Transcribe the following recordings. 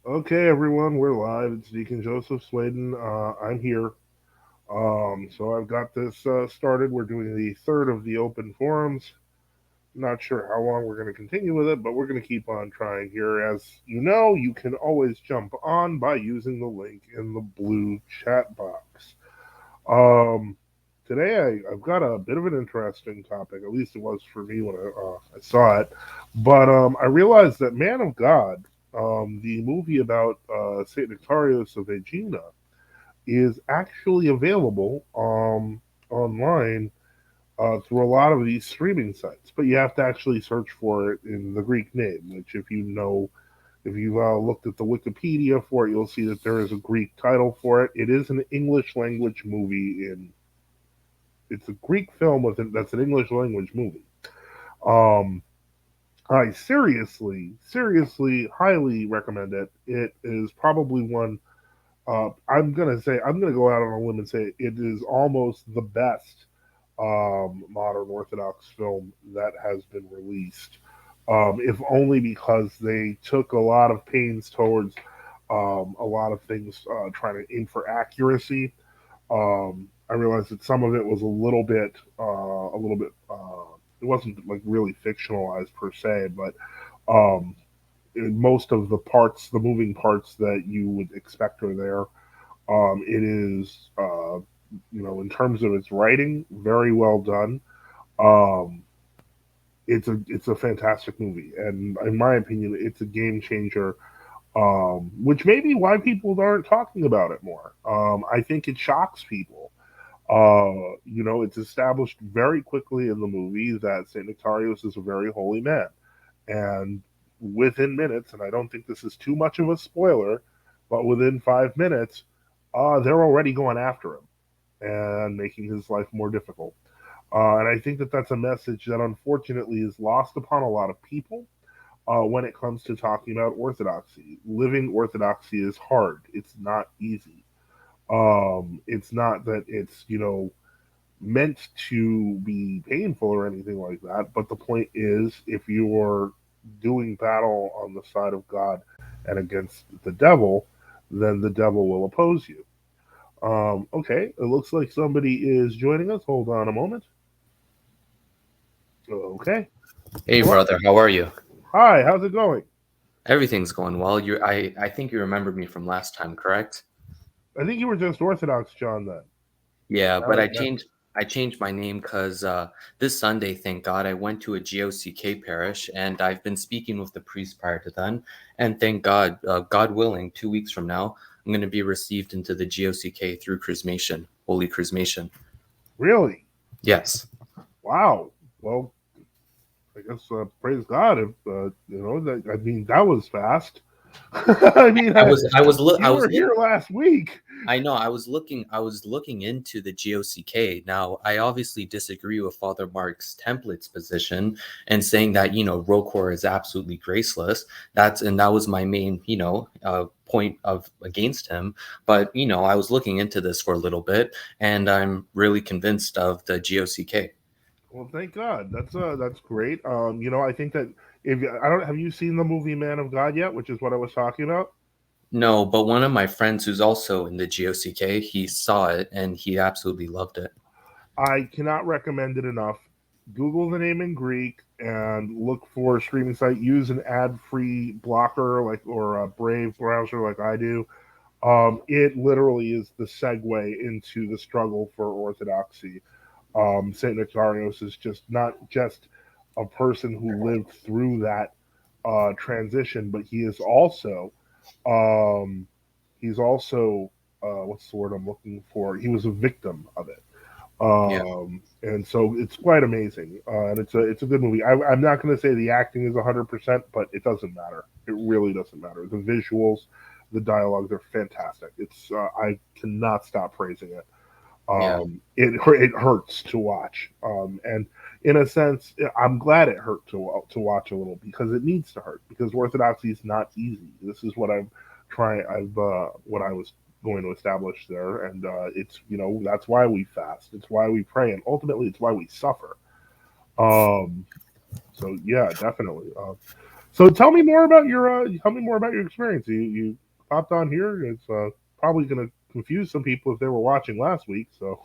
Okay, everyone, we're live. It's Deacon Joseph Sweden. I'm here. So I've got this started. We're doing the third of the open forums. Not sure how long we're going to continue with it, but we're going to keep on trying here. As you know, you can always jump on by using the link in the blue chat box. Um, Today I've got a bit of an interesting topic. At least it was for me when I saw it. But I realized that Man of God, the movie about Saint Nectarios of Aegina, is actually available online through a lot of these streaming sites. But you have to actually search for it in the Greek name, which if you've looked at the Wikipedia for it, you'll see that there is a Greek title for it. It is an English language movie in it's a Greek film that's an English language movie. Um, I seriously, highly recommend it. It is probably one. I'm gonna go out on a limb and say it is almost the best modern Orthodox film that has been released. If only because they took a lot of pains towards a lot of things trying to aim for accuracy. I realized that some of it was a little bit. It wasn't like really fictionalized per se, but um, most of the parts, the moving parts that you would expect are there. It is, in terms of its writing, very well done. Um, it's a fantastic movie, and in my opinion, it's a game changer. Which may be why people aren't talking about it more. I think it shocks people. It's established very quickly in the movie that Saint Nectarios is a very holy man, and within minutes, and I don't think this is too much of a spoiler, but within 5 minutes, they're already going after him and making his life more difficult. And I think that that's a message that unfortunately is lost upon a lot of people when it comes to talking about orthodoxy. Living orthodoxy is hard. It's not easy. It's not that it's meant to be painful or anything like that. But the point is, if you're doing battle on the side of God and against the devil, then the devil will oppose you. Okay, it looks like somebody is joining us. Hold on a moment. Okay. Hey Hello. brother, how are you? Hi, how's it going? Everything's going well. I think you remembered me from last time, correct? I think you were just Orthodox John then. Yeah, but Now, I changed my name because this Sunday, thank God, I went to a GOCK parish and I've been speaking with the priest prior to then, and thank God, God willing, 2 weeks from now, I'm going to be received into the GOCK through chrismation, holy chrismation. really? Yes. Wow. Well, I guess praise God if that. I mean, that was fast. I mean, I you was were here last week. I know. I was looking into the GOCK. Now, I obviously disagree with Father Mark's templates position and saying that Rokor is absolutely graceless. That was my main point of against him. But I was looking into this for a little bit, and I'm really convinced of the GOCK. Well, thank God. That's great. I think that if I don't have you seen the movie Man of God yet, which is what I was talking about. No, but one of my friends who's also in the GOCK, he saw it and he absolutely loved it. I cannot recommend it enough. Google the name in Greek and look for a streaming site. Use an ad-free blocker or a Brave browser like I do. It literally is the segue into the struggle for orthodoxy. Saint Nectarios is just not just a person who lived through that transition, but um, he's also what's the word I'm looking for? He was a victim of it. Yeah. And so it's quite amazing, and it's a good movie. I'm not going to say the acting is 100%, but it doesn't matter. It really doesn't matter. The visuals, the dialogue, they're fantastic. It's I cannot stop praising it. Yeah. It hurts to watch, and in a sense, I'm glad it hurt to watch a little because it needs to hurt because orthodoxy is not easy. This is what what I was going to establish there, and it's that's why we fast, it's why we pray, and ultimately it's why we suffer. Um, so yeah, definitely. So tell me more about your experience. You popped on here. It's probably going to confuse some people if they were watching last week. So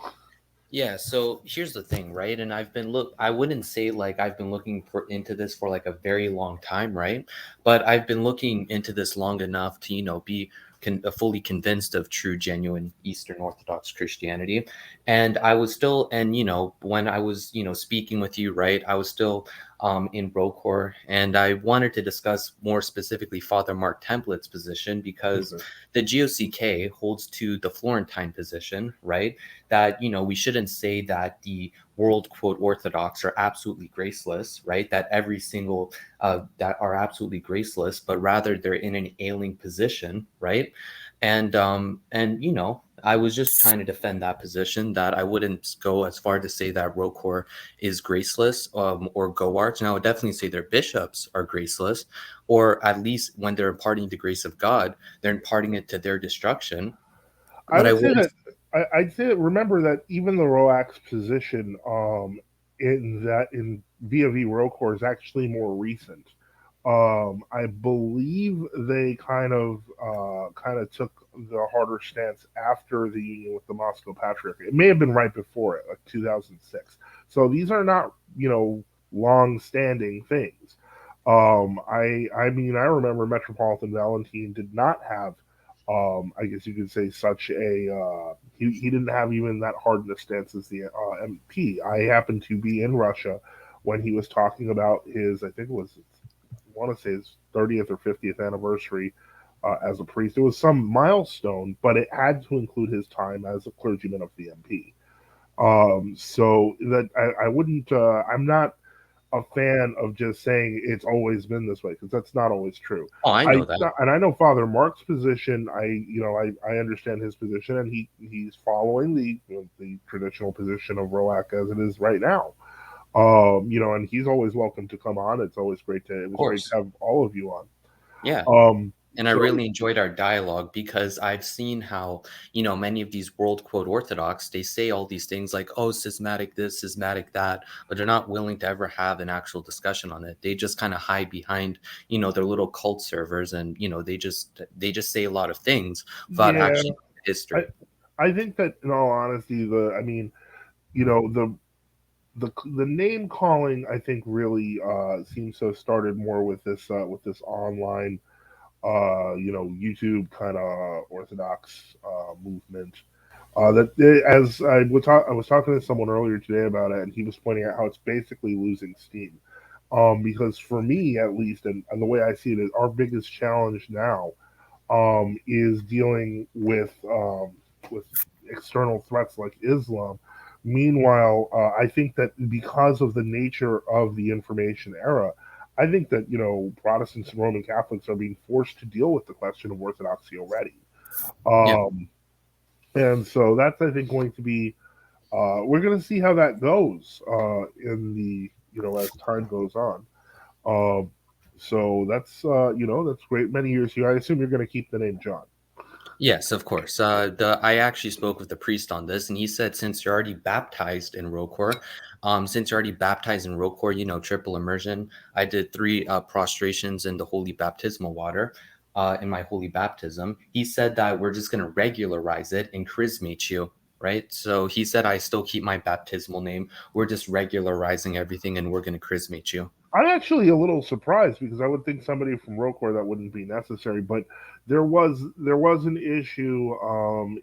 Yeah, so here's the thing, right? And I wouldn't say like I've been looking for into this for like a very long time, right? But I've been looking into this long enough to, be fully convinced of true, genuine Eastern Orthodox Christianity. And I was still, and when I was, speaking with you, right, I was still in Brocor, and I wanted to discuss more specifically Father Mark Template's position because okay. the GOCK holds to the Florentine position, right? That we shouldn't say that the world quote orthodox are absolutely graceless, right? That every single that are absolutely graceless, but rather they're in an ailing position, right? And I was just trying to defend that position, that I wouldn't go as far to say that Rokor is graceless, or Goarch. And I would definitely say their bishops are graceless, or at least when they're imparting the grace of God, they're imparting it to their destruction. I But I would say wouldn't. that I'd say that remember that even the Roax position in VOV Rocor is actually more recent. I believe they kind of took the harder stance after the union with the Moscow Patriarchate. It may have been right before it, like 2006. So these are not long-standing things. I mean I remember Metropolitan Valentine did not have I guess you could say such a he didn't have even that hardness stance as the MP. I happened to be in Russia when he was talking about his I think it was I want to say his 30th or 50th anniversary as a priest. It was some milestone, but it had to include his time as a clergyman of the MP. So that I wouldn't. I'm not a fan of just saying it's always been this way because that's not always true. Oh, I I know that. and I know Father Mark's position. I understand his position, and he's following the traditional position of Roac as it is right now. And he's always welcome to come on. It's always great to. It Of was great to course. have all of you on. Yeah. And I So really enjoyed our dialogue because I've seen how, many of these world quote orthodox, they say all these things like, oh, schismatic this, schismatic that, but they're not willing to ever have an actual discussion on it. They just kind of hide behind, their little cult servers, and, they just say a lot of things without yeah, actually I history. I think that in all honesty, the I mean, you know, the name calling I think really seems to have started more with this online YouTube kind of orthodox movement. As I was talking to someone earlier today about it, and he was pointing out how it's basically losing steam. Because for me, at least, and the way I see it, is our biggest challenge now is dealing with external threats like Islam. Meanwhile, I think that because of the nature of the information era, I think that Protestants and Roman Catholics are being forced to deal with the question of orthodoxy already, Yeah. and so that's I think going to be we're going to see how that goes in the as time goes on. Um, so that's great. Many years here. I assume you're going to keep the name John. Yes, of course. I actually spoke with the priest on this, and he said since you're already baptized in Rokor, triple immersion. I did three prostrations in the holy baptismal water, in my holy baptism. He said that we're just going to regularize it and chrismate you, right? So he said I still keep my baptismal name. We're just regularizing everything, and we're going to chrismate you. I'm actually a little surprised because I would think somebody from Rocor that wouldn't be necessary, but there was an issue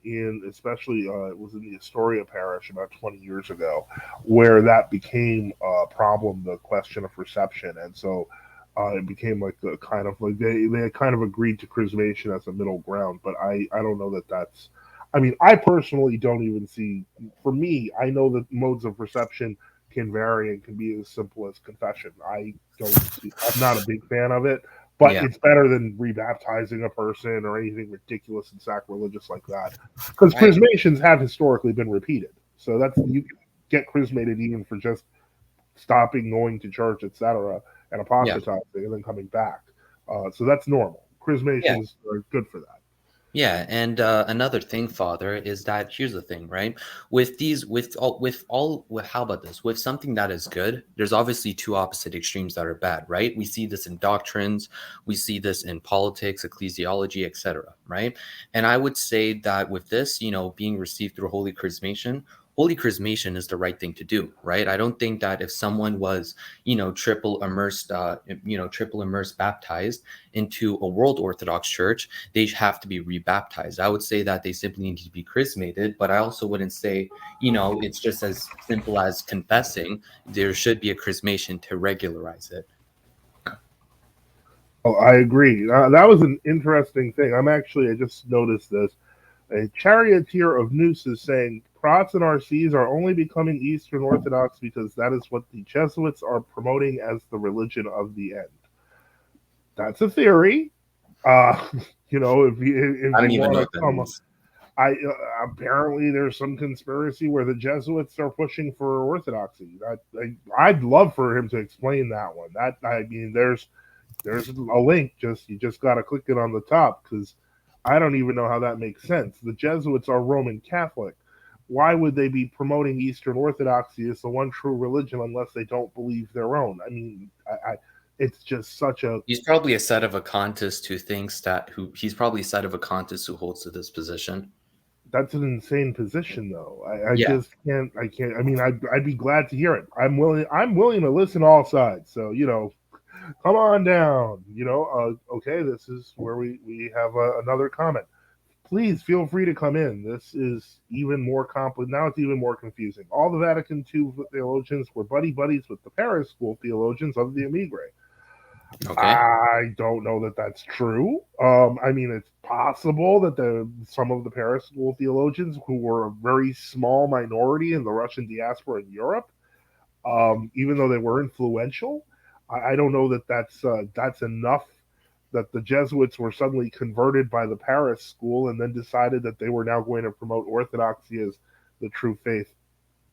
in especially it was in the Astoria parish about 20 years ago where that became a problem, the question of reception, and so it became like the kind of like they had kind of agreed to chrismation as a middle ground, but I don't know that that's. I mean, I personally don't even see. For me, I know that modes of reception can vary and can be as simple as confession. I don't see, I'm not a big fan of it, but Yeah, it's better than rebaptizing a person or anything ridiculous and sacrilegious like that. Because I chrismations have historically been repeated. So that's you can get chrismated even for just stopping going to church, etc., and yeah. apostatizing and then coming back. So that's normal. Yeah. Chrismations are good for that. Yeah, and another thing, Father, is that here's the thing, right? With these, with how about this? With something that is good, there's obviously two opposite extremes that are bad, right? We see this in doctrines, we see this in politics, ecclesiology, etc., right? And I would say that with this, being received through Holy Chrismation is the right thing to do, right? I don't think that if someone was, triple immersed baptized into a world Orthodox church, they have to be rebaptized. I would say that they simply need to be chrismated, but I also wouldn't say, it's just as simple as confessing. There should be a chrismation to regularize it. Oh, I agree. That was an interesting thing. I just noticed this. A charioteer of News is saying Prots and RCs are only becoming Eastern Orthodox because that is what the Jesuits are promoting as the religion of the end. That's a theory. Uh, if I don't you even want know to what that come, means. I apparently there's some conspiracy where the Jesuits are pushing for orthodoxy. I'd love for him to explain that one. That I mean, there's a link. You just got to click it on the top because I don't even know how that makes sense. The Jesuits are Roman Catholic. Why would they be promoting Eastern Orthodoxy as the one true religion unless they don't believe their own? I mean, it's just such a He's probably a set of Acontis who thinks that who he's probably a set of Acontis who holds to this position. that's an insane position though. I Yeah. just can't. I mean, I'd be glad to hear it. I'm willing to listen to all sides. So come on down. Okay, this is where we have another comment. Please feel free to come in. This is even more complicated. Now it's even more confusing. All the Vatican II theologians were buddies with the Paris School theologians of the Emigre. Okay. I don't know that that's true. I mean, it's possible that some of the Paris School theologians, who were a very small minority in the Russian diaspora in Europe, even though they were influential, I don't know that that's enough. That the Jesuits were suddenly converted by the Paris school and then decided that they were now going to promote Orthodoxy as the true faith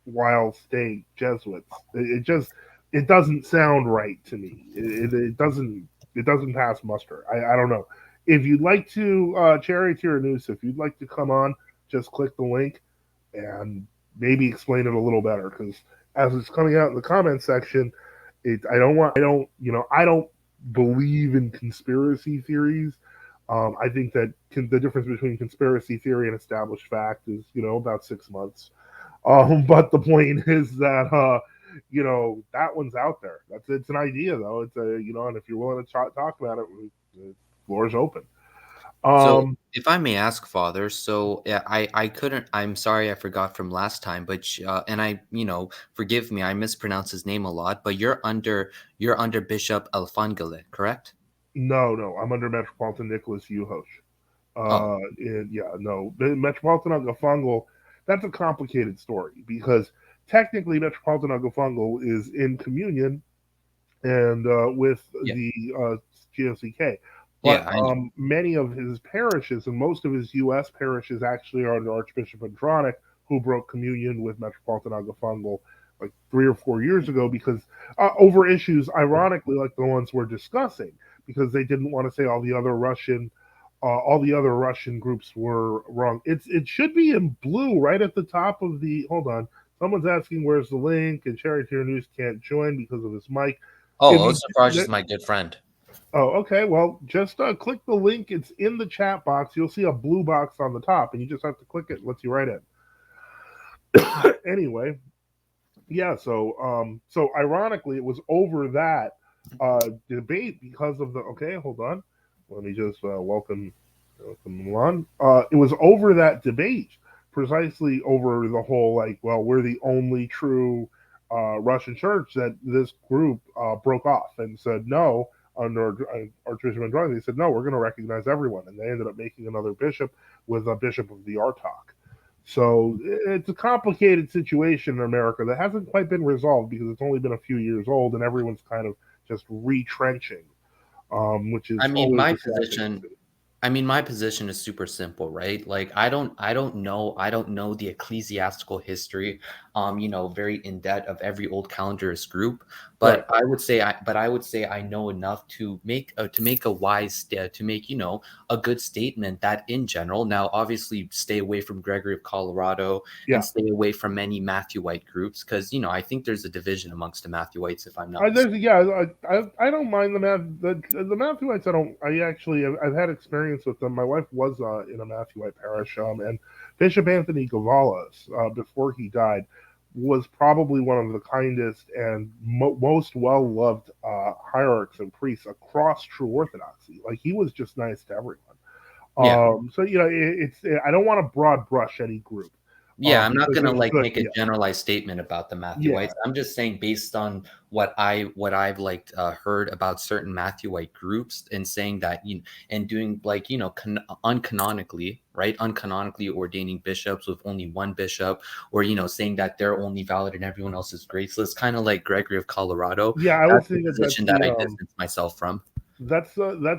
while staying Jesuits. It just it doesn't sound right to me. It doesn't pass muster. I don't know. If you'd like to charioteer news, if you'd like to come on, just click the link and maybe explain it a little better because as it's coming out in the comment section, I don't believe in conspiracy theories. I think that the difference between conspiracy theory and established fact is about 6 months. But the point is that that one's out there. It's an idea though. It's and if you're willing to talk about it, the floor's open. So, Um, if I may ask, Father, so yeah, I couldn't. I'm sorry, I forgot from last time, but and forgive me, I mispronounce his name a lot. But you're under Bishop Alfangale, correct? no, no, I'm under Metropolitan Nicholas Uhosh. Oh, Yeah, no, the Metropolitan Agafungal, that's a complicated story because technically Metropolitan Agafungal is in communion and with yeah, the GOCK. But yeah, I know. many of his parishes and most of his U.S. parishes actually are under Archbishop Andronic, who broke communion with Metropolitan Agafungal like 3 or 4 years ago because over issues, ironically, like the ones we're discussing, because they didn't want to say all the other Russian groups were wrong. It should be in blue right at the top of the. Hold on, someone's asking where's the link, and Charioteer News can't join because of his mic. If Oh, you Old Suffrage is my good friend. Oh, okay. Well, just click the link. It's in the chat box. You'll see a blue box on the top, and you just have to click it. It lets you right in. Anyway, yeah. So ironically, it was over that debate because of the. Okay, hold on. Let me just welcome on. It was over that debate, precisely over the whole like, well, we're the only true Russian church that this group broke off and said no under Archbishop Androni. They said no, we're going to recognize everyone, and they ended up making another bishop with a bishop of the Artok. So it's a complicated situation in America that hasn't quite been resolved because it's only been a few years old, and everyone's kind of just retrenching, which I is mean, always my a sad thing to position see. my position is super simple, right? Like I don't know the ecclesiastical history very in debt of every old calendarist group. Right. But I would say I know enough to make a to make, a good statement that in general, now obviously stay away from Gregory of Colorado and Yeah. stay away from many Matthewite groups, because I think there's a division amongst the Matthewites, if I'm not mistaken. I don't mind the Matthewites. I actually I've had experience with them. My wife was in a Matthewite parish, and Bishop Anthony Gavalas, before he died, was probably one of the kindest and most well loved hierarchs and priests across true Orthodoxy. Like, he was just nice to everyone. Yeah. So I don't want to broad brush any group, Yeah, I'm not because gonna there's like good. make a generalized statement about the Yeah, Matthewites. I'm just saying, based on what I've like heard about certain Matthewite groups, and saying that, and doing, like, uncanonically, right? Uncanonically ordaining bishops with only one bishop, or saying that they're only valid and everyone else is graceless, kind of like Gregory of Colorado. yeah. I would That's the say that position that I distance myself from. that's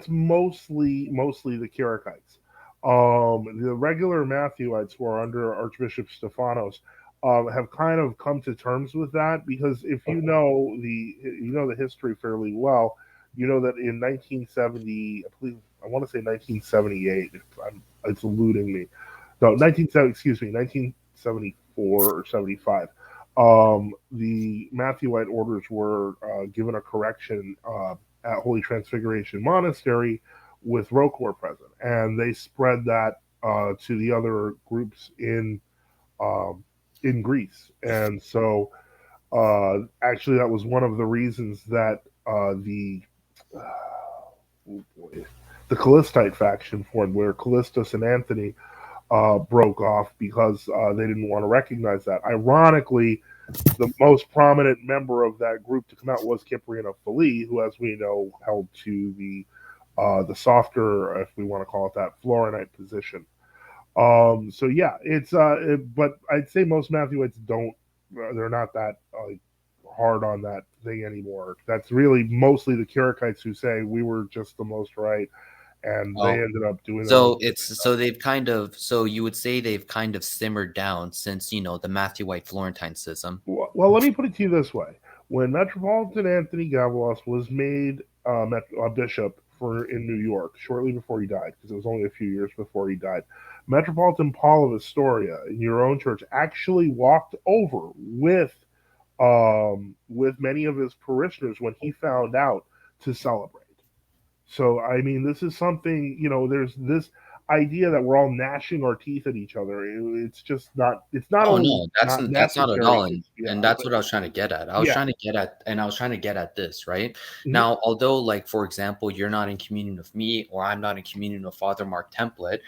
mostly the Kirikites. The regular Matthewites, who are under Archbishop Stephanos, have kind of come to terms with that, because if you know the history fairly well, you know that in 1970, I believe, I want to say 1978. It's eluding me. No, 1970. Excuse me, 1974 or 75. The Matthewite orders were given a correction at Holy Transfiguration Monastery with Rokor present, and they spread that to the other groups um, in Greece. And so, actually, that was one of the reasons that oh boy, the Callistite faction formed, where Callistus and Anthony broke off, because they didn't want to recognize that. Ironically, the most prominent member of that group to come out was Cyprian of Philly, who, as we know, held to the softer, if we want to call it that, Florinite position. So yeah, but I'd say most Matthewites don't. They're not that hard on that thing anymore. That's really mostly the Kirikites who say we were just the most right, and they Oh, ended up doing their own so thing. you would say they've kind of simmered down since, the Matthewite Florentine schism. Well, let me put it to you this way: when Metropolitan Anthony Gavalos was made a bishop for in New York shortly before he died, because it was only a few years before he died, Metropolitan Paul of Astoria, in your own church, actually walked over with many of his parishioners when he found out, to celebrate. So, I mean, this is something, there's this idea that we're all gnashing our teeth at each other. It's just not. It's not Oh, only no, not that's not at necessary. all, It's, yeah, and that's but what I was trying to get at. yeah. I was trying to get at this, right? Mhm. Now, although, like, for example, you're not in communion with me, or I'm not in communion with Father Mark Template,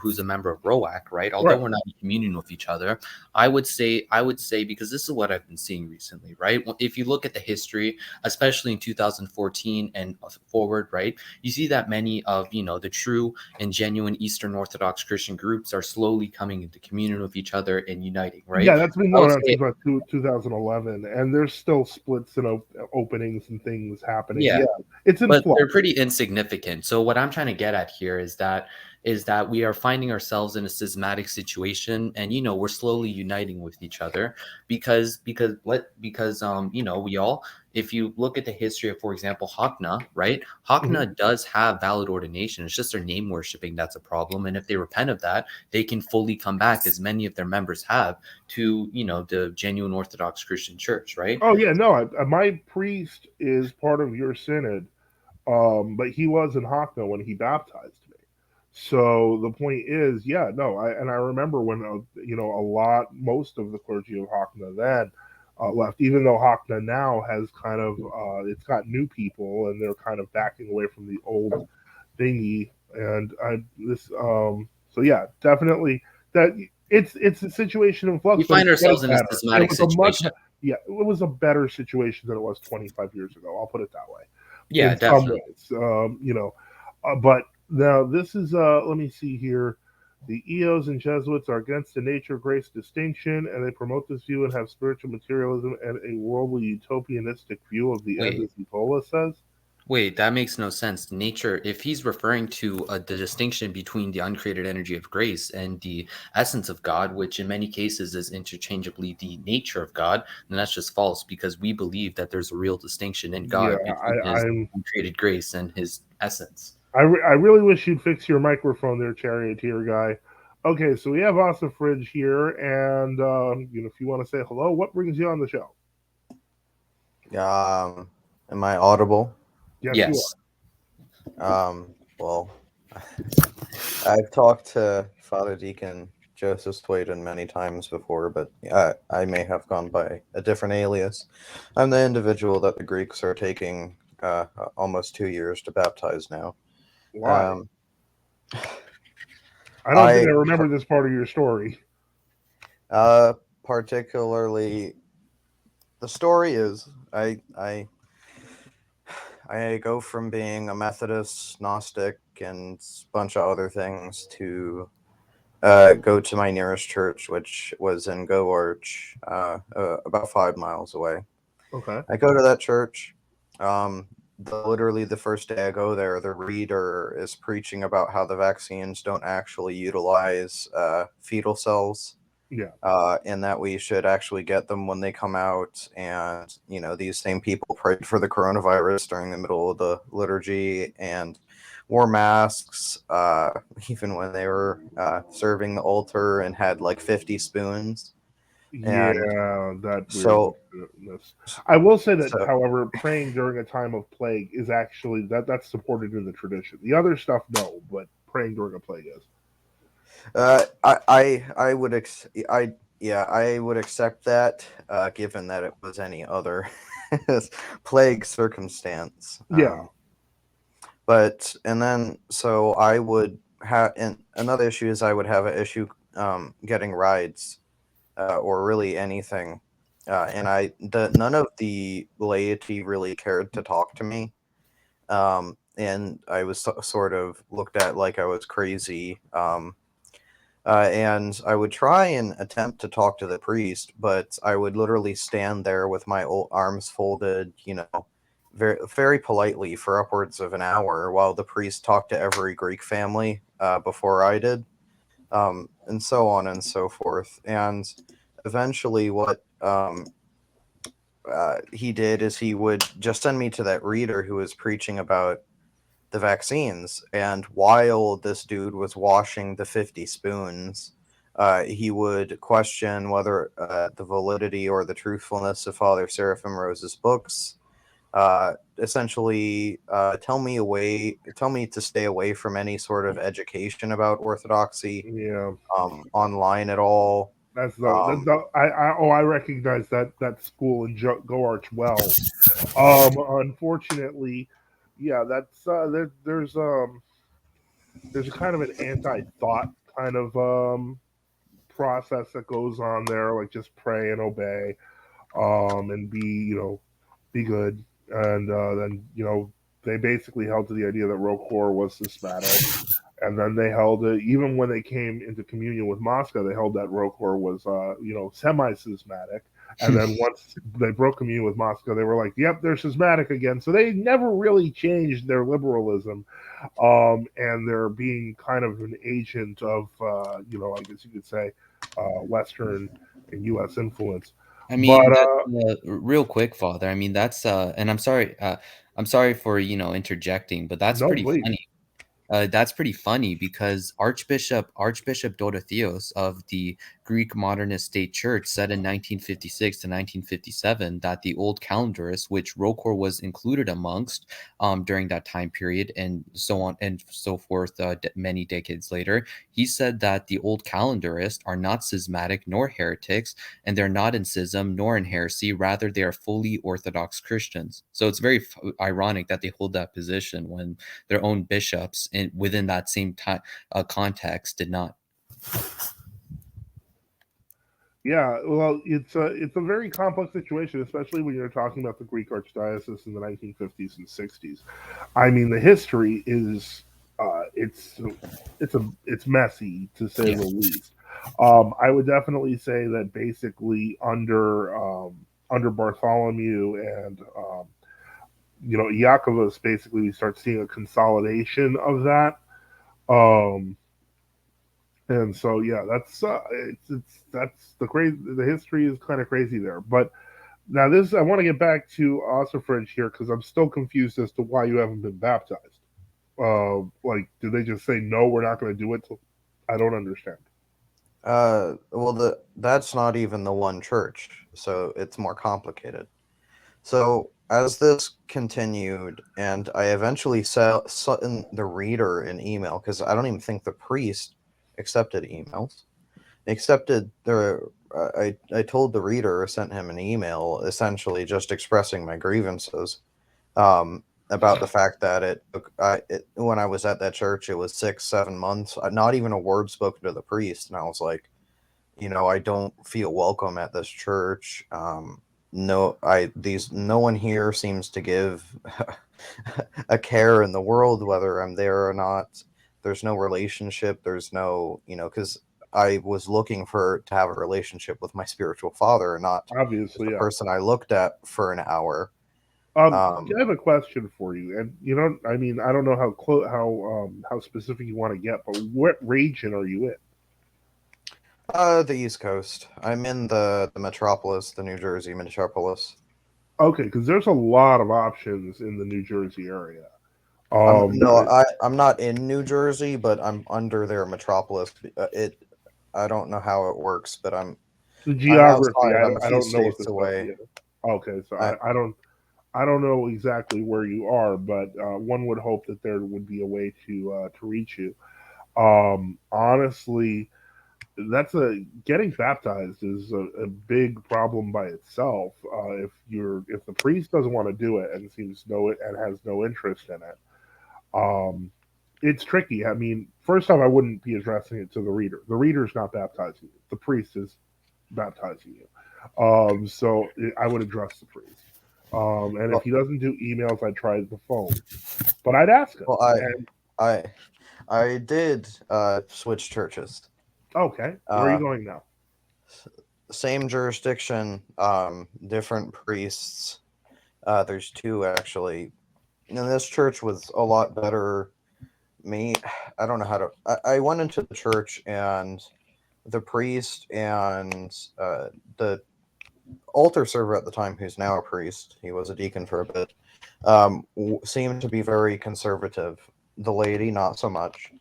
who's a member of ROAC, right? Although Right. we're not in communion with each other, I would say, because this is what I've been seeing recently, right? If you look at the history, especially in 2014 and forward, right, you see that many of, the true and genuine Eastern Orthodox Christian groups are slowly coming into communion with each other and uniting, right? Yeah, that's been I would going on say, since about 2011, and there's still splits and openings and things happening. yeah, Yeah, it's in but they're flux. pretty insignificant. So what I'm trying to get at here is that we are finding ourselves in a schismatic situation, and we're slowly uniting with each other, because we all, if you look at the history of, for example, Hakna, right? Mhm. Hakna does have valid ordination. It's just their name worshiping that's a problem. And if they repent of that, they can fully come back, as many of their members have, to the genuine Orthodox Christian Church, right? Oh yeah, no, my priest is part of your synod, but he was in Hakna when he baptized me. So the point is, yeah, no, I remember when most of the clergy of Hakna then left, even though Hakna now has kind of it's got new people, and they're kind of backing away from the old thingy. And I this so yeah, definitely that it's a situation in flux, We but find it's getting ourselves in a better. It schismatic was a much situation. Yeah, it was a better situation than it was 25 years ago. I'll put it that way. Yeah, In some definitely. ways, but now this is let me see here. The EOs and Jesuits are against the nature grace distinction, and they promote this view and have spiritual materialism and a worldly utopianistic view of the end, Wait, as Ebola says. Wait, that makes no sense. Nature, if he's referring to the distinction between the uncreated energy of grace and the essence of God, which in many cases is interchangeably the nature of God, then that's just false because we believe that there's a real distinction in Yeah, God between his uncreated grace and his essence. I really wish you'd fix your microphone there, charioteer guy. Okay, so we have Asa Fridge here, and if you want to say hello, what brings you on the show? Am I audible? Yes, you Yes. are. Well, I've talked to Father Deacon Joseph Swayden many times before, but I may have gone by a different alias. I'm the individual that the Greeks are taking almost 2 years to baptize now. Why? Um, I don't think I I remember this part of your story. Particularly, the story is I go from being a Methodist, Gnostic, and a bunch of other things to go to my nearest church, which was in Go-Arch, about 5 miles away. Okay. I go to that church. Literally, the first day I go there, the reader is preaching about how the vaccines don't actually utilize fetal cells, Yeah. and that we should actually get them when they come out. And, these same people prayed for the coronavirus during the middle of the liturgy and wore masks, even when they were serving the altar and had like 50 spoons. And Yeah, that so, weirdness. I will say that, so however, praying during a time of plague is actually that's supported in the tradition. The other stuff, no, but praying during a plague is. I would I would accept that, given that it was any other plague circumstance. Yeah. But and then so I would have, and another issue is I would have an issue getting rides, or really anything, and none of the laity really cared to talk to me, and I was sort of looked at like I was crazy. And I would try and attempt to talk to the priest, but I would literally stand there with my arms folded, very, very politely for upwards of an hour while the priest talked to every Greek family before I did, and so on and so forth. And eventually, what he did is he would just send me to that reader who was preaching about the vaccines. And while this dude was washing the 50 spoons, he would question whether the validity or the truthfulness of Father Seraphim Rose's books. Essentially, tell me to stay away from any sort of education about Orthodoxy Yeah. online at all. That's Um, the I recognize that school in Go Arch well. Unfortunately, yeah, that's there's a kind of an anti-thought kind of process that goes on there, like just pray and obey, and be good, and then they basically held to the idea that Rokor was systematic, and then they held it even when they came into communion with Moscow. They held that Rokor was semi-schismatic, and then once they broke communion with Moscow, they were like, "Yep, they're schismatic again." So they never really changed their liberalism, and they're being kind of an agent of I guess you could say Western and U.S. influence. I But mean, real quick, Father. I mean, that's and I'm sorry for interjecting, but no, please. that's pretty funny because Archbishop Dorotheos of the Greek Modernist State Church said in 1956 to 1957 that the old calendarists, which Rokor was included amongst during that time period, and so on and so forth, many decades later, he said that the old calendarists are not schismatic nor heretics, and they're not in schism nor in heresy. Rather, they are fully Orthodox Christians. So it's very ironic that they hold that position when their own bishops within that same time context did not. Yeah, well, it's a very complex situation, especially when you're talking about the Greek Archdiocese in the 1950s and 60s. I mean, the history is it's messy to say Yeah. the least. I would definitely say that basically under Bartholomew and Iakovos, basically we start seeing a consolidation of that. Um, and so yeah, it's that's the crazy. The history is kind of crazy there. But now this, I want to get back to Ossifrage here because I'm still confused as to why you haven't been baptized. Like, did they just say no? We're not going to do it. I don't understand. Well, that's not even the one church, so it's more complicated. So as this continued, and I eventually sent the reader an email because I don't even think the priest accepted emails. He accepted the. I told the reader, sent him an email, essentially just expressing my grievances, about the fact that when I was at that church, it was 6, 7 months, not even a word spoken to the priest, and I was like, I don't feel welcome at this church. No one here seems to give a care in the world whether I'm there or not. There's no relationship. There's no, because I was looking to have a relationship with my spiritual father, and not just Obviously, the yeah. person I looked at for an hour. I have a question for you, and I mean, I don't know how specific you want to get, but what region are you in? The East Coast. I'm in the metropolis, the New Jersey metropolis. Okay, because there's a lot of options in the New Jersey area. I'm Um, no, I'm not in New Jersey, but I'm under their metropolis. I don't know how it works, but the I'm geography, outside. I'm a I few don't know what states this stuff. away. Yeah. Okay, so I I don't know exactly where you are, but one would hope that there would be a way to reach you. Honestly, that's a getting baptized is a big problem by itself. If the priest doesn't want to do it and seems no and has no interest in it, um, it's tricky. I mean, first off, I wouldn't be addressing it to the reader. The reader's not baptizing you. The priest is baptizing you. So I would address the priest. And if well, he doesn't do emails, I'd try the phone. But I'd ask him. well, And I I did switch churches. okay, where are you Uh, going now? Same jurisdiction, different priests. There's two actually, and this church was a lot better. Me, I don't know how to. I went into the church, and the priest and the altar server at the time, who's now a priest, he was a deacon for a bit, seemed to be very conservative. The lady, not so much.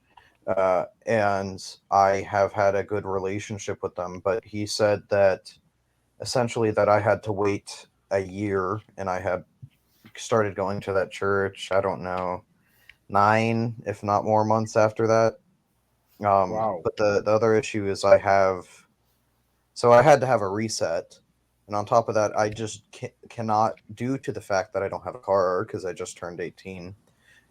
And I have had a good relationship with them, but he said that essentially that I had to wait a year, and I had started going to that church, I don't know, 9, if not more months after that. Wow. But the other issue is so I had to have a reset. And on top of that, I just cannot, due to the fact that I don't have a car because I just turned 18,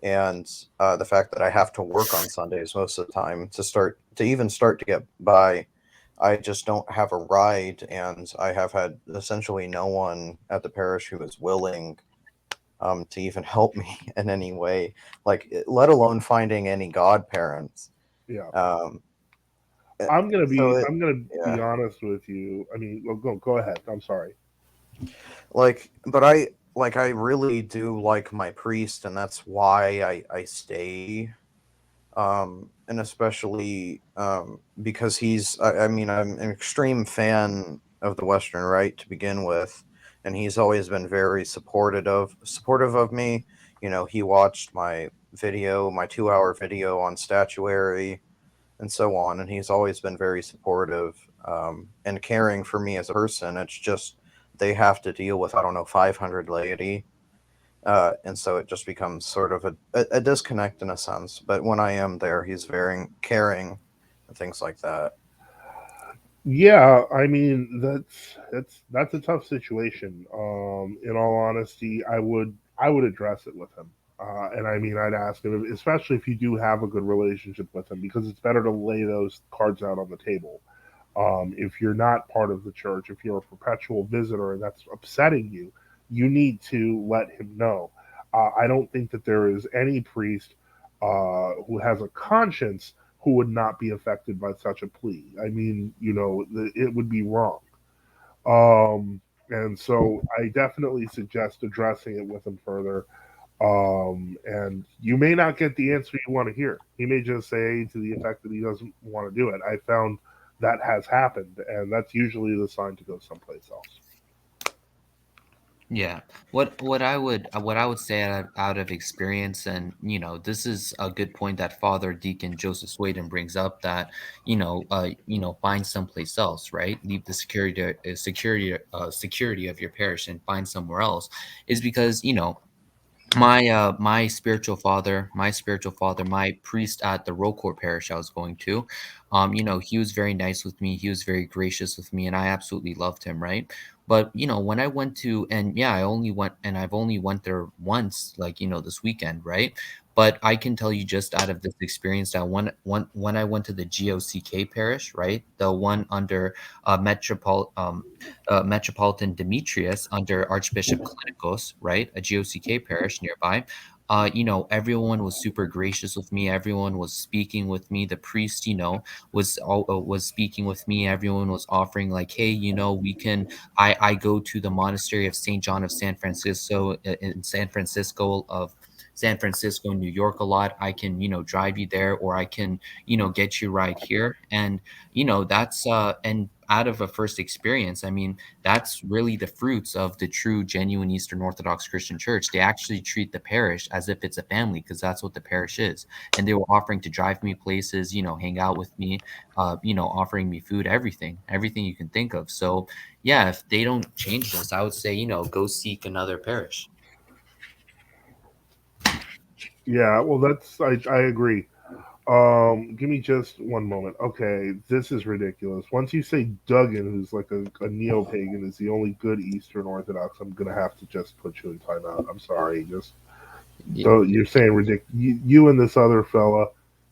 and the fact that I have to work on Sundays most of the time to even start to get by. I just don't have a ride, and I have had essentially no one at the parish who is willing to even help me in any way, like let alone finding any godparents. Yeah. Um, so I'm gonna be yeah, honest with you. I mean, well, go ahead. I'm sorry. but I really do like my priest, and that's why I stay. And especially because I mean, I'm an extreme fan of the Western Rite to begin with, and he's always been very supportive of me. He watched my 2-hour video on statuary and so on, and he's always been very supportive, and caring for me as a person. It's just they have to deal with, I don't know, 500 laity, and so it just becomes sort of a disconnect in a sense. But when I am there, he's very caring and things like that. Yeah, I mean that's a tough situation. In all honesty, I would address it with him, and I mean I'd ask him, especially if you do have a good relationship with him, because it's better to lay those cards out on the table. If you're not part of the church, if you're a perpetual visitor and that's upsetting you, you need to let him know. I don't think that there is any priest who has a conscience who would not be affected by such a plea. I mean, it would be wrong. Um, And so I definitely suggest addressing it with him further. And you may not get the answer you want to hear. He may just say to the effect that he doesn't want to do it. I found that has happened, and that's usually the sign to go someplace else. Yeah. What I would say out of experience, and this is a good point that Father Deacon Joseph Swayden brings up, that find someplace else, right? Leave the security of your parish and find somewhere else, is because my spiritual father, my priest at the Rocor parish I was going to, he was very nice with me, he was very gracious with me, and I absolutely loved him, right? But when I went to, and yeah, I've only went there once, like this weekend, right? But I can tell you just out of this experience that when I went to the GOCK parish, right, the one under Metropolitan Demetrius under Archbishop Klinikos, right? A GOCK parish nearby. Everyone was super gracious with me. Everyone was speaking with me. The priest, was speaking with me. Everyone was offering like, hey, we can. I go to the monastery of Saint John of San Francisco in San Francisco, New York a lot. I can, drive you there, or I can, get you right here. And that's and out of a first experience, I mean, that's really the fruits of the true genuine Eastern Orthodox Christian church. They actually treat the parish as if it's a family, because that's what the parish is. And they were offering to drive me places, hang out with me, offering me food, everything you can think of. So yeah, if they don't change this, I would say, go seek another parish. Yeah, well, I agree. Give me just one moment. Okay, this is ridiculous. Once you say Duggan, who's like a neo pagan, is the only good Eastern Orthodox, I'm gonna have to just put you in timeout. I'm sorry. Just Y- don't. You're saying ridiculous. You and this other fella,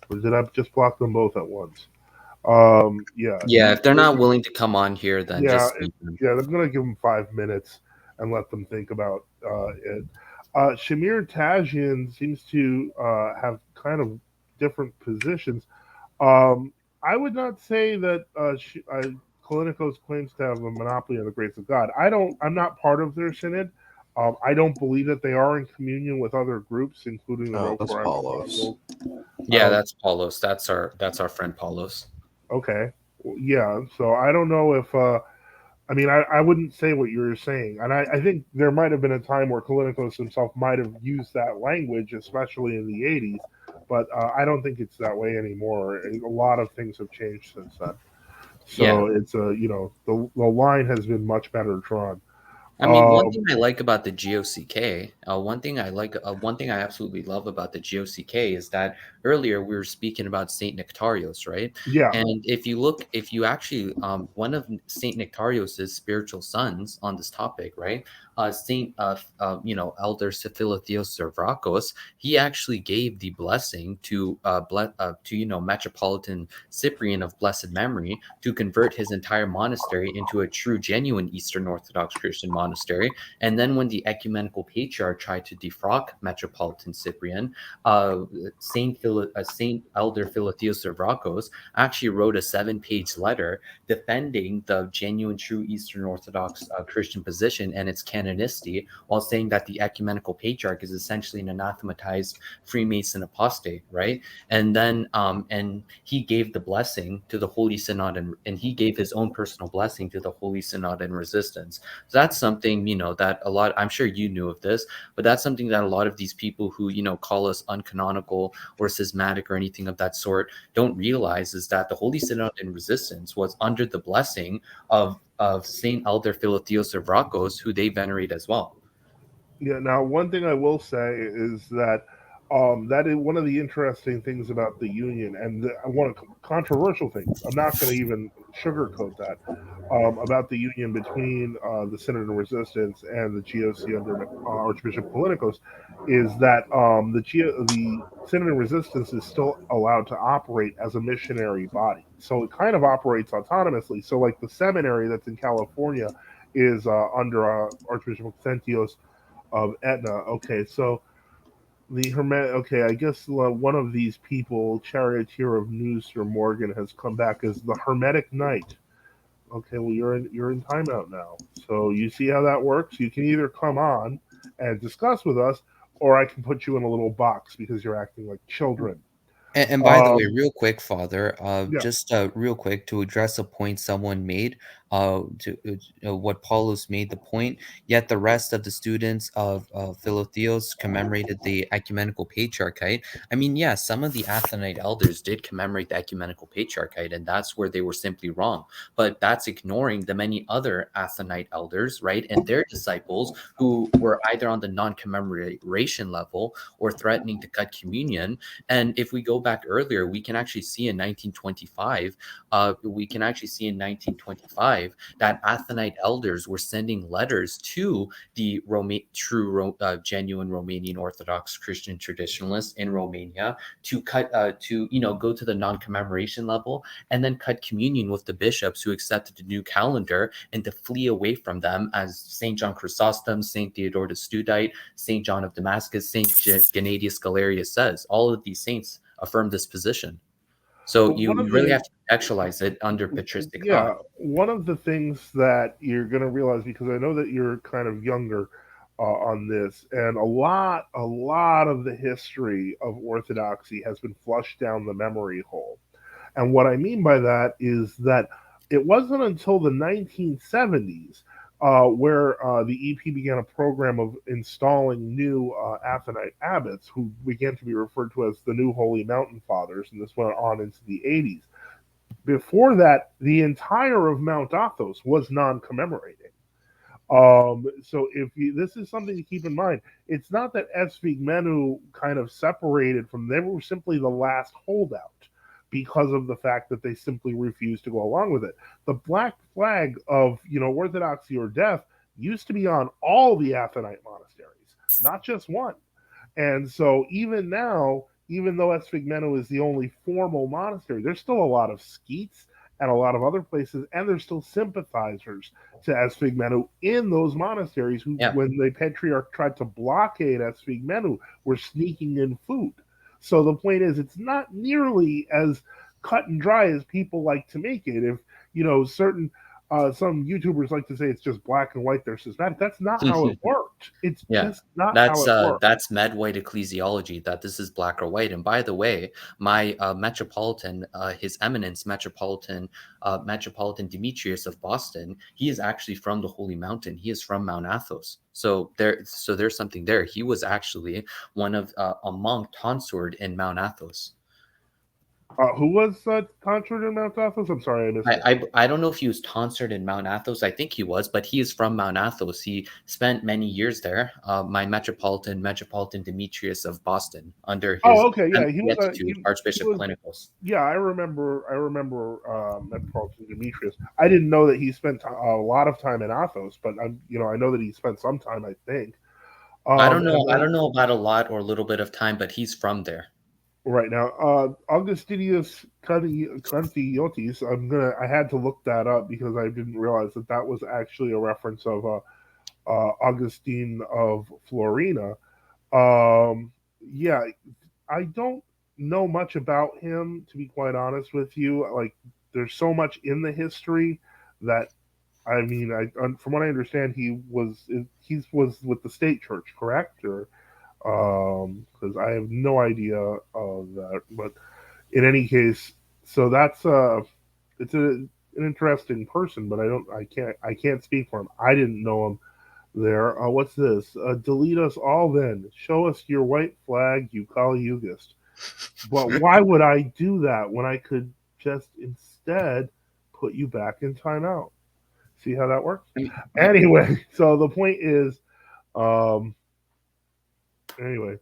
or did I just block them both at once? Yeah, Yeah, if they're not willing to come on here, then yeah, just leave them. yeah. I'm gonna give them 5 minutes and let them think about it. Shamir Tajian seems to have kind of different positions. Um, I would not say that Kalinikos claims to have a monopoly on the grace of God. I don't. I'm not part of their synod. I don't believe that they are in communion with other groups, including the Oh, that's Roquefort Paulos. Apostles. I Yeah, don't. that's Paulos. That's our friend Paulos. Okay. Well, yeah. So I don't know if. I mean, I wouldn't say what you're saying, and I think there might have been a time where Kalinikos himself might have used that language, especially in the '80s. But I don't think it's that way anymore. A lot of things have changed since then. Yeah. So it's the line has been much better drawn. I mean, one Um, thing I like about the GOCK, one thing I absolutely love about the GOCK is that earlier we were speaking about Saint Nectarios, right? yeah, And if you actually, one of Saint Nectarios's spiritual sons on this topic, right? Saint, Elder Siphilotheos Zervrakos, he actually gave the blessing to Metropolitan Cyprian of blessed memory to convert his entire monastery into a true, genuine Eastern Orthodox Christian monastery. And then when the ecumenical patriarch tried to defrock Metropolitan Cyprian, Saint Elder Philotheos Zervrakos actually wrote a 7-page letter defending the genuine, true Eastern Orthodox Christian position and its canonicity, while saying that the ecumenical patriarch is essentially an anathematized Freemason apostate, right? And he gave the blessing to the Holy Synod, and he gave his own personal blessing to the Holy Synod and resistance. So that's something, that a lot, I'm sure you knew of this, but that's something that a lot of these people who, call us uncanonical or schismatic or anything of that sort don't realize, is that the Holy Synod and resistance was under the blessing of Saint Elder Philotheos of Rakos, who they venerate as well. yeah. Now, one thing I will say is that that is one of the interesting things about the union, and one of the controversial things. I'm not going to even sugarcoat that about the union between the Synod and Resistance and the GOC under Archbishop Politicos, is that the Synod and Resistance is still allowed to operate as a missionary body. So it kind of operates autonomously. So, like the seminary that's in California is under Archbishop Maxentios of Etna. Okay, so the Hermet. Okay, I guess one of these people, Charioteer of News or Morgan, has come back as the Hermetic Knight. Okay, well you're in timeout now. So you see how that works? You can either come on and discuss with us, or I can put you in a little box because you're acting like children. And by the way, Um, real quick, Father, yeah. just real quick to address a point someone made, what Paulos made the point. Yet the rest of the students of Philotheos commemorated the ecumenical patriarchate. I mean, yeah, some of the Athenite elders did commemorate the ecumenical patriarchate, and that's where they were simply wrong. But that's ignoring the many other Athenite elders, right, and their disciples who were either on the non-commemoration level or threatening to cut communion. And if we go back earlier, we can actually see in 1925, that Athenite elders were sending letters to the genuine Romanian Orthodox Christian traditionalists in Romania to go to the non-commemoration level and then cut communion with the bishops who accepted the new calendar and to flee away from them, as Saint John Chrysostom, Saint Theodore the Studite, Saint John of Damascus, Saint Gennadius Galerius says. All of these saints affirm this position. So But one of you really the have to contextualize it under patristic thought. yeah, one of the things that you're going to realize, because I know that you're kind of younger on this, and a lot of the history of Orthodoxy has been flushed down the memory hole. And what I mean by that is that it wasn't until the 1970s where the EP began a program of installing new Athonite abbots who began to be referred to as the New Holy Mountain Fathers, and this went on into the 80s. Before that, the entire of Mount Athos was non-commemorating. So if you, this is something to keep in mind. It's not that Esphigmenou kind of separated from them; they were simply the last holdout because of the fact that they simply refused to go along with it. The black flag of orthodoxy or death used to be on all the Athonite monasteries, not just one. And so even now, even though Esphigmenou is the only formal monastery, there's still a lot of skeets and a lot of other places, and there's still sympathizers to Esphigmenou in those monasteries who, Yeah. when the patriarch tried to blockade Esphigmenou, were sneaking in food. So the point is, it's not nearly as cut and dry as people like to make it. If certain some YouTubers like to say it's just black and white, they're systematic. That's not how it worked. It's Yeah, just not how it worked. that's Medway ecclesiology, that this is black or white. And by the way, my metropolitan, His Eminence Metropolitan Demetrius of Boston, he is actually from the Holy Mountain. He is from Mount Athos. So there's something there. He was actually one of a monk tonsured in Mount Athos. Who was tonsured in Mount Athos? I'm sorry, I missed it. I don't know if he was tonsured in Mount Athos. I think he was, but he is from Mount Athos. He spent many years there. My Metropolitan Demetrius of Boston, under his Oh, okay, yeah, he was he Archbishop was Clinicus. yeah, I remember Metropolitan Demetrius. I didn't know that he spent a lot of time in Athos, but I know that he spent some time, I think. And I then don't know about a lot or a little bit of time, but he's from there. right now, Augustinius Constantiotis. I had to look that up because I didn't realize that that was actually a reference of Augustine of Florina. Yeah, I don't know much about him, to be quite honest with you. Like, there's so much in the history that I mean, from what I understand, he was with the state church, correct? Or because I have no idea of that. But in any case, so that's it's an interesting person, but I can't speak for him. I didn't know him there. What's this? Delete us all then. Show us your white flag, you Kali Yugist. But why would I do that when I could just instead put you back in timeout? See how that works? Anyway, so the point is, um, anyway,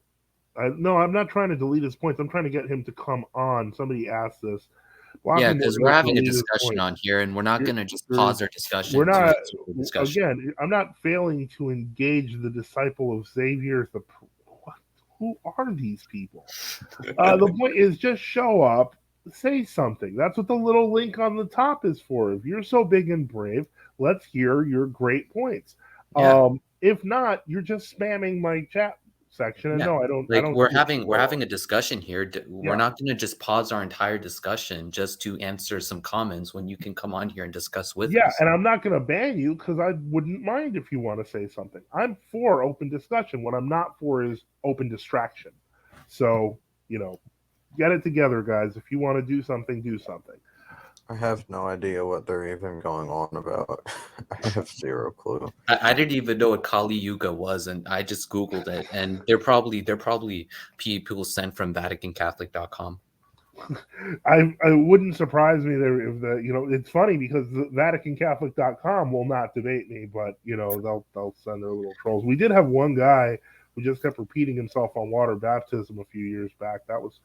no, I'm not trying to delete his points. I'm trying to get him to come on. Somebody asked this. Yeah, Lockman because Morgan we're has having a deleted his discussion points. on here, and we're not going to just pause our discussion We're to not, answer the discussion. again, I'm not failing to engage the disciple of Xavier. Who are these people? The point is just show up, say something. That's what the little link on the top is for. If you're so big and brave, let's hear your great points. Yeah. If not, you're just spamming my chat section. And Yeah. no, I don't. I Like don't. we're see it having a discussion here. We're Yeah. not going to just pause our entire discussion just to answer some comments when you can come on here and discuss with Yeah, us. and I'm not going to ban you because I wouldn't mind if you want to say something. I'm for open discussion. What I'm not for is open distraction. So, get it together, guys. If you want to do something, do something. I have no idea what they're even going on about. I have zero clue. I didn't even know what Kali Yuga was, and I just Googled it, and they're probably people sent from VaticanCatholic.com. I wouldn't surprise me there if it's funny because the VaticanCatholic.com will not debate me, but they'll send their little trolls. We did have one guy who just kept repeating himself on water baptism a few years back. That was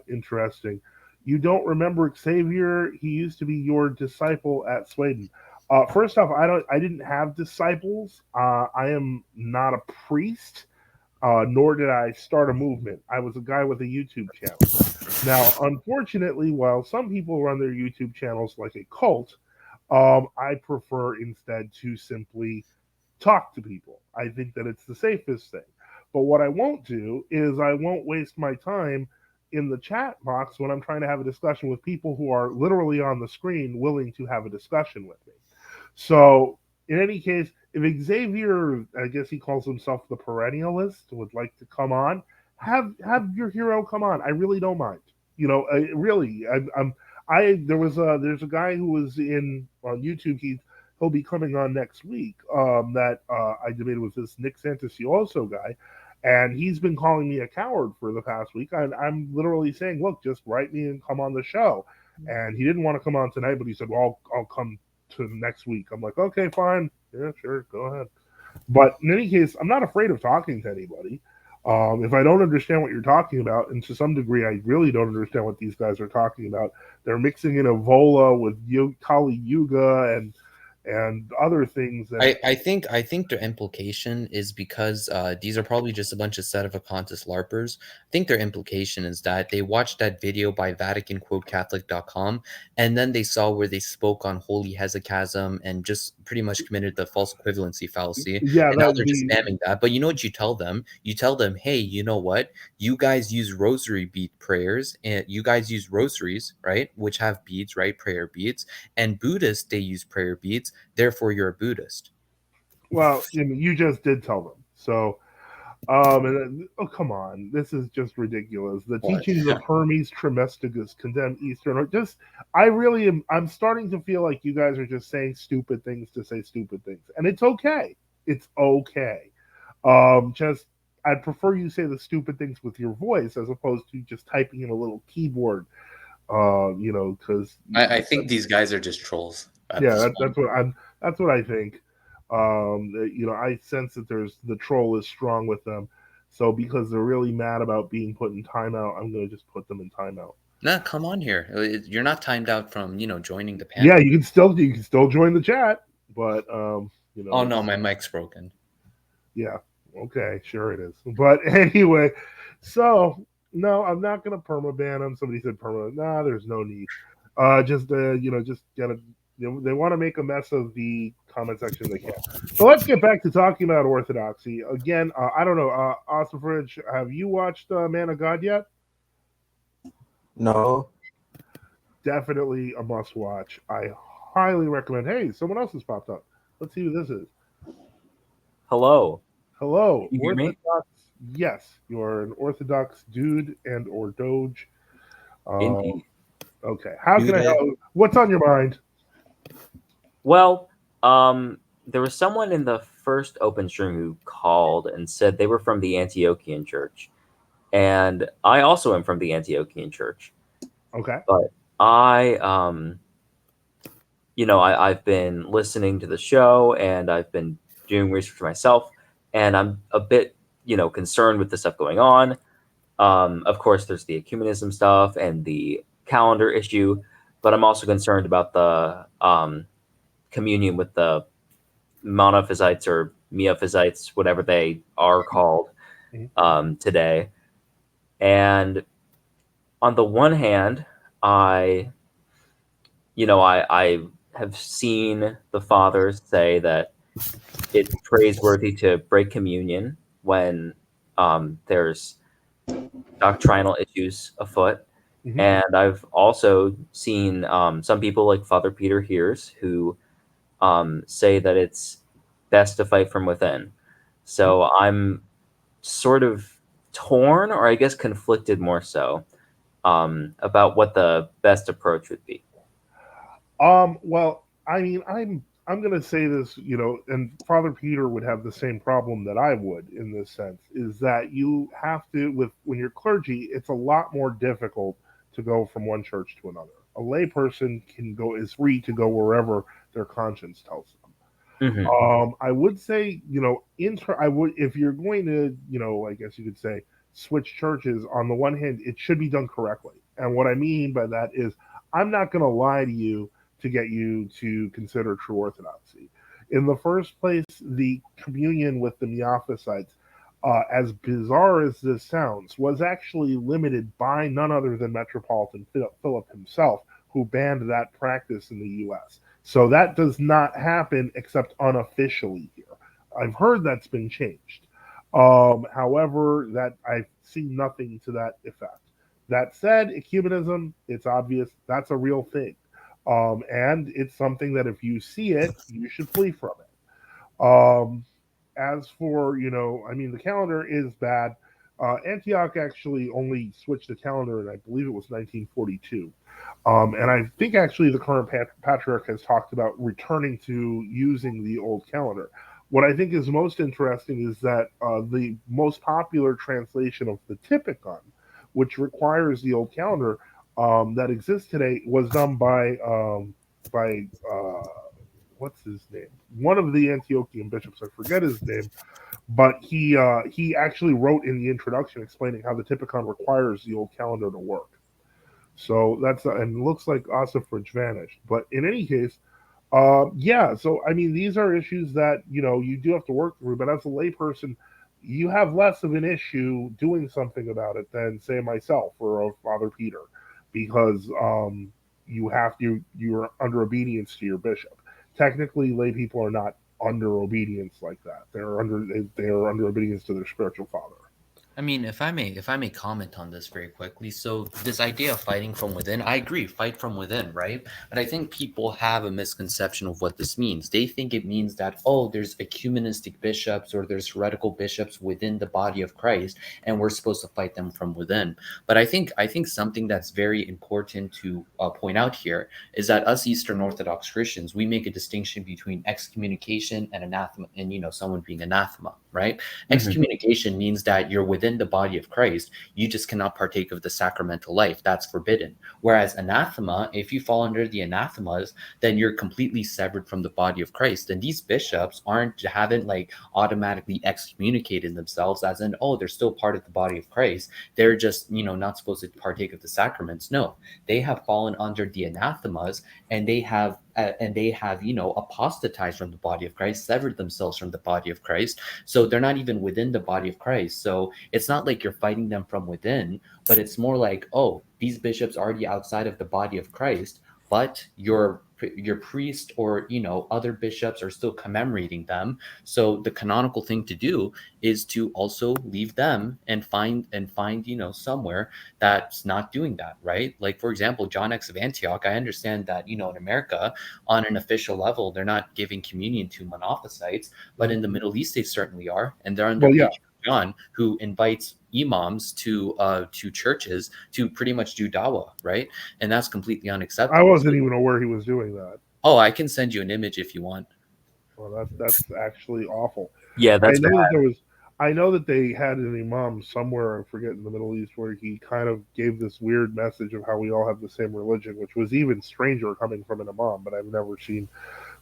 interesting. You don't remember Xavier? He used to be your disciple at Sweden. First off, I didn't have disciples. I am not a priest, nor did I start a movement. I was a guy with a YouTube channel. Now, unfortunately, while some people run their YouTube channels like a cult, I prefer instead to simply talk to people. I think that it's the safest thing. But what I won't do is I won't waste my time in the chat box when I'm trying to have a discussion with people who are literally on the screen willing to have a discussion with me. So, in any case, if Xavier, I guess he calls himself the perennialist, would like to come on, have your hero come on. I really don't mind. Really, there's a guy who was in on YouTube. He'll be coming on next week. That I debated with this Nick Santosioso guy, and he's been calling me a coward for the past week. I'm literally saying, look, just write me and come on the show. And he didn't want to come on tonight, but he said, well, I'll come to next week. I'm like, okay, fine. Yeah, sure, go ahead. But in any case, I'm not afraid of talking to anybody. If I don't understand what you're talking about, and to some degree, I really don't understand what these guys are talking about. They're mixing in Evola with Kali Yuga and other things. I think their implication is because these are probably just a bunch of sedevacantist LARPers. I think their implication is that they watched that video by VaticanCatholic.com, and then they saw where they spoke on holy hesychasm and just pretty much committed the false equivalency fallacy. Yeah, And now they're just spamming that. But you know what you tell them? You tell them, hey, you know what? You guys use rosary bead prayers, and you guys use rosaries, right? Which have beads, right? Prayer beads. And Buddhists, they use prayer beads. Therefore, you're a Buddhist. well, you just did tell them. So, oh come on, this is just ridiculous. The teachings of Hermes Trismegistus condemn Eastern. I really am. I'm starting to feel like you guys are just saying stupid things to say stupid things, and it's okay. It's okay. Just I'd prefer you say the stupid things with your voice as opposed to just typing in a little keyboard. Because I think these guys are just trolls. that's what I think. I sense that the troll is strong with them. So because they're really mad about being put in timeout, I'm going to just put them in timeout. Nah, come on here. You're not timed out from joining the panel. Yeah, you can still join the chat, but Oh no, my mic's broken. Yeah. Okay, sure it is. But anyway, so no, I'm not going to permaban them. Somebody said perma. Nah, there's no need. Just get a. They want to make a mess of the comment section they can. So let's get back to talking about orthodoxy again. I don't know, Osterfridge, have you watched Man of God yet? No. Definitely a must watch. I highly recommend. Hey, someone else has popped up. Let's see who this is. Hello. Hello. You hear me? Yes, you're an Orthodox dude and or doge. Indeed. Okay. How can I help? What's on your mind? Well, there was someone in the first open stream who called and said they were from the Antiochian Church. And I also am from the Antiochian Church. Okay. But I've been listening to the show and I've been doing research myself. And I'm a bit, concerned with the stuff going on. Of course, there's the ecumenism stuff and the calendar issue. But I'm also concerned about the communion with the monophysites or miaphysites, whatever they are called today. And on the one hand, I have seen the fathers say that it's praiseworthy to break communion when There's doctrinal issues afoot. Mhm. And I've also seen some people like Father Peter Hears who say that it's best to fight from within. So I'm sort of torn, or I guess conflicted more so, about what the best approach would be. Well, I mean, I'm gonna say this, and Father Peter would have the same problem that I would in this sense, is that you have to, with when you're clergy, it's a lot more difficult to go from one church to another. A layperson is free to go wherever their conscience tells them. Hmm. I would say, I would, if you're going to, I guess you could say, switch churches. On the one hand, it should be done correctly, and what I mean by that is, I'm not going to lie to you to get you to consider true orthodoxy. In the first place, the communion with the Miaphysites, as bizarre as this sounds, was actually limited by none other than Metropolitan Philip himself, who banned that practice in the U.S. So that does not happen except unofficially here. I've heard that's been changed. However, that I've seen nothing to that effect. That said, ecumenism, it's obvious that's a real thing. And it's something that if you see it, you should flee from it. As for, I mean, the calendar is bad. Antioch actually only switched the calendar in, I believe it was 1942. And I think actually the current patriarch has talked about returning to using the old calendar. What I think is most interesting is that the most popular translation of the Typicon, which requires the old calendar that exists today, was done by what's his name? One of the Antiochian bishops. I forget his name, but he actually wrote in the introduction explaining how the Typicon requires the old calendar to work. So that's and it looks like Ossifrage vanished. But in any case, yeah. So I mean, these are issues that you do have to work through. But as a layperson, you have less of an issue doing something about it than say myself or Father Peter, because you're under obedience to your bishop. Technically, lay people are not under obedience like that. They're under obedience to their spiritual father. I mean, if I may comment on this very quickly. So this idea of fighting from within, I agree, fight from within, right? But I think people have a misconception of what this means. They think it means that, oh, there's ecumenistic bishops or there's heretical bishops within the body of Christ, and we're supposed to fight them from within. But I think something that's very important to point out here is that us Eastern Orthodox Christians, we make a distinction between excommunication and anathema, and someone being anathema, right? Excommunication means that you're within the body of Christ. You just cannot partake of the sacramental life. That's forbidden. Whereas anathema, if you fall under the anathemas, then you're completely severed from the body of Christ. And these bishops haven't like automatically excommunicated themselves as in, oh, they're still part of the body of Christ. They're just, not supposed to partake of the sacraments. No, they have fallen under the anathemas, and they have apostatized from the body of Christ, severed themselves from the body of Christ. So they're not even within the body of Christ. So it's not like you're fighting them from within, but it's more like, oh, these bishops are already outside of the body of Christ, but your priest or other bishops are still commemorating them. So the canonical thing to do is to also leave them and find somewhere that's not doing that, right? Like, for example, John X of Antioch, I understand that in America on an official level they're not giving communion to monophysites, but in the Middle East they certainly are, and they're under Well, yeah. Patriarch John, who invites imams to churches to pretty much do dawah, right? And that's completely I unacceptable. wasn't even aware he was doing that. Oh, I can send you an image if you want. Well, that's actually awful. Yeah, I that's know that bad. there was. I know that they had an imam somewhere, I forget, in the Middle East, where he kind of gave this weird message of how we all have the same religion, which was even stranger coming from an imam. But I've never seen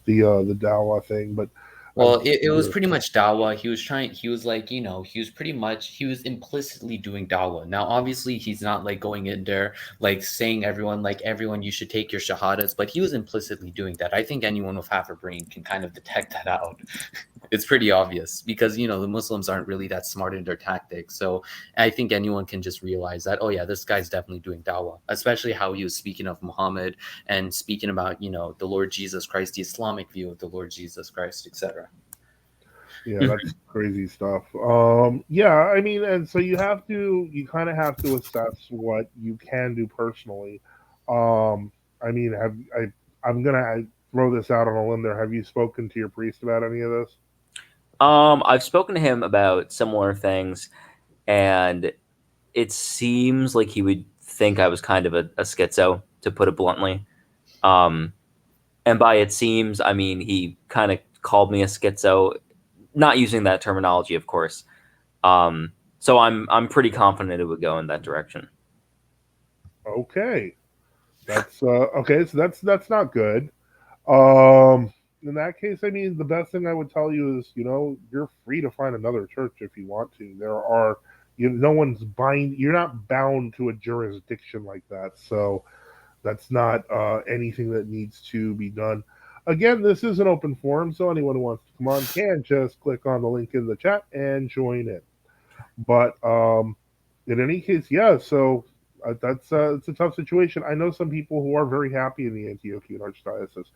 the Dawa thing. But Well, I've, it was pretty much Dawa. He was like, he was implicitly doing Dawa. Now, obviously, he's not like going in there, like saying everyone, you should take your shahadas, but he was implicitly doing that. I think anyone with half a brain can kind of detect that out. It's pretty obvious because, the Muslims aren't really that smart in their tactics. So I think anyone can just realize that, oh yeah, this guy's definitely doing Dawa, especially how he was speaking of Muhammad and speaking about, the Lord Jesus Christ, the Islamic view of the Lord Jesus Christ, etc. yeah, that's crazy stuff. Yeah, I mean, and so you kind of have to assess what you can do personally. I mean, I'm gonna throw this out on a limb there. Have you spoken to your priest about any of this? I've spoken to him about similar things, and it seems like he would think I was kind of a schizo, to put it bluntly. Um, and by it seems, I mean he kind of called me a schizo, not using that terminology, of course. So I'm pretty confident it would go in that direction. Okay, that's okay. So that's not good. Um, in that case, I mean, the best thing I would tell you is, you're free to find another church if you want to. No one's you're not bound to a jurisdiction like that. So that's not anything that needs to be done. Again, this is an open forum, so anyone who wants to come on can just click on the link in the chat and join in. But in any case, yeah. So that's it's a tough situation. I know some people who are very happy in the Antiochian Archdiocese.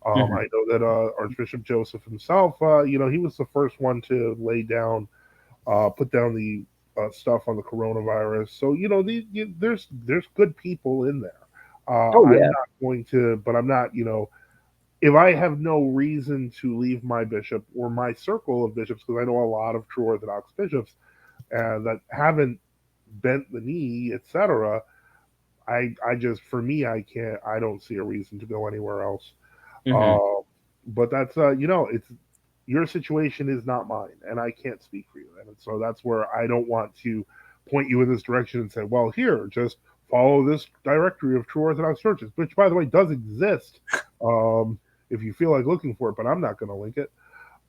I know that Archbishop Joseph himself, he was the first one to put down the stuff on the coronavirus. So there's good people in there. Oh I'm yeah. not going to, but I'm not. If I have no reason to leave my bishop or my circle of bishops, because I know a lot of true Orthodox bishops that haven't bent the knee, etc. I just, for me, I don't see a reason to go anywhere else. Mm-hmm. But that's it's your situation is not mine, and I can't speak for you, and so that's where I don't want to point you in this direction and say, well, here, just follow this directory of true Orthodox churches, which, by the way, does exist. If you feel like looking for it, but I'm not going to link it.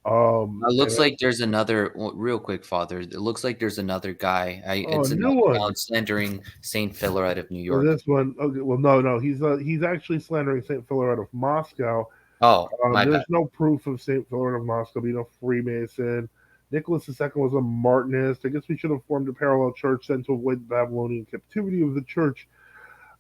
It looks And like there's another real quick, Father. It looks like there's another guy. It's new another one. account slandering Saint Philaret of New Well, York. this one, okay, well, no, he's actually slandering Saint Philaret of Moscow. Oh, my bad. There's no proof of Saint Philaret of Moscow being a Freemason. Nicholas II was a Martinist. I guess we should have formed a parallel church then to avoid the Babylonian captivity of the church.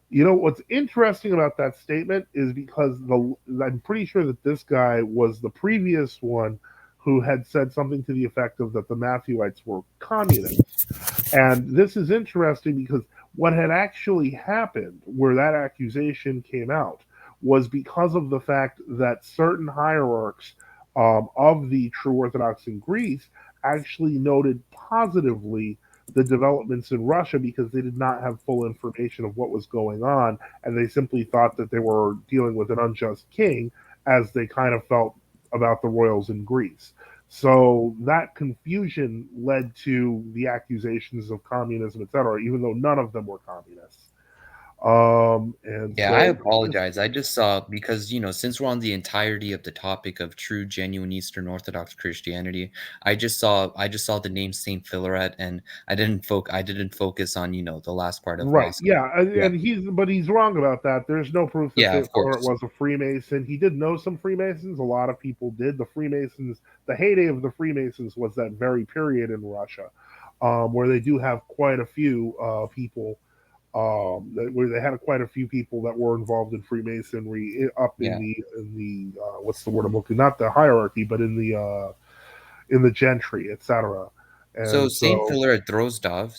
What's interesting about that statement is because I'm pretty sure that this guy was the previous one who had said something to the effect of that the Matthewites were communists. And this is interesting because what had actually happened where that accusation came out was because of the fact that certain hierarchs of the true Orthodox in Greece actually noted positively the developments in Russia because they did not have full information of what was going on, and they simply thought that they were dealing with an unjust king, as they kind of felt about the royals in Greece. So that confusion led to the accusations of communism, etc., even though none of them were communists. And Yeah, I so apologize. I just saw because since we're on the entirety of the topic of true, genuine Eastern Orthodox Christianity, I just saw the name Saint Philaret, and I didn't focus on the last part of right, Moscow. yeah, Yeah, and he's wrong about that. There's no proof that yeah, Saint of Philip course. was a Freemason. He did know some Freemasons. A lot of people did. The heyday of the Freemasons was that very period in Russia, where they do have quite a few people. Where they had quite a few people that were involved in Freemasonry up in Yeah. the what's the word I'm looking, not the hierarchy, but in the gentry, etc. So And so Saint Philaret Drozdov,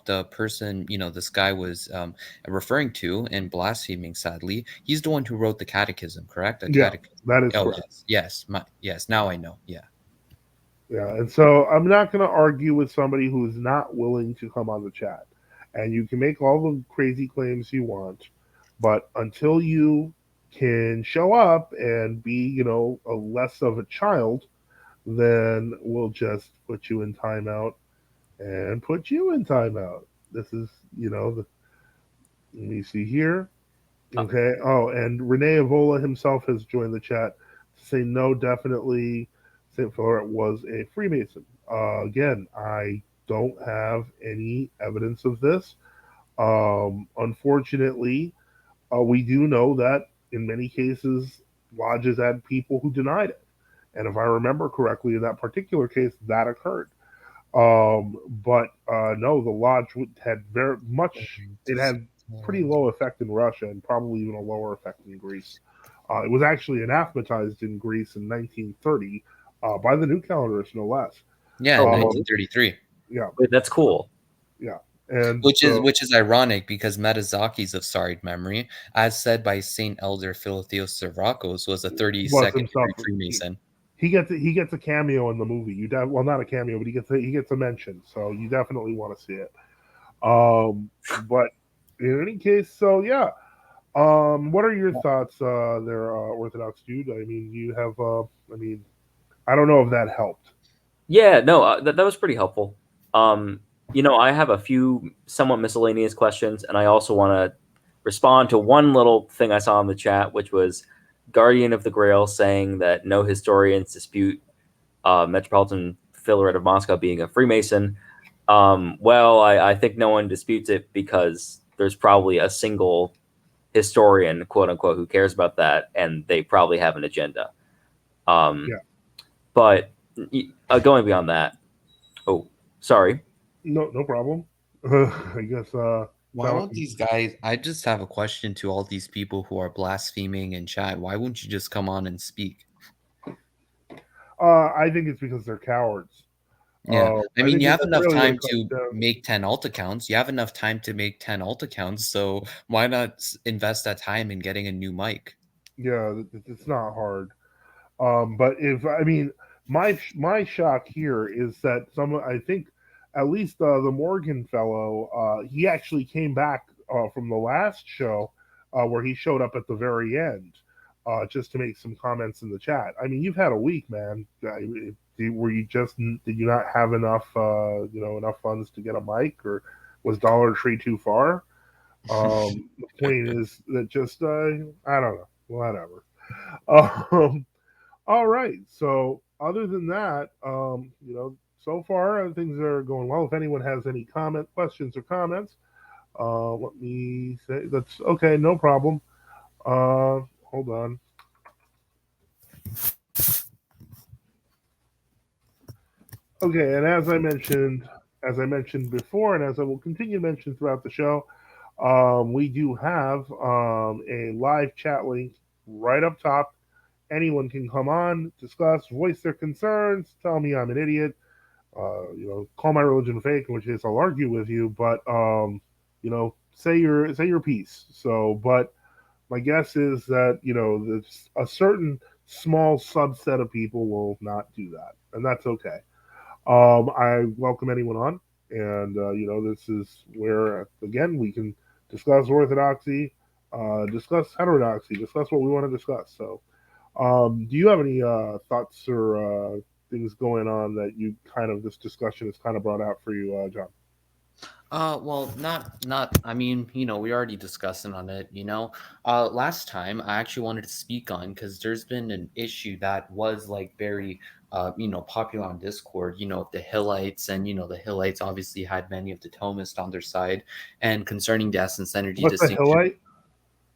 the person this guy was referring to and blaspheming, sadly, he's the one who wrote the Catechism, correct? A yeah, catechism. that is Oh correct. yes. Now I know. Yeah. Yeah, and so I'm not going to argue with somebody who's not willing to come on the chat. And you can make all the crazy claims you want, but until you can show up and be, a less of a child, then we'll just put you in timeout and put you in timeout. This is, let me see here. Okay. Oh, and Rene Avola himself has joined the chat to say no, definitely St. Philaret was a Freemason. Again, I don't have any evidence of this. Unfortunately, we do know that in many cases, lodges had people who denied it. And if I remember correctly, in that particular case, that occurred. But no, the lodge had very much, it had pretty low effect in Russia and probably even a lower effect in Greece. It was actually anathematized in Greece in 1930 by the new calendarists, no less. Yeah, Oh, 1933. Yeah, Wait, that's cool. yeah, and Which is so, which is ironic because Metazaki's of sorry memory, as said by Saint Elder Philotheos Sivrakos, was a was 32nd himself. degree Freemason. He gets a cameo in the movie. Well, not a cameo, but he gets a mention. So you definitely want to see it. But in any case, so yeah. What are your thoughts there, Orthodox dude? I mean, you have. I mean, I don't know if that helped. Yeah, no, that was pretty helpful. I have a few somewhat miscellaneous questions, and I also want to respond to one little thing I saw in the chat, which was Guardian of the Grail saying that no historians dispute Metropolitan Philaret of Moscow being a Freemason. Well, I think no one disputes it because there's probably a single historian, quote unquote, who cares about that, and they probably have an agenda. Yeah. But going beyond that, oh, sorry. No problem. I guess. Why won't these guys? I just have a question to all these people who are blaspheming in chat. Why won't you just come on and speak? I think it's because they're cowards. Yeah, I mean, think you have that's enough really what time it comes to down. make 10 alt accounts. You have enough time to make 10 alt accounts. So why not invest that time in getting a new mic? Yeah, it's not hard. But if I mean, my shock here is that I think at least the Morgan fellow, he actually came back from the last show where he showed up at the very end just to make some comments in the chat. I mean, you've had a week, man. Were you just did you not have enough enough funds to get a mic, or was Dollar Tree too far? The point is that just I don't know, whatever. All right. So other than that, so far things are going well. If anyone has any questions or comments, let me say that's okay. No problem. Hold on. Okay, and as I mentioned before, and as I will continue to mention throughout the show, we do have a live chat link right up top. Anyone can come on, discuss, voice their concerns, tell me I'm an idiot, call my religion fake, in which case I'll argue with you. But say your piece. So, but my guess is that a certain small subset of people will not do that, and that's okay. I welcome anyone on, and this is where again we can discuss orthodoxy, discuss heterodoxy, discuss what we want to discuss. So, do you have any thoughts or things going on that this discussion has kind of brought out for you, John? Well, not. I mean, we already discussing on it. Last time I actually wanted to speak on because there's been an issue that was like very, popular on Discord. The Hillites, and the Hillites obviously had many of the Thomists on their side, and concerning the essence energy What's a distinction. Hillite?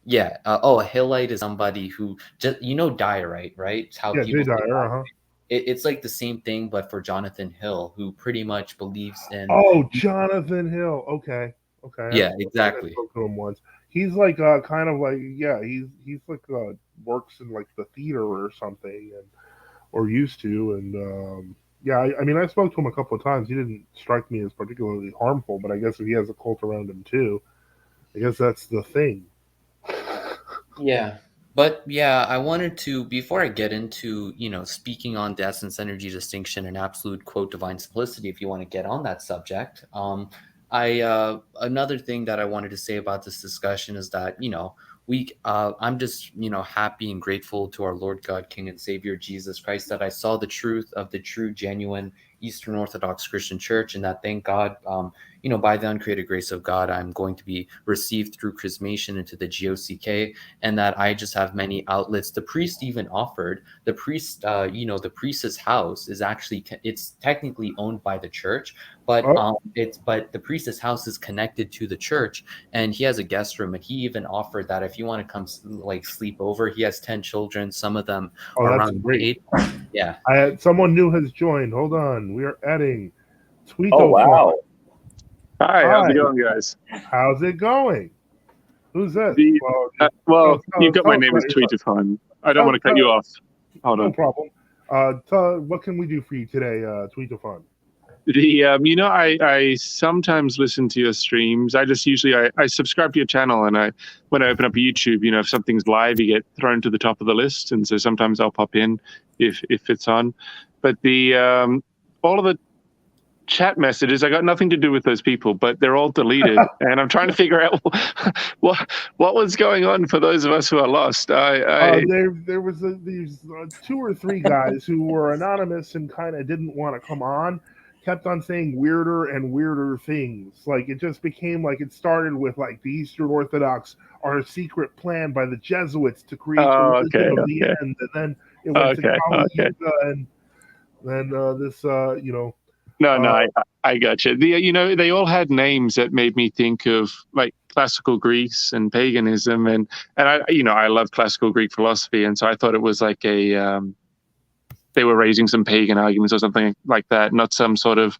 Yeah. A Hillite is somebody who just diorite, right? It's how Yeah, people Jay Dyer. it's like the same thing, but for Jonathan Hill, who pretty much believes in. Oh, Jonathan Hill. Okay. Yeah, I exactly. spoke to him once. He's like kind of like he's like works in like the theater or something, or used to, and I mean I spoke to him a couple of times. He didn't strike me as particularly harmful, but I guess if he has a cult around him too, I guess that's the thing. Yeah. But yeah, I wanted to, before I get into, speaking on the essence energy distinction and absolute quote divine simplicity, if you want to get on that subject, another thing that I wanted to say about this discussion is that, I'm just, happy and grateful to our Lord God, King and Savior Jesus Christ that I saw the truth of the true, genuine Eastern Orthodox Christian Church, and that thank God, by the uncreated grace of God, I'm going to be received through chrismation into the GOCK, and that I just have many outlets. The priest even offered the priest's house is actually, it's technically owned by the church, but but the priest's house is connected to the church, and he has a guest room, and he even offered that if you want to come like sleep over, he has 10 children, some of them are around great. 8. Yeah. Someone new has joined. Hold on, we are adding Tweet. Oh wow! Hi, how's it going, guys? How's it going? Who's this? You've got my name as Tweetafine. I don't want to cut you off. Hold on. No problem. What can we do for you today, Tweetafun? I sometimes listen to your streams. I subscribe to your channel, and when I open up YouTube, if something's live, you get thrown to the top of the list, and so sometimes I'll pop in if it's on. But the all of the chat messages, I got nothing to do with those people, but they're all deleted, and I'm trying to figure out what was going on for those of us who are lost. There was these 2 or 3 guys who were anonymous and kind of didn't want to come on, kept on saying weirder and weirder things. Like it just became like it started with like the Eastern Orthodox are a secret plan by the Jesuits to create the religion of the end, and then it went to Kali Yuga, and then this No, I got you. They all had names that made me think of like classical Greece and paganism, and I love classical Greek philosophy, and so I thought it was like they were raising some pagan arguments or something like that, not some sort of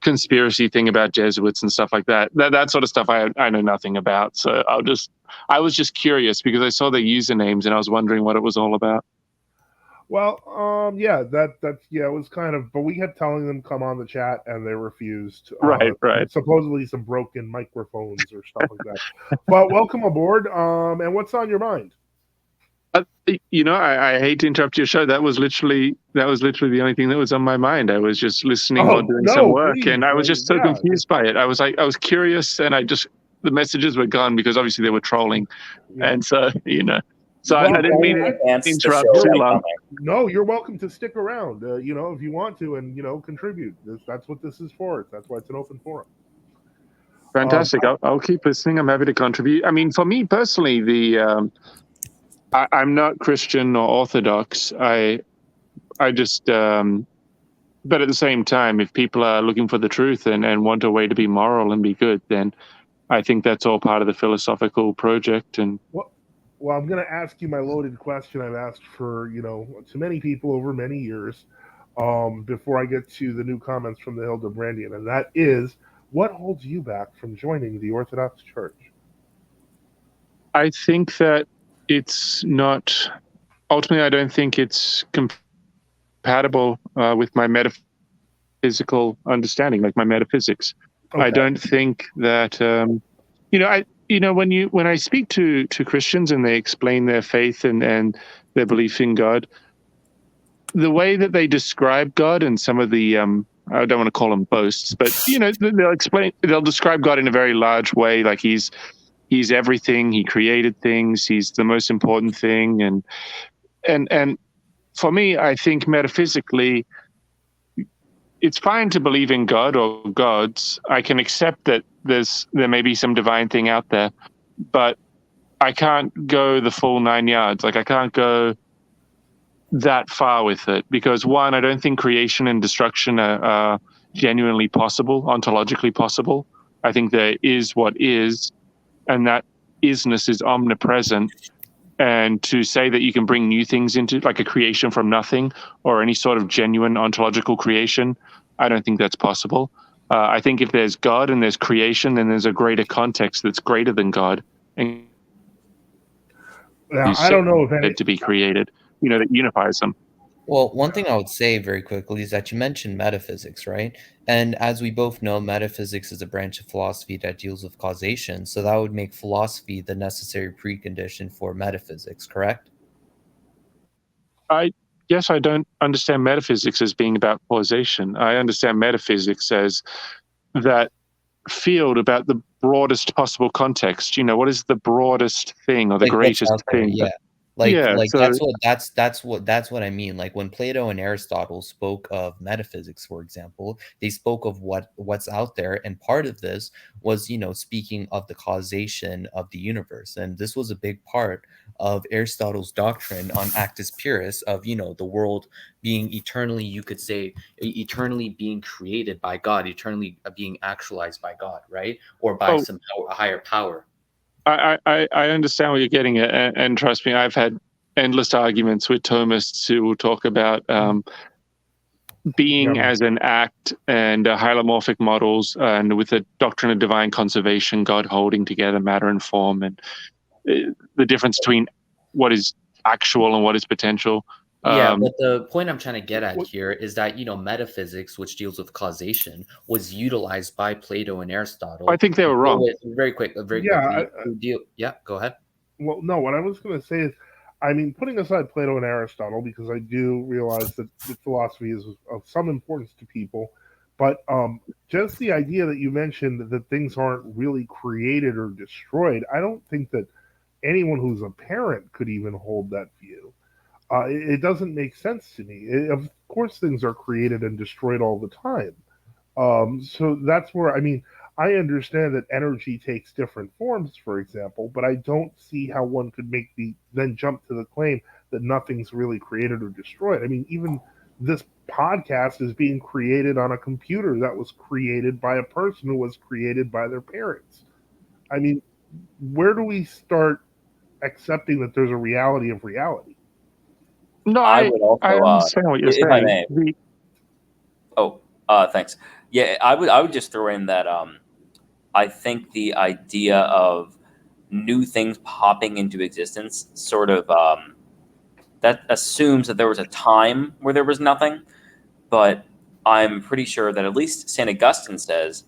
conspiracy thing about Jesuits and stuff like that. That sort of stuff I know nothing about. So I was just curious because I saw their usernames and I was wondering what it was all about. Well, yeah, it was kind of, but we kept telling them come on the chat and they refused. Right. Supposedly some broken microphones or stuff like that. But welcome aboard. And what's on your mind? I hate to interrupt your show. That was literally the only thing that was on my mind. I was just listening while doing some work, and I was just so confused by it. I was curious, and the messages were gone because obviously they were trolling, and so So I didn't mean to interrupt too long. No, you're welcome to stick around, if you want to, and, contribute. That's what this is for. That's why it's an open forum. Fantastic. I'll keep listening. I'm happy to contribute. I mean, for me personally, I'm not Christian or Orthodox. I just, but at the same time, if people are looking for the truth and want a way to be moral and be good, then I think that's all part of the philosophical project. And Well, I'm going to ask you my loaded question I've asked for, to many people over many years, before I get to the new comments from the Hildebrandian, and that is, what holds you back from joining the Orthodox Church? I think that it's not, ultimately, I don't think it's compatible with my metaphysical understanding, like my metaphysics. Okay. I don't think that, when I speak to Christians and they explain their faith and their belief in God, the way that they describe God and some of the I don't want to call them boasts, but they'll describe God in a very large way, like he's everything, he created things, he's the most important thing, and for me, I think metaphysically, it's fine to believe in God or gods. I can accept that there may be some divine thing out there, but I can't go the full 9 yards. Like I can't go that far with it because, one, I don't think creation and destruction are genuinely possible, ontologically possible. I think there is what is, and that isness is omnipresent. And to say that you can bring new things into, like a creation from nothing or any sort of genuine ontological creation, I don't think that's possible. I think if there's God and there's creation, then there's a greater context that's greater than God. And I don't know if to be created, that unifies them. Well, one thing I would say very quickly is that you mentioned metaphysics, right? And as we both know, metaphysics is a branch of philosophy that deals with causation. So that would make philosophy the necessary precondition for metaphysics, correct? I don't understand metaphysics as being about causation. I understand metaphysics as that field about the broadest possible context. What is the broadest thing or the greatest thing? Yeah. That's what I mean. Like when Plato and Aristotle spoke of metaphysics, for example, they spoke of what's out there, and part of this was speaking of the causation of the universe, and this was a big part of Aristotle's doctrine on actus purus of the world being eternally, you could say, eternally being created by God, eternally being actualized by God, right, or by some higher power. I understand what you're getting at, and trust me, I've had endless arguments with Thomists who will talk about being as an act and hylomorphic models, and with the doctrine of divine conservation, God holding together matter and form, and the difference between what is actual and what is potential. Yeah, but the point I'm trying to get at here is that, metaphysics, which deals with causation, was utilized by Plato and I Aristotle think they to were deal wrong. with very Yeah, quickly to deal. Yeah, go ahead. well, no, what I was going to say is, I mean, putting aside Plato and Aristotle, because I do realize that the philosophy is of some importance to people, but just the idea that you mentioned that things aren't really created or destroyed, I don't think that anyone who's a parent could even hold that view. It doesn't make sense to me. Of course, things are created and destroyed all the time. So that's where, I mean, I understand that energy takes different forms, for example, but I don't see how one could make the then jump to the claim that nothing's really created or destroyed. I mean, even this podcast is being created on a computer that was created by a person who was created by their parents. I mean, where do we start accepting that there's a reality of reality? No, I would I also, understand what you're if I saying. may. Thanks. Yeah, I would just throw in that I think the idea of new things popping into existence sort of that assumes that there was a time where there was nothing, but I'm pretty sure that at least St. Augustine says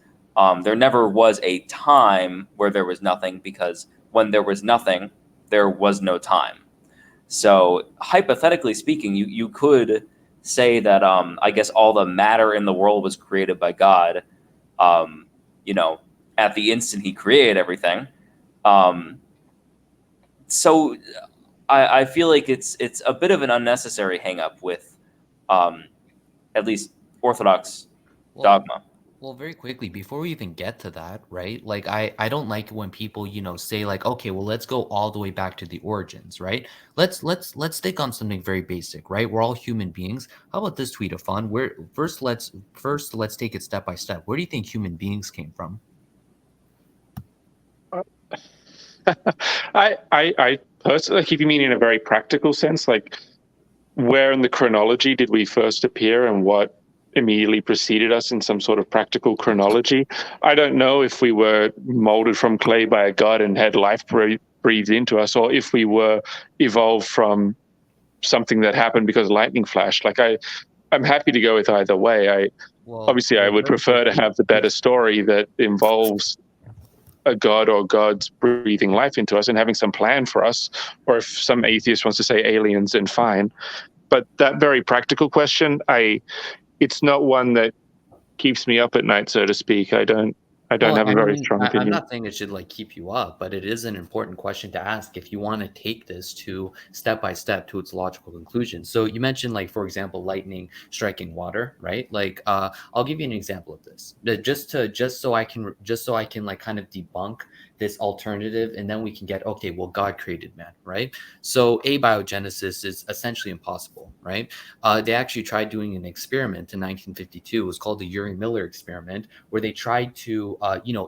there never was a time where there was nothing, because when there was nothing, there was no time. So hypothetically speaking, you could say that I guess all the matter in the world was created by God. Um, you know, at the instant He created everything. Um, so I feel like it's a bit of an unnecessary hangup with um, at least Orthodox Well, dogma. Well, very quickly, before we even get to that, right? Like I don't like when people, say like, okay, well, let's go all the way back to the origins, right? Let's think on something very basic, right? We're all human beings. How about this tweet of fun? Where first let's take it step by step. Where do you think human beings came from? I personally, like, if you mean in a very practical sense, like where in the chronology did we first appear and what immediately preceded us in some sort of practical chronology? I don't know if we were molded from clay by a god and had life breathed into us, or if we were evolved from something that happened because lightning flashed. Like I'm happy to go with either way. Obviously I would Very prefer to quickly, have the better story that involves a god or gods breathing life into us and having some plan for us, or if some atheist wants to say aliens, then fine. But that very practical question, it's not one that keeps me up at night, so to speak. I don't Well, have a I very mean, strong I'm opinion. not saying it should like keep you up, but it is an important question to ask if you want to take this to step by step to its logical conclusion. So you mentioned like, for example, lightning striking water, right? Like, I'll give you an example of this. Just so I can like kind of debunk this alternative, and then we can get, okay, well, God created man, right? So abiogenesis is essentially impossible, right? They actually tried doing an experiment in 1952. It was called the Urey-Miller experiment, where they tried to,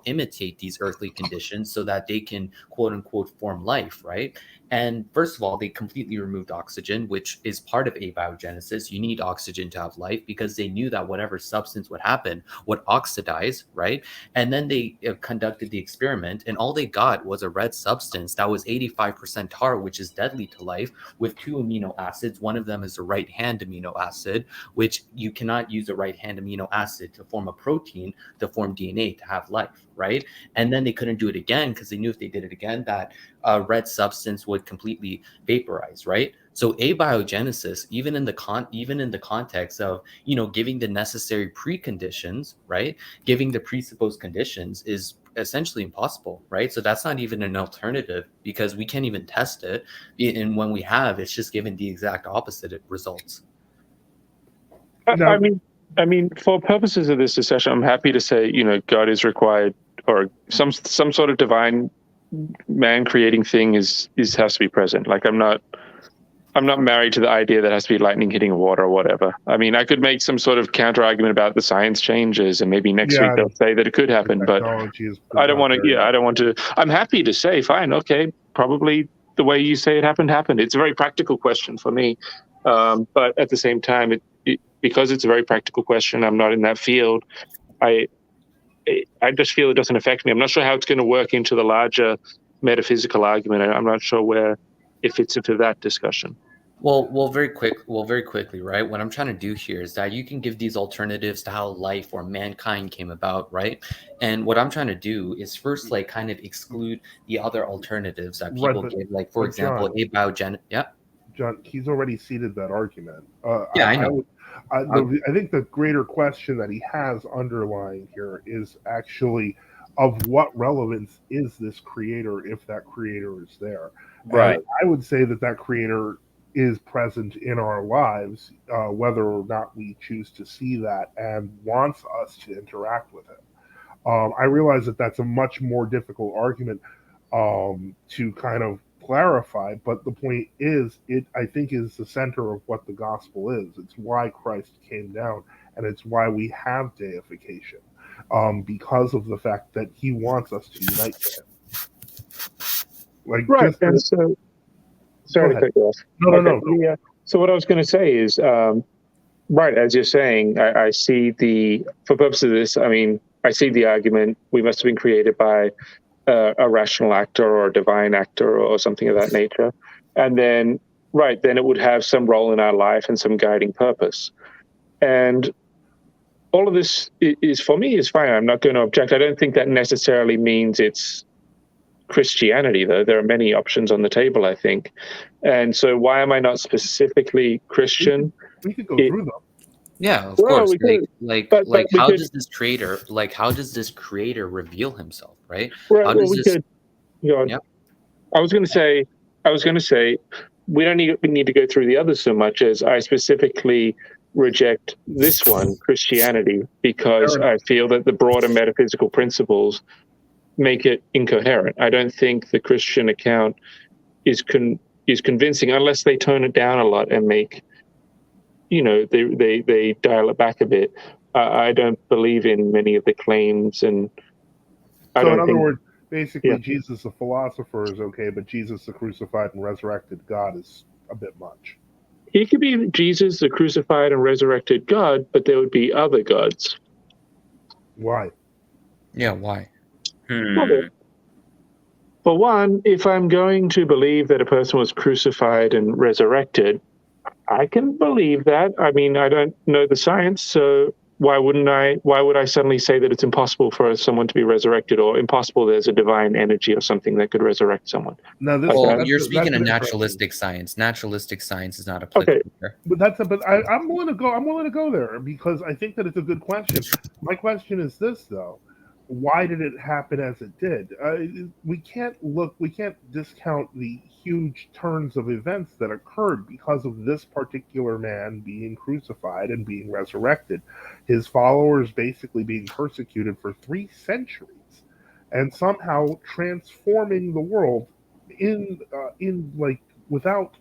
imitate these earthly conditions so that they can quote unquote form life, right? And first of all, they completely removed oxygen, which is part of abiogenesis. You need oxygen to have life because they knew that whatever substance would happen would oxidize, right? And then they conducted the experiment, and all they got was a red substance that was 85% tar, which is deadly to life, with two amino acids. One of them is a right hand amino acid, which you cannot use a right hand amino acid to form a protein to form DNA to have life, right? And then they couldn't do it again because they knew if they did it again, that red substance would completely vaporize, right? So abiogenesis, even in the context of giving the necessary preconditions, right, giving the presupposed conditions, is essentially impossible, right? So that's not even an alternative because we can't even test it, and when we have, it's just given the exact opposite results. Now, I mean, for purposes of this discussion, I'm happy to say, God is required, or some sort of divine man creating thing is has to be present. Like I'm not married to the idea that has to be lightning hitting water or whatever. I mean, I could make some sort of counter argument about the science changes, and maybe next week yeah, they'll say that it could happen, but technology is I don't not want to. there Yeah, yet. I don't want to. I'm happy to say, fine, okay, probably the way you say it happened. It's a very practical question for me, but at the same time, because it's a very practical question, I'm not in that field. I I just feel it doesn't affect me. I'm not sure how it's going to work into the larger metaphysical argument. I'm not sure where it fits into that discussion. Well, very quickly, right? What I'm trying to do here is that you can give these alternatives to how life or mankind came about, right? And what I'm trying to do is first, like, kind of exclude the other alternatives that Right, people but give, like, for example, abiogen. Yeah, John, he's already ceded that argument. yeah, I know. I think the greater question that he has underlying here is actually of what relevance is this creator if that creator is there? Right. And I would say that that creator is present in our lives, whether or not we choose to see that and wants us to interact with it. I realize that that's a much more difficult argument to kind of clarify, but the point is, it I think is the center of what the gospel is. It's why Christ came down, and it's why we have deification, because of the fact that He wants us to unite to Him. Like, Right. just And so, sorry to ahead. cut you off. No. Yeah. So what I was going to say is, right, as you're saying, I see for purposes of this, I mean, I see the argument we must have been created by a rational actor or a divine actor or something of that nature. And then, right, then it would have some role in our life and some guiding purpose. And all of this is for me is fine. I'm not going to object. I don't think that necessarily means it's Christianity, though. There are many options on the table, I think. And so why am I not specifically Christian? We could go through them. Yeah, of Well, course. we could, Like, but we how could, does this creator reveal himself, right? right, How well, does we this? could, go on. Yep. I was going to say, we don't need to go through the others so much as I specifically reject this one, Christianity, because I feel that the broader metaphysical principles make it incoherent. I don't think the Christian account is convincing unless they tone it down a lot and make, they dial it back a bit. I don't believe in many of the claims, and So, in other words, basically, yeah. Jesus the philosopher is okay, but Jesus the crucified and resurrected God is a bit much. He could be Jesus, the crucified and resurrected God, but there would be other gods. Why? Yeah, why? For one, if I'm going to believe that a person was crucified and resurrected, I can believe that. I mean, I don't know the science, so why would I suddenly say that it's impossible for someone to be resurrected, or impossible there's a divine energy or something that could resurrect someone? Now, You're speaking of naturalistic science. Naturalistic science is not applicable here. But I'm willing to go. I'm willing to go there because I think that it's a good question. My question is this, though: why did it happen as it did? We can't discount the huge turns of events that occurred because of this particular man being crucified and being resurrected, his followers basically being persecuted for 3 centuries, and somehow transforming the world in like without.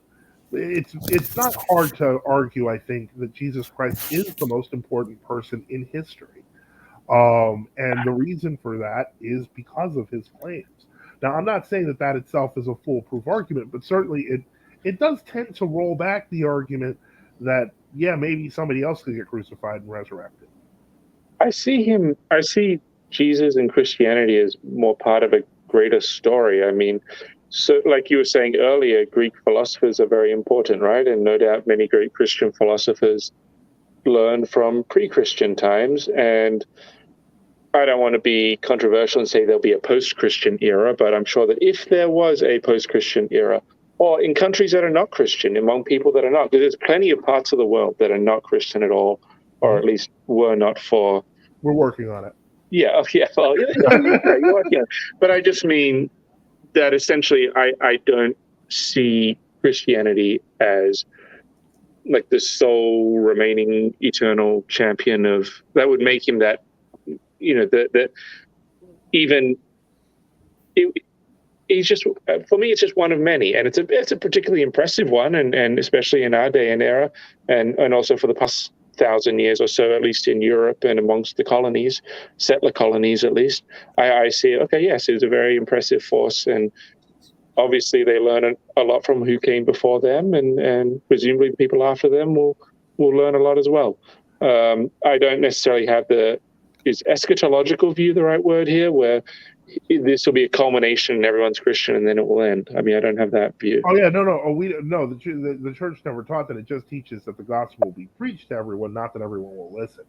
It's not hard to argue, I think, that Jesus Christ is the most important person in history. And the reason for that is because of his claims. Now, I'm not saying that that itself is a foolproof argument, but certainly it does tend to roll back the argument that, yeah, maybe somebody else could get crucified and resurrected. I see Jesus and Christianity as more part of a greater story. I mean, so like you were saying earlier, Greek philosophers are very important, right? And no doubt many great Christian philosophers learned from pre-Christian times. And I don't want to be controversial and say there'll be a post-Christian era, but I'm sure that if there was a post-Christian era, or in countries that are not Christian, among people that are not, because there's plenty of parts of the world that are not Christian at all, or at least were not for. We're working on it. Yeah, well, you're working on it. But I just mean that essentially I don't see Christianity as like the sole remaining eternal champion of that would make him that, that even he's just, for me, it's just one of many, and it's a particularly impressive one, and especially in our day and era, and also for the past 1,000 years or so, at least in Europe and amongst the colonies, settler colonies at least, I see, okay, yes, it's a very impressive force, and obviously they learn a lot from who came before them, and presumably people after them will learn a lot as well. I don't necessarily have the is eschatological view the right word here, where this will be a culmination and everyone's Christian and then it will end? I mean, I don't have that view. Oh yeah, no. Oh, the church never taught that. It just teaches that the gospel will be preached to everyone, not that everyone will listen.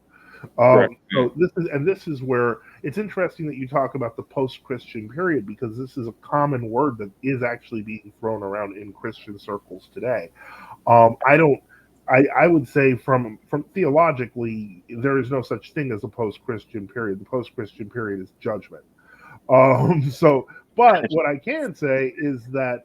So this is where it's interesting that you talk about the post-Christian period, because this is a common word that is actually being thrown around in Christian circles today. I would say from theologically, there is no such thing as a post-Christian period. The post-Christian period is judgment. But what I can say is that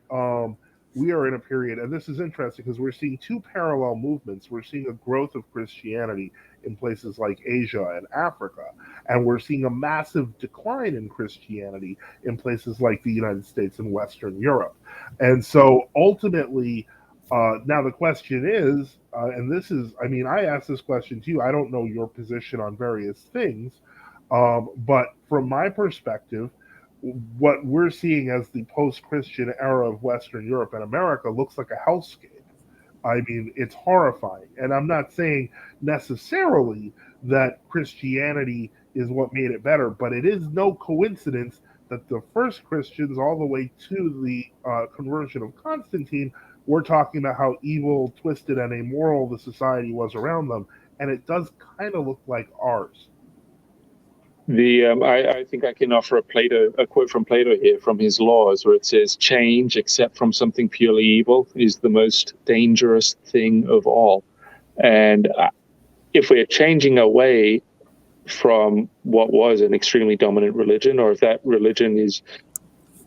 we are in a period, and this is interesting because we're seeing two parallel movements. We're seeing a growth of Christianity in places like Asia and Africa, and we're seeing a massive decline in Christianity in places like the United States and Western Europe. And so ultimately, now the question is, and this is, I mean, I asked this question to you. I don't know your position on various things, but from my perspective, what we're seeing as the post-Christian era of Western Europe and America looks like a hellscape. I mean, it's horrifying. And I'm not saying necessarily that Christianity is what made it better, but it is no coincidence that the first Christians, all the way to the conversion of Constantine, were talking about how evil, twisted, and immoral the society was around them. And it does kind of look like ours. I think I can offer a quote from Plato here, from his Laws, where it says, "Change, except from something purely evil, is the most dangerous thing of all." And if we're changing away from what was an extremely dominant religion, or if that religion is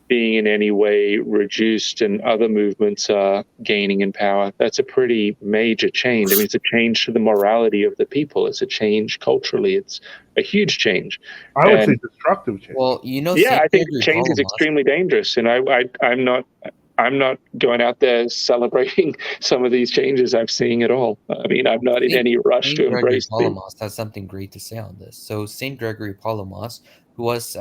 being in any way reduced and other movements are gaining in power, that's a pretty major change. I mean, it's a change to the morality of the people. It's a change culturally. It's a huge change. I would say destructive change. Well, you know, Yeah, I think Gregory change is Palamas- extremely dangerous, and I'm not going out there celebrating some of these changes I'm seeing at all. I mean, I'm not in any rush Saint to Gregory embrace them. Palamas has something great to say on this. So Saint Gregory Palamas, who was,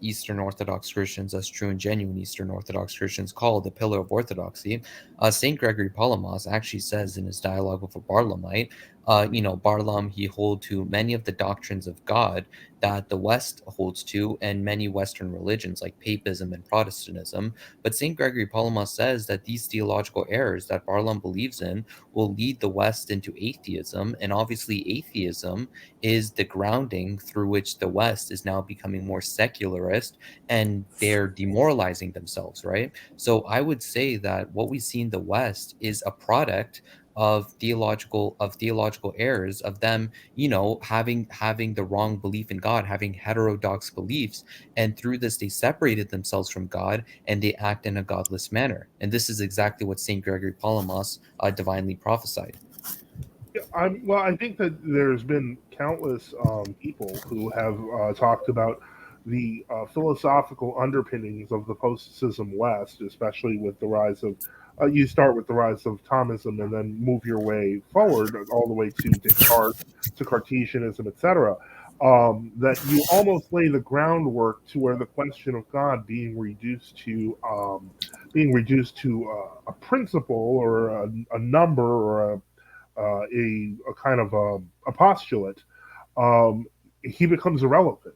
Eastern Orthodox Christians, as true and genuine Eastern Orthodox Christians call the pillar of orthodoxy, Saint Gregory Palamas actually says in his dialogue with a Barlaamite, Barlaam, he hold to many of the doctrines of God that the West holds to, and many Western religions like papism and Protestantism. But St. Gregory Palamas says that these theological errors that Barlaam believes in will lead the West into atheism. And obviously, atheism is the grounding through which the West is now becoming more secularist, and they're demoralizing themselves, right? So I would say that what we see in the West is a product of theological errors, of them having the wrong belief in God, having heterodox beliefs, and through this they separated themselves from God and they act in a godless manner. And this is exactly what Saint Gregory Palamas divinely prophesied. I think that there's been countless people who have talked about the philosophical underpinnings of the post-schism West, especially with the rise of. You start with the rise of Thomism and then move your way forward all the way to Descartes, to Cartesianism, etc. That you almost lay the groundwork to where the question of God being reduced to a principle or a number or a kind of a postulate, he becomes irrelevant.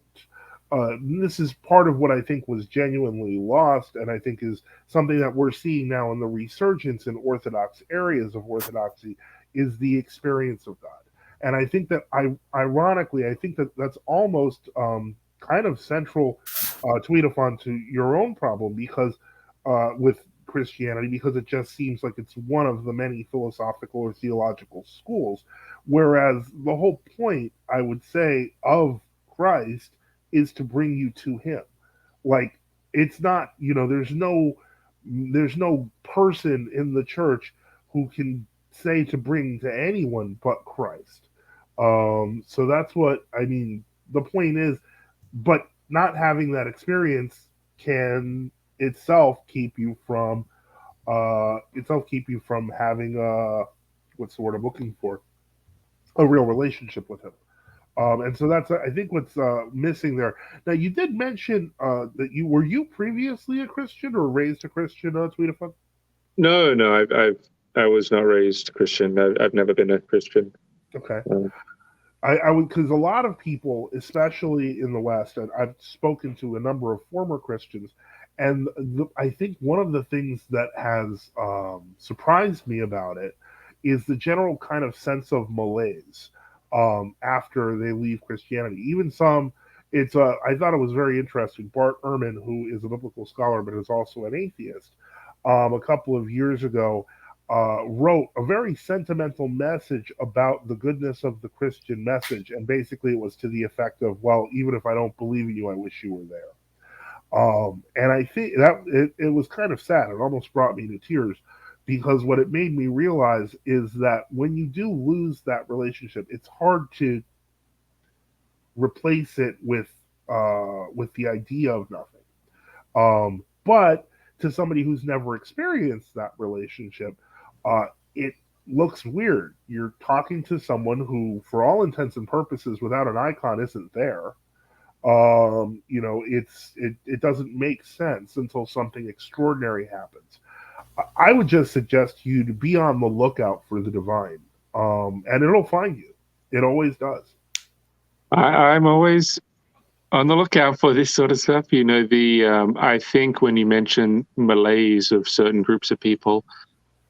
This is part of what I think was genuinely lost, and I think is something that we're seeing now in the resurgence in Orthodox areas of Orthodoxy, is the experience of God. And I think that, ironically, I think that that's almost kind of central, Tweedafon, to your own problem, because with Christianity, because it just seems like it's one of the many philosophical or theological schools, whereas the whole point, I would say, of Christ is to bring you to him. Like, it's not, there's no person in the church who can say to bring to anyone but Christ. So that's what I mean. The point is, but not having that experience can itself keep you from having what's the word I'm looking for, a real relationship with him. And so that's, I think, what's missing there. Now, you did mention that were you previously a Christian or raised a Christian, Tweedafun? No, I was not raised Christian. I've never been a Christian. Okay. I would, because a lot of people, especially in the West, and I've spoken to a number of former Christians, and I think one of the things that has surprised me about it is the general kind of sense of malaise after they leave Christianity. Even some, I thought it was very interesting. Bart Ehrman, who is a biblical scholar but is also an atheist, a couple of years ago wrote a very sentimental message about the goodness of the Christian message, and basically it was to the effect of, "Well, even if I don't believe in you, I wish you were there." And I think that it was kind of sad. It almost brought me to tears because what it made me realize is that when you do lose that relationship, it's hard to replace it with the idea of nothing. But to somebody who's never experienced that relationship, it looks weird. You're talking to someone who, for all intents and purposes, without an icon, isn't there. It doesn't make sense until something extraordinary happens. I would just suggest you to be on the lookout for the divine, and it'll find you. It always does. I'm always on the lookout for this sort of stuff. I think when you mention malaise of certain groups of people,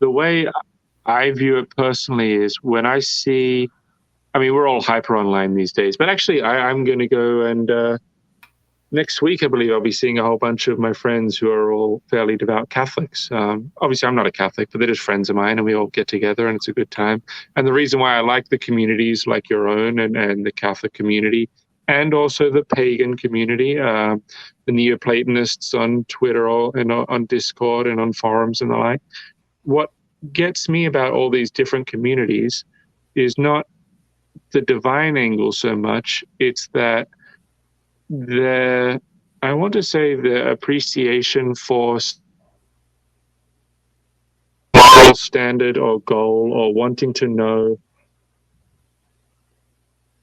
the way I view it personally is when I see, I mean, we're all hyper online these days, but actually I'm going to go and next week, I believe I'll be seeing a whole bunch of my friends who are all fairly devout Catholics. Obviously, I'm not a Catholic, but they're just friends of mine, and we all get together, and it's a good time. And the reason why I like the communities like your own and the Catholic community, and also the pagan community, the Neoplatonists on Twitter and on Discord and on forums and the like, what gets me about all these different communities is not the divine angle so much, it's that I want to say the appreciation for standard or goal or wanting to know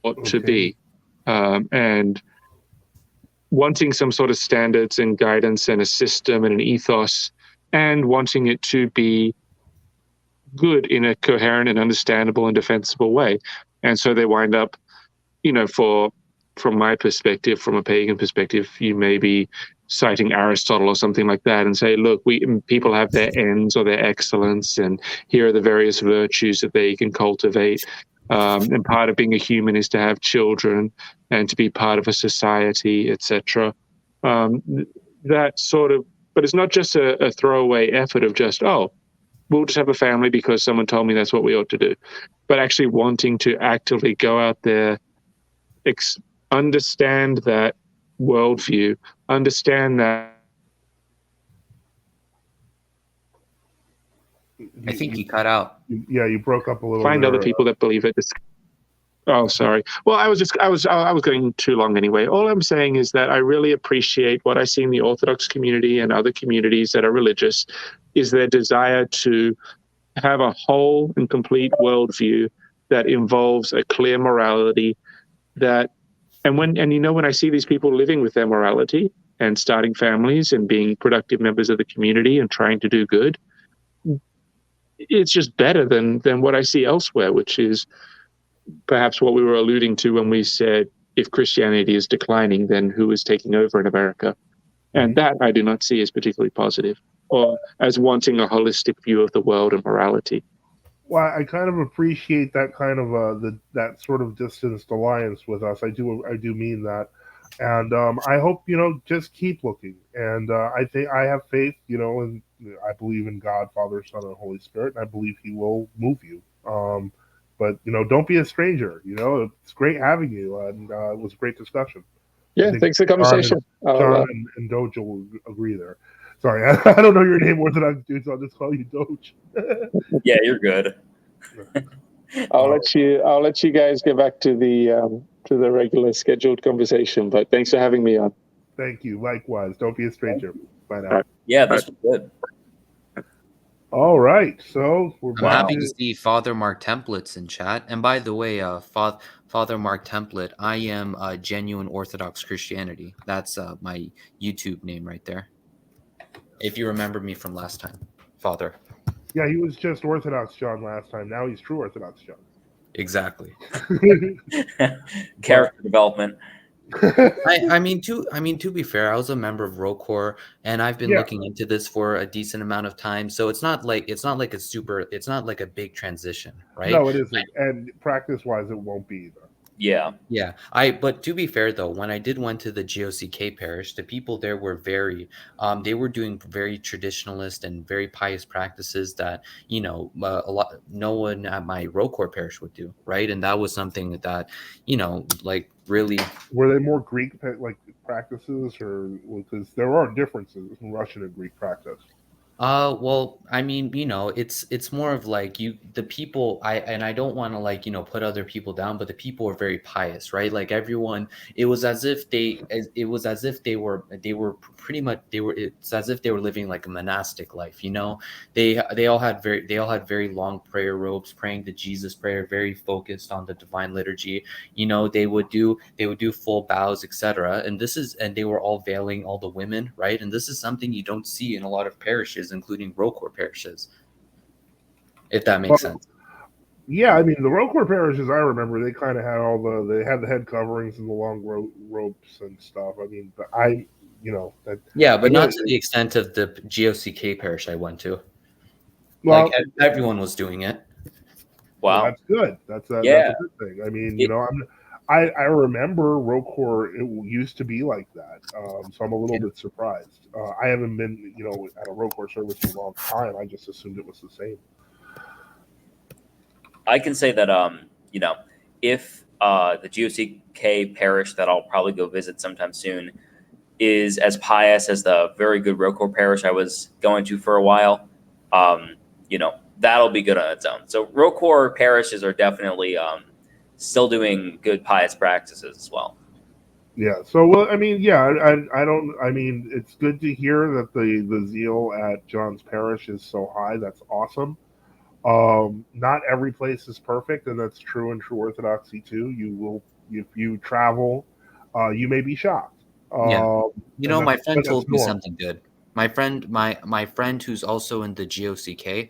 what to be, and wanting some sort of standards and guidance and a system and an ethos, and wanting it to be good in a coherent and understandable and defensible way. And so they wind up, from my perspective, from a pagan perspective, you may be citing Aristotle or something like that and say, look, people have their ends or their excellence, and here are the various virtues that they can cultivate. And part of being a human is to have children and to be part of a society, etc. That sort of, but it's not just a throwaway effort of just, oh, we'll just have a family because someone told me that's what we ought to do, but actually wanting to actively go out there, understand that worldview, understand that. I think you cut out. Yeah, you broke up a little. Find other people that believe it. Oh, sorry. Well, I was going too long anyway. All I'm saying is that I really appreciate what I see in the Orthodox community and other communities that are religious, is their desire to have a whole and complete worldview that involves a clear morality. And when I see these people living with their morality and starting families and being productive members of the community and trying to do good, it's just better than what I see elsewhere, which is perhaps what we were alluding to when we said, if Christianity is declining, then who is taking over in America? And that I do not see as particularly positive, or as wanting a holistic view of the world and morality. Well, I kind of appreciate that kind of that sort of distanced alliance with us. I do mean that, and I hope just keep looking. And I think I have faith, and I believe in God, Father, Son, and Holy Spirit, and I believe He will move you. But don't be a stranger. It's great having you, and it was a great discussion. Yeah, thanks for the conversation. John and Doge will agree there. Sorry, I don't know your name more than I do, so I'll just call you Doge. Yeah, you're good. I'll let you guys get back to the regular scheduled conversation. But thanks for having me on. Thank you. Likewise. Don't be a stranger. Bye now. Right. Yeah, this was good. All right, so we're I'm happy to see Father Mark Templates in chat. And by the way, Father Mark Template, I am Genuine Orthodox Christianity. That's my YouTube name right there. If you remember me from last time, Father. Yeah, he was just Orthodox John last time. Now he's True Orthodox John. Exactly. Character development. I mean to be fair, I was a member of Rocore, and I've been Yeah. looking into this for a decent amount of time. So it's not like it's not like a big transition, right? No, it isn't. And practice wise, it won't be either. Yeah. Yeah, but to be fair though, when I did went to the GOCK parish, the people there were very, they were doing very traditionalist and very pious practices that a lot no one at my Rocore parish would do, right? And that was something that, like really. Were they more Greek like practices, or because there are differences in Russian and Greek practice? Well, I mean, it's more of like the people, I don't want to like, put other people down, but the people were very pious, right? Like everyone, it was as if they were pretty much, it's as if they were living like a monastic life, they all had very long prayer robes, praying the Jesus prayer, very focused on the divine liturgy. They would do full bows, etc. And they were all veiling all the women, right? And this is something you don't see in a lot of parishes, including Rocore parishes, if that makes sense. Yeah, I mean the Roquefort parishes I remember, they kind of had they had the head coverings and the long ropes and stuff. I mean, but Yeah, but not to the extent of the GOCK parish I went to. Well, like everyone was doing it. Well, Wow. that's good. That's a good thing. I mean, I remember Roquefort, it used to be like that. So I'm a little bit surprised. I haven't been, at a Roquefort service in a long time. I just assumed it was the same. I can say that if the GOCK parish that I'll probably go visit sometime soon is as pious as the very good Roquefort parish I was going to for a while, that'll be good on its own. So Roquefort parishes are definitely still doing good pious practices as well. Yeah. So, well, I mean, yeah, I don't. I mean, it's good to hear that the zeal at John's parish is so high. That's awesome. Not every place is perfect, and that's true in true Orthodoxy too. You will, if you travel, you may be shocked. Yeah. My friend told me normal. something good. My friend who's also in the GOCK,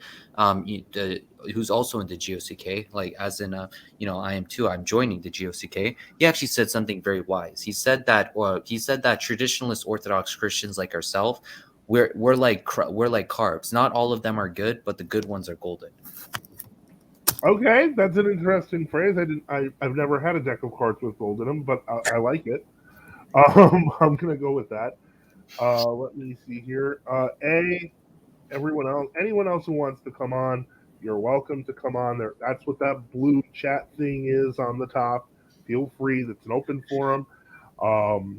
who's also in the GOCK, like as in I am too. I'm joining the GOCK. He actually said something very wise. He said that traditionalist Orthodox Christians like ourselves, we're like carbs. Not all of them are good, but the good ones are golden. Okay, that's an interesting phrase. I've never had a deck of cards with gold in them, but I like it. I'm gonna go with that. Let me see here. Anyone else who wants to come on, you're welcome to come on there. That's what that blue chat thing is on the top. Feel free. It's an open forum.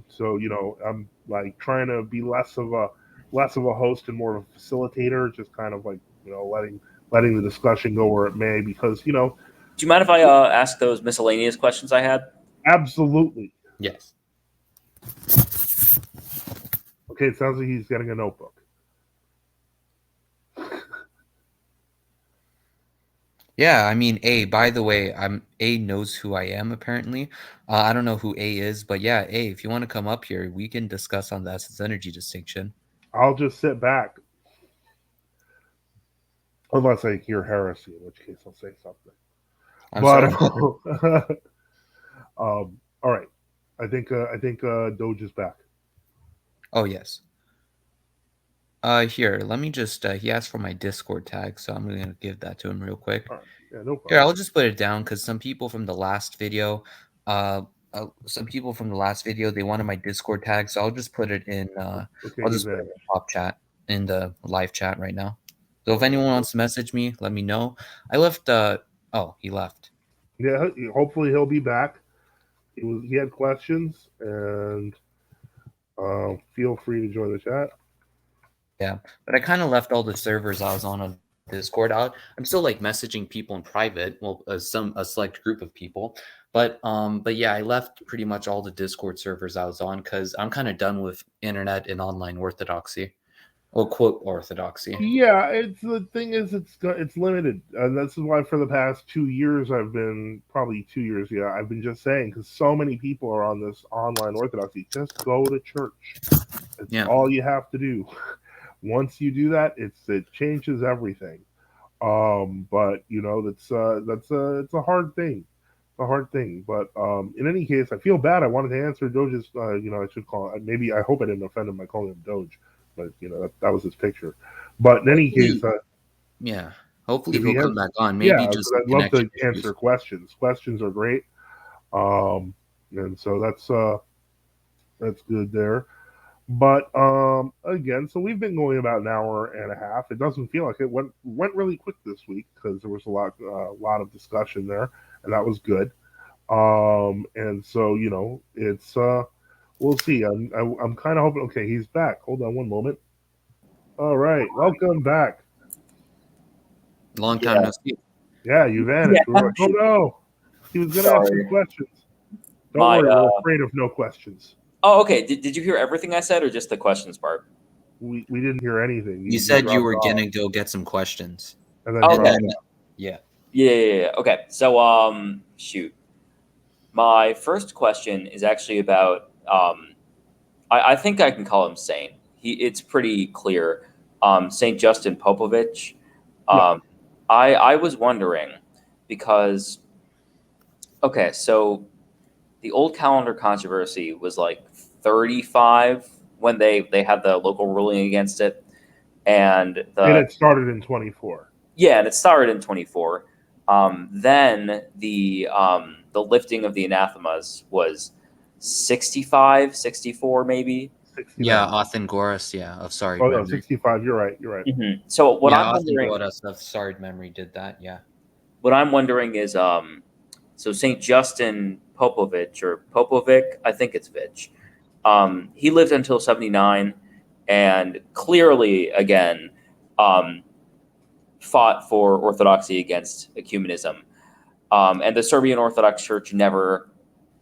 So I'm like trying to be less of a host and more of a facilitator, just kind of like letting the discussion go where it may, because Do you mind if I ask those miscellaneous questions I had? Absolutely. Yes. Okay, it sounds like he's getting a notebook. Yeah, I mean, by the way, A knows who I am, apparently. I don't know who A is, but yeah, if you want to come up here, we can discuss on the essence energy distinction. I'll just sit back. Unless I hear heresy, in which case I'll say something. All right. I think Doge is back. Oh, yes. Here, let me just, he asked for my Discord tag, so I'm going to give that to him real quick. All right. Yeah, no problem. Here, I'll just put it down because some people from the last video, they wanted my Discord tag, so I'll just put it in, I'll just put it in the top chat, in the live chat right now. So if anyone wants to message me, let me know. I left, he left. Yeah, hopefully he'll be back. He had questions, and feel free to join the chat. Yeah, but I kind of left all the servers I was on Discord out. I'm still like messaging people in private, well, a select group of people, but yeah, I left pretty much all the Discord servers I was on because I'm kind of done with internet and online orthodoxy, or quote orthodoxy. Yeah, the thing is, it's limited, and this is why for the past 2 years I've been just saying, because so many people are on this online orthodoxy. Just go to church. It's all you have to do. Once you do that, it changes everything. But it's a hard thing. It's a hard thing. But in any case, I feel bad. I wanted to answer Doge's. I should call it. Maybe I hope I didn't offend him by calling him Doge, but that was his picture. But in any case, Yeah. Hopefully if he he'll has, come back on. yeah, Maybe because just I'd love to connection issues. answer questions. Questions are great. And so that's good there. But again, so we've been going about an hour and a half. It doesn't feel like it went really quick this week because there was a lot of discussion there, and that was good. And so it's we'll see. I'm kind of hoping. Okay, he's back. Hold on one moment. All right, welcome back. Long time no see. Yeah, you vanished. We were like, oh no, he was going to ask some questions. Don't worry, we're afraid of no questions. Oh, okay. Did you hear everything I said, or just the questions part? We didn't hear anything. You said you were dropped off. going to go get some questions. And then, Okay. Yeah. Okay. So, shoot. My first question is actually about. I think I can call him Saint. It's pretty clear. Saint Justin Popovich. I was wondering because. Okay, so the old calendar controversy was like 35 when they had the local ruling against it, and it started in 24. Yeah, and it started in 24. Then the lifting of the anathemas was 65, 64 maybe. 69. Yeah, Authengoras, sorry. Oh no, 65. You're right. Mm-hmm. So what I'm wondering, Authengoras of sorry memory did that. Yeah. What I'm wondering is, so Saint Justin Popovich or Popovic, I think it's Vich. He lived until 79, and clearly, again, fought for orthodoxy against ecumenism. And the Serbian Orthodox Church never,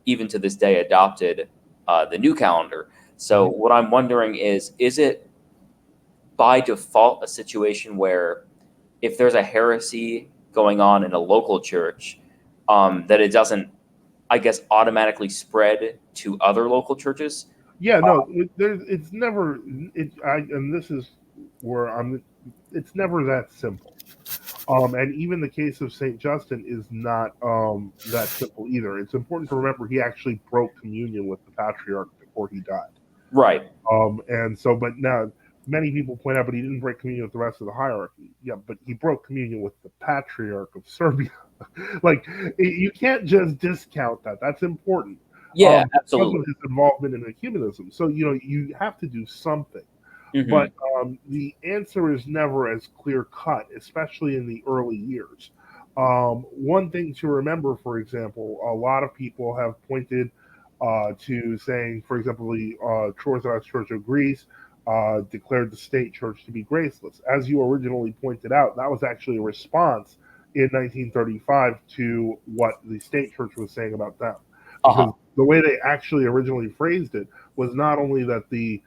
even to this day, adopted the new calendar. So what I'm wondering is it by default a situation where if there's a heresy going on in a local church, that it doesn't, I guess, automatically spread to other local churches? Yeah, no, it's never. And this is where it's never that simple. And even the case of Saint Justin is not that simple either. It's important to remember he actually broke communion with the patriarch before he died. Right. And so, but now many people point out, but he didn't break communion with the rest of the hierarchy. Yeah, but he broke communion with the patriarch of Serbia. Like, you can't just discount that. That's important. Yeah, absolutely. Because of his involvement in ecumenism. So, you have to do something. Mm-hmm. But the answer is never as clear cut, especially in the early years. One thing to remember, for example, a lot of people have pointed to saying, for example, the Orthodox Church of Greece declared the state church to be graceless. As you originally pointed out, that was actually a response in 1935 to what the state church was saying about them. Because the way they actually originally phrased it was not only that the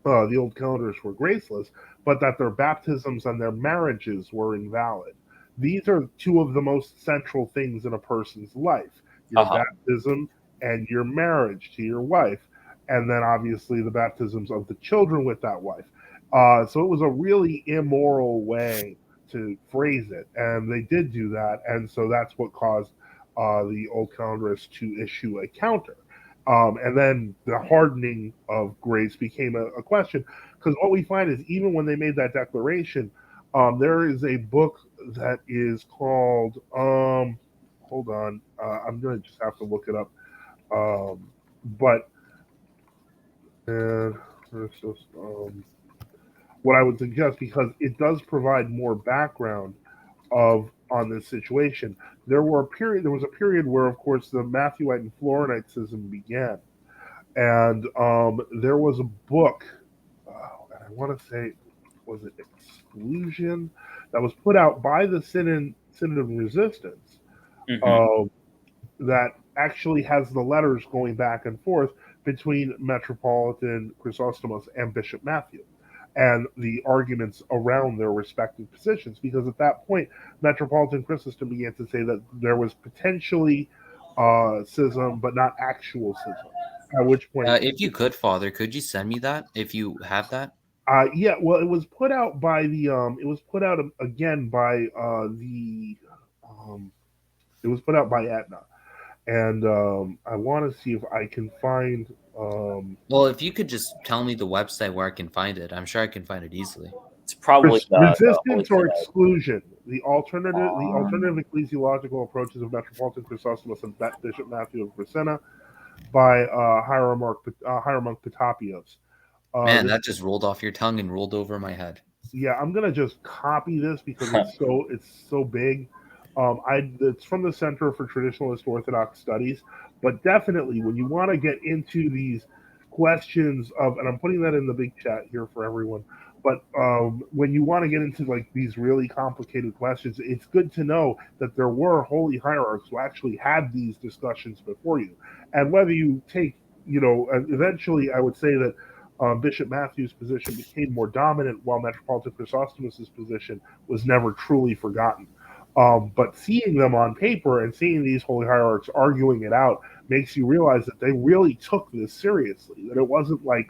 old calendars were graceless, but that their baptisms and their marriages were invalid. These are two of the most central things in a person's life: your baptism and your marriage to your wife, and then obviously the baptisms of the children with that wife. So it was a really immoral way to phrase it, and they did do that, and so that's what caused the old calendarists to issue a counter. And then the hardening of grace became a question, because what we find is even when they made that declaration, there is a book that is called, hold on, I'm going to just have to look it up. But what I would suggest, because it does provide more background on this situation. There was a period where, of course, the Matthewite and Florinite schism began, and there was a book, and I want to say, was it Exclusion, that was put out by the Synod of Resistance, that actually has the letters going back and forth between Metropolitan Chrysostomos and Bishop Matthew, and the arguments around their respective positions. Because at that point, Metropolitan Chrysostom began to say that there was potentially schism, but not actual schism. At which point, if you could, Father, could you send me that if you have that? Yeah, well, it was put out by the it was put out again by the um, it was put out by Aetna, and I want to see if I can find Well, if you could just tell me the website where I can find it, I'm sure I can find it easily. It's probably the Holy resistance or Synod. exclusion: the alternative ecclesiological approaches of Metropolitan Chrysostomus and Bishop Matthew of Ravenna by Hieromonk Petapios. Man, This that just rolled off your tongue and rolled over my head. Yeah, I'm gonna just copy this because it's so big. It's from the Center for Traditionalist Orthodox Studies, but definitely when you want to get into these questions of, and I'm putting that in the big chat here for everyone. But when you want to get into like these really complicated questions, it's good to know that there were holy hierarchs who actually had these discussions before you, and whether you take, eventually, I would say that Bishop Matthew's position became more dominant, while Metropolitan Chrysostomus's position was never truly forgotten. But seeing them on paper and seeing these holy hierarchs arguing it out makes you realize that they really took this seriously. That it wasn't like,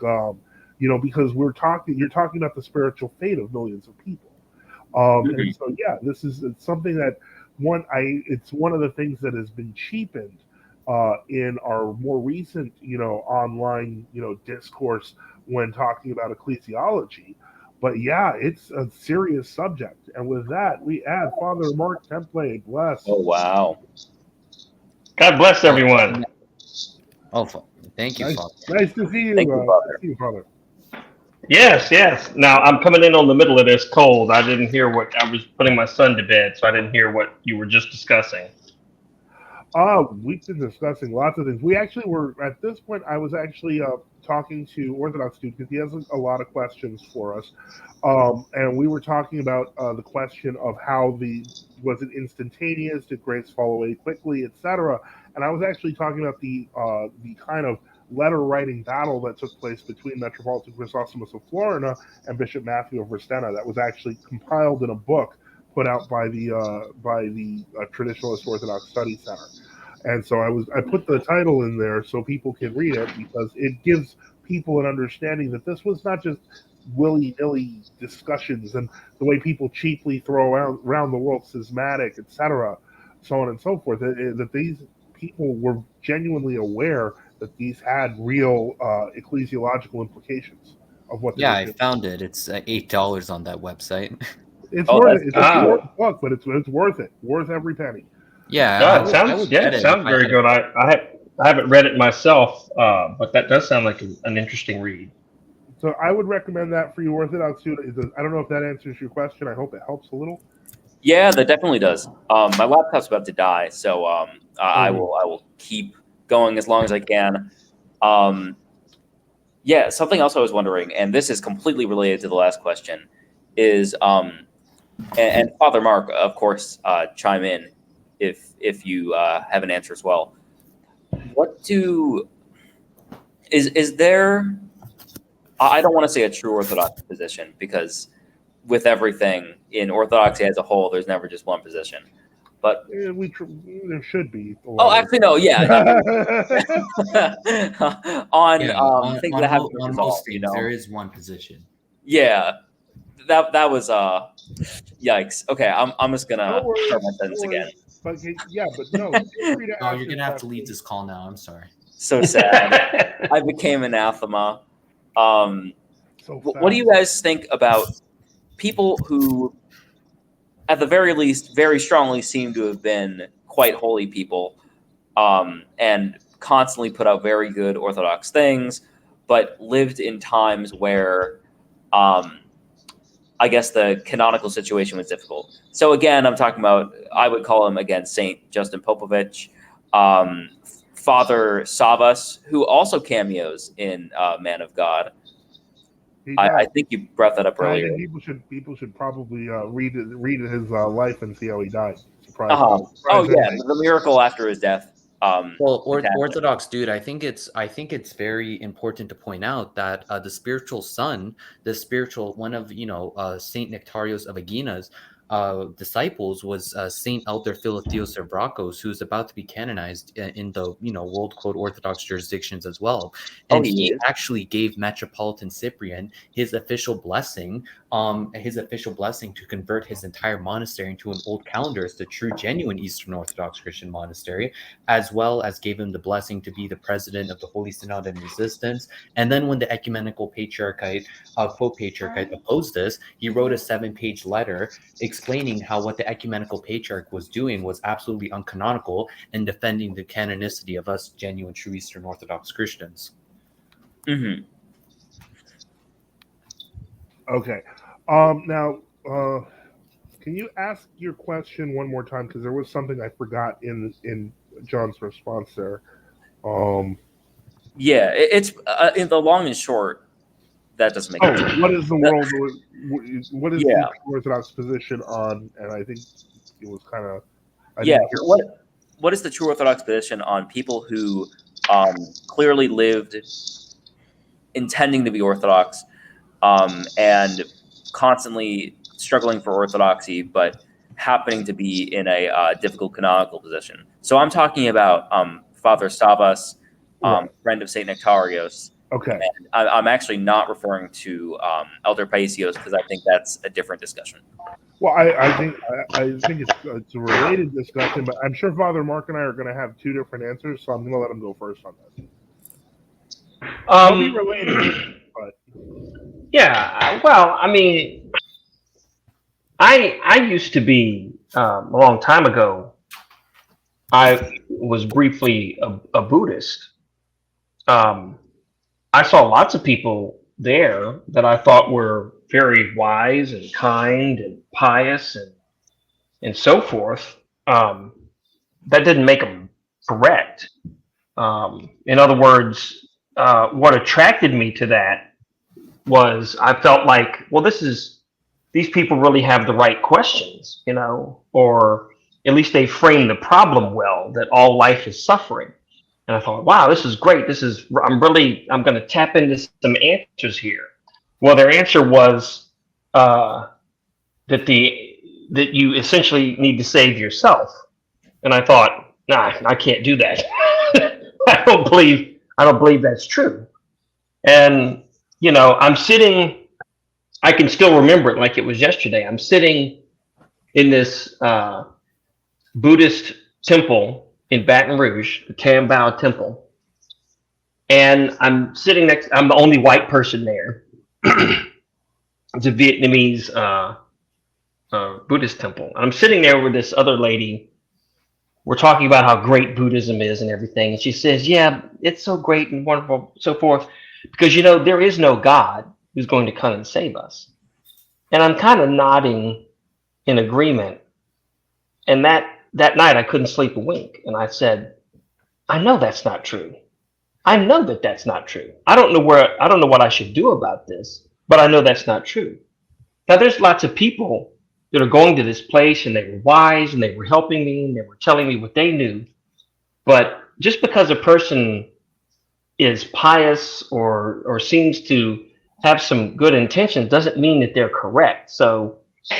because you're talking about the spiritual fate of millions of people. And so, yeah, it's something that it's one of the things that has been cheapened in our more recent, online, discourse when talking about ecclesiology. But yeah, it's a serious subject. And with that, we add Father Mark Temple, bless. Oh wow! God bless everyone. Oh, thank you, Father. Nice to see you, Thank you, Father. Father. Yes, yes. Now I'm coming in on the middle of this cold. I didn't hear I was putting my son to bed, so I didn't hear what you were just discussing. We've been discussing lots of things. We actually were, at this point, I was actually talking to Orthodox Dude because he has a lot of questions for us. And we were talking about the question of was it instantaneous? Did grace fall away quickly, etc.? And I was actually talking about the kind of letter writing battle that took place between Metropolitan Chrysostomus of Florina and Bishop Matthew of Ravenna that was actually compiled in a book put out by the Traditionalist Orthodox Study Center. And so I put the title in there so people can read it, because it gives people an understanding that this was not just willy-nilly discussions and the way people cheaply throw around the world schismatic, etc., so on and so forth, that these people were genuinely aware that these had real ecclesiological implications of what they were doing. I found it. It's $8 on that website. It's worth it. It's a short book, but it's worth it. Worth every penny. Yeah, it sounds very good. I haven't read it myself, but that does sound like an interesting read. So I would recommend that for you, Orthodox student. I don't know if that answers your question. I hope it helps a little. Yeah, that definitely does. My laptop's about to die, so I will keep going as long as I can. Yeah, something else I was wondering, and this is completely related to the last question, is and Father Mark, of course, chime in if you have an answer as well. Is there? I don't want to say a true Orthodox position, because with everything in Orthodoxy as a whole, there's never just one position. But there should be. Oh, actually, no. Yeah. on things that haven't been on resolved, most things, there is one position. Yeah, that was yikes. Okay, I'm just gonna start my sentence again. But yeah, but no. Oh, you're gonna have to leave this call now. I'm sorry. So sad. I became anathema. What do you guys think about people who, at the very least, very strongly seem to have been quite holy people, and constantly put out very good Orthodox things, but lived in times where, I guess, the canonical situation was difficult? So again, I'm talking about, I would call him, again, Saint Justin Popovich, Father Savas, who also cameos in Man of God. I think you brought that up earlier. I think people should probably read his life and see how he died. Oh yeah, the miracle after his death. Well, Orthodox dude, I think it's very important to point out that the spiritual son, one of Saint Nectarios of Aeginas, disciples was Saint Elder Philotheos Stavrakos, who's about to be canonized in the world quote Orthodox jurisdictions as well. And he actually gave Metropolitan Cyprian his official blessing to convert his entire monastery into an old calendar as the true, genuine Eastern Orthodox Christian monastery, as well as gave him the blessing to be the president of the Holy Synod in Resistance. And then when the Ecumenical Patriarchate, quote Patriarchate, opposed this, he wrote a 7-page letter explaining how what the Ecumenical Patriarch was doing was absolutely uncanonical and defending the canonicity of us genuine, true Eastern Orthodox Christians. Mm-hmm. Okay. Now, can you ask your question one more time? Because there was something I forgot in John's response there. Yeah, it's in the long and short. That doesn't make sense. What is the world? What is the Orthodox position on? And I think it was kind of. What is the true Orthodox position on people who clearly lived intending to be Orthodox and constantly struggling for Orthodoxy, but happening to be in a difficult canonical position? So I'm talking about Father Savas, friend of Saint Nectarios. Okay. And I'm actually not referring to Elder Paisios because I think that's a different discussion. Well, I think it's a related discussion, but I'm sure Father Mark and I are going to have two different answers, so I'm going to let him go first on this. They'll be related, but yeah. Well, I mean, I used to be a long time ago. I was briefly a Buddhist. I saw lots of people there that I thought were very wise and kind and pious and so forth. That didn't make them correct. In other words, what attracted me to that was I felt like, well, these people really have the right questions, or at least they frame the problem well, that all life is suffering. And I thought, wow, this is great. I'm going to tap into some answers here. Well, their answer was that you essentially need to save yourself. And I thought, nah, I can't do that. I don't believe that's true. And, I'm sitting, I can still remember it like it was yesterday. I'm sitting in this Buddhist temple in Baton Rouge, the Tambao Temple. And I'm the only white person there. It's a Vietnamese Buddhist temple. I'm sitting there with this other lady. We're talking about how great Buddhism is and everything. And she says, yeah, it's so great and wonderful, so forth. Because, there is no God who's going to come and save us. And I'm kind of nodding in agreement. And that night I couldn't sleep a wink. And I said, I know that's not true. I know that that's not true. I don't know what I should do about this, but I know that's not true. Now there's lots of people that are going to this place and they were wise and they were helping me and they were telling me what they knew. But just because a person is pious or seems to have some good intentions doesn't mean that they're correct. So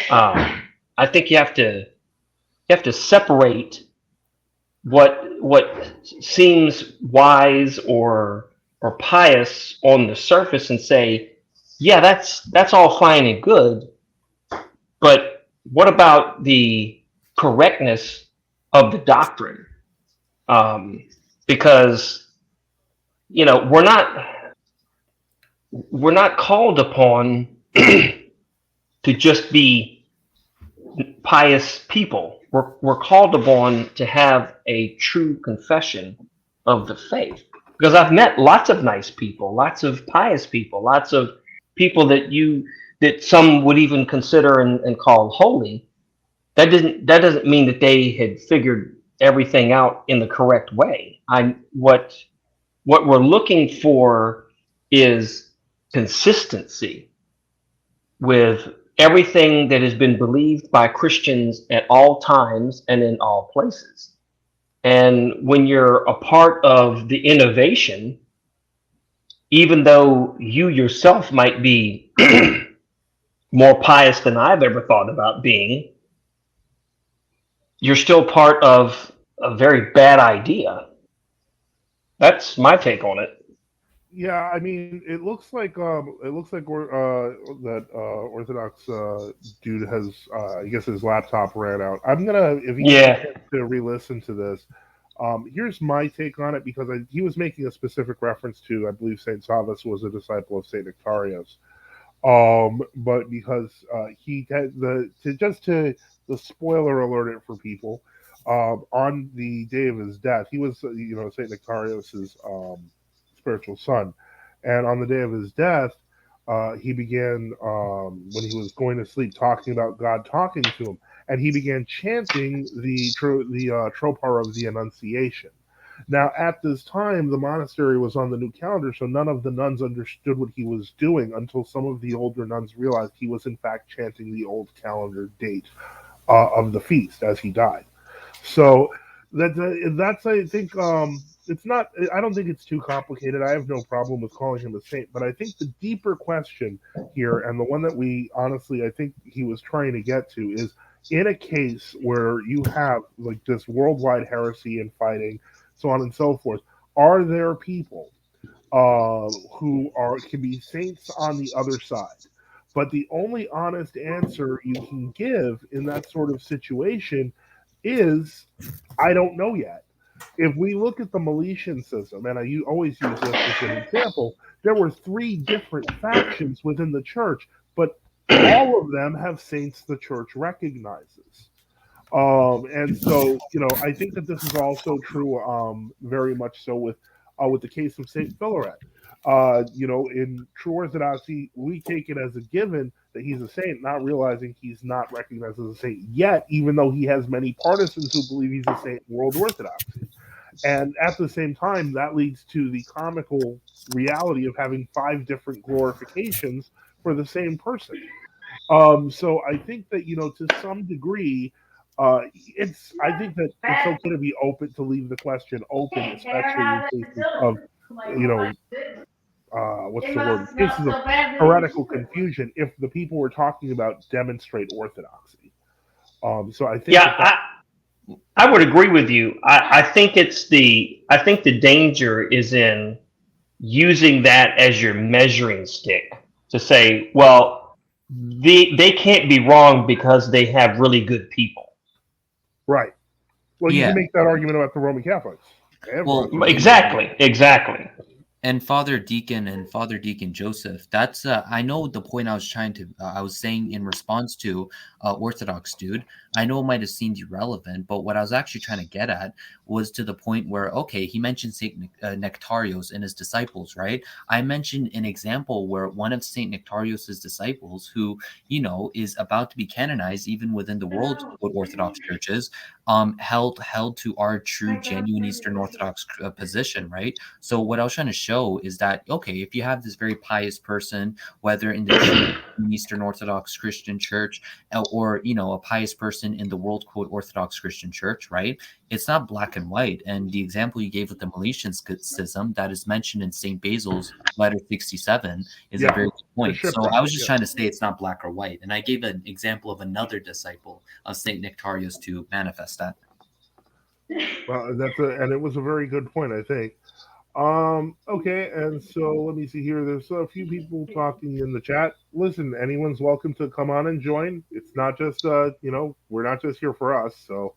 I think you have to separate what seems wise or pious on the surface and say, yeah, that's all fine and good, but what about the correctness of the doctrine? Because we're not called upon to just be pious people. We're called upon to have a true confession of the faith. Because I've met lots of nice people, lots of pious people, lots of people that some would even consider and call holy. That doesn't mean that they had figured everything out in the correct way. What we're looking for is consistency with everything that has been believed by Christians at all times and in all places. And when you're a part of the innovation, even though you yourself might be more pious than I've ever thought about being, you're still part of a very bad idea. That's my take on it. Yeah, I mean, it looks like we're, that Orthodox dude has, I guess his laptop ran out. I'm gonna, if he gets a Yeah. chance to re-listen to this, here's my take on it because he was making a specific reference to, I believe Saint Savas was a disciple of Saint Nectarios. But because he had to the spoiler alert it for people, on the day of his death, he was, Saint Nectarios's spiritual son, and on the day of his death, he began, when he was going to sleep, talking about God talking to him, and he began chanting the tropar of the Annunciation. Now, at this time, the monastery was on the new calendar, so none of the nuns understood what he was doing until some of the older nuns realized he was, in fact, chanting the old calendar date of the feast as he died. So that's I think, it's not. I don't think it's too complicated. I have no problem with calling him a saint, but I think the deeper question here, and the one that we honestly I think he was trying to get to, is in a case where you have like this worldwide heresy and fighting, so on and so forth. Are there people who are can be saints on the other side? But the only honest answer you can give in that sort of situation is, I don't know yet. If we look at the Miletian system, and always use this as an example, there were three different factions within the church, but all of them have saints the church recognizes. And so, I think that this is also true, very much so with the case of Saint Philaret. In true Orthodoxy, we take it as a given that he's a saint, not realizing he's not recognized as a saint yet, even though he has many partisans who believe he's a saint in World Orthodoxy. And at the same time, that leads to the comical reality of having five different glorifications for the same person. So I think that, to some degree, I think that it's okay to be open, to leave the question open, especially in cases of, you know, what's the word? In cases of heretical confusion, if the people we're talking about demonstrate orthodoxy. So I think Yeah, I would agree with you. I think I think the danger is in using that as your measuring stick to say, well, they can't be wrong because they have really good people. right. Well, you Yeah. can make that argument about the Roman Catholics. Well, Exactly. and Father Deacon Joseph, that's I know the point I was saying in response to Orthodox dude. I know it might have seemed irrelevant, but what I was actually trying to get at was to the point where, okay, he mentioned Nectarios and his disciples, right? I mentioned an example where one of Saint Nectarios's disciples, who is about to be canonized even within the world Orthodox churches, held to our true genuine Eastern Orthodox position, right? So what I was trying to show is that, okay, if you have this very pious person, whether in the true Eastern Orthodox Christian Church, or a pious person in the world Orthodox Christian Church, right? It's not black and white. And the example you gave with the Meletian schism that is mentioned in Saint Basil's letter 67 is a very good point. So I was just trying to say it's not black or white, and I gave an example of another disciple of Saint Nectarios to manifest that. Well, and it was a very good point, I think. Okay, and so let me see here. There's a few people talking in the chat. Listen, anyone's welcome to come on and join. It's not just, we're not just here for us. So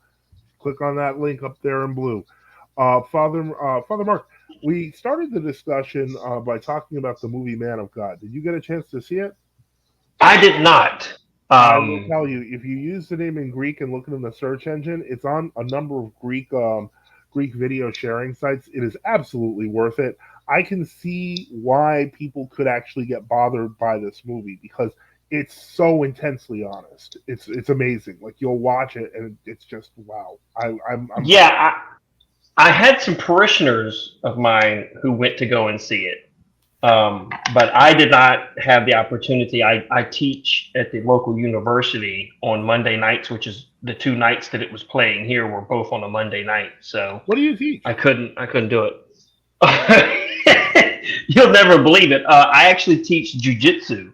click on that link up there in blue. Father Mark, we started the discussion by talking about the movie Man of God. Did you get a chance to see it? I did not. I will tell you, if you use the name in Greek and look it in the search engine, it's on a number of Greek video sharing sites. It is absolutely worth it. I can see why people could actually get bothered by this movie because it's so intensely honest. It's amazing. Like, you'll watch it and it's just wow. I had some parishioners of mine who went to go and see it. But I did not have the opportunity. I teach at the local university on Monday nights, which is the two nights that it was playing here were both on a Monday night. So what do you teach? I couldn't do it. You'll never believe it. I actually teach jujitsu.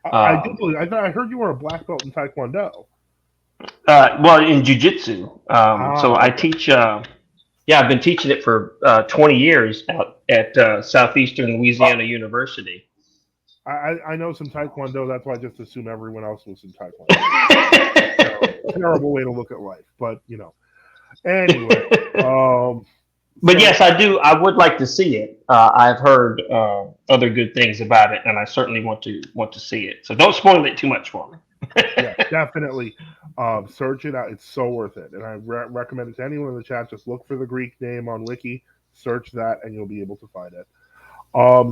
I heard you were a black belt in Taekwondo. Well, in jujitsu. So I Okay. teach. Yeah, I've been teaching it for 20 years out at Southeastern Louisiana University. I know some Taekwondo. That's why I just assume everyone else was in Taekwondo. Terrible way to look at life, but Anyway, um, But so yes, I do. I would like to see it. I've heard other good things about it, and I certainly want to see it. So don't spoil it too much for me. yeah, definitely search it out. It's so worth it, and I recommend it to anyone in the chat. Just look for the Greek name on Wiki, search that, and you'll be able to find it.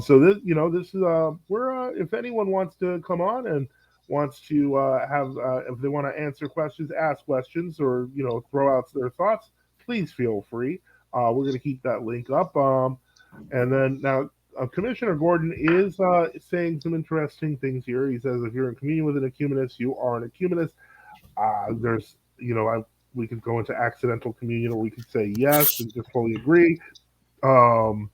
So this is where if anyone wants to come on and wants to have if they want to answer questions, ask questions, or throw out their thoughts, please feel free. We're going to keep that link up. And then now Commissioner Gordon is saying some interesting things here. He says if you're in communion with an ecumenist, you are an ecumenist. There's we could go into accidental communion, or we could say yes and just fully agree. Um,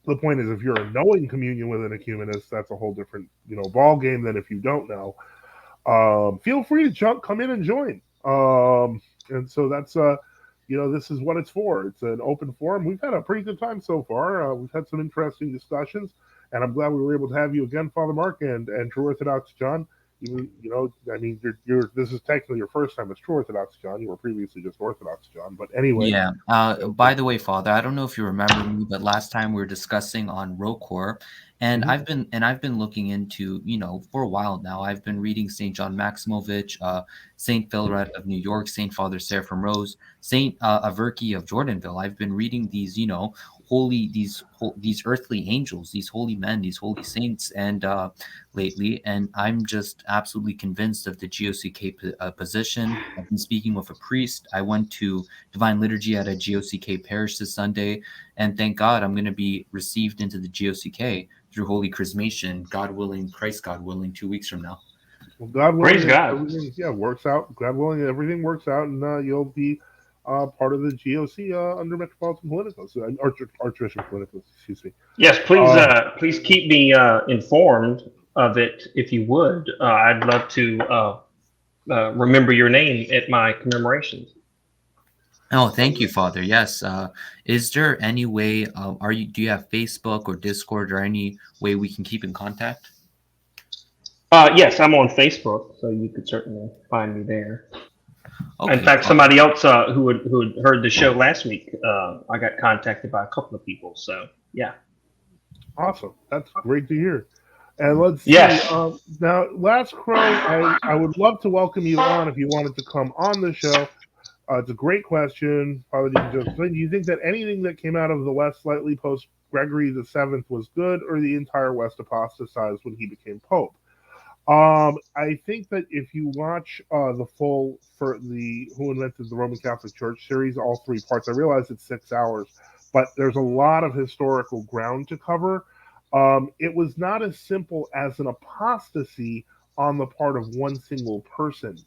the point is, if you're in knowing communion with an ecumenist, that's a whole different ball game than if you don't know. Feel free to come in and join. And so that's this is what it's for. It's an open forum. We've had a pretty good time so far. We've had some interesting discussions, and I'm glad we were able to have you again, Father Mark, and True Orthodox John. I mean, you're this is technically your first time as True Orthodox John. You were previously just Orthodox John, but anyway. Yeah. By the way, Father, I don't know if you remember me, but last time we were discussing on Rocor, and I've been looking into, for a while now. I've been reading Saint John Maximovich, Saint Philaret of New York, Saint Father Seraphim Rose, Saint Averki of Jordanville. I've been reading these, these earthly angels, these holy men, these holy saints, and lately, and I'm just absolutely convinced of the GOCK position. I've been speaking with a priest. I went to Divine Liturgy at a GOCK parish this Sunday, and thank God I'm going to be received into the GOCK through Holy Chrismation, God willing, Christ God willing, 2 weeks from now. Well, God Praise willing, God. everything works out. God willing, everything works out, and you'll be part of the GOC under Metropolitan Politicos, Archbishop Politicos. Excuse me. Yes, please keep me informed of it if you would. I'd love to remember your name at my commemorations. Oh, thank you, Father. Yes. Is there any way? Do you have Facebook or Discord or any way we can keep in contact? Yes, I'm on Facebook, so you could certainly find me there. Okay. In fact, somebody else who had heard the show last week, I got contacted by a couple of people. So yeah. Awesome. That's great to hear. And let's Yes. see. Now, Last Crow, I would love to welcome you on if you wanted to come on the show. It's a great question. Father Deacon, do you think that anything that came out of the West slightly post Gregory the Seventh was good, or the entire West apostatized when he became Pope? I think that if you watch the full for the Who Invented the Roman Catholic Church series, all three parts, I realize it's 6 hours, but there's a lot of historical ground to cover. It was not as simple as an apostasy on the part of one single person.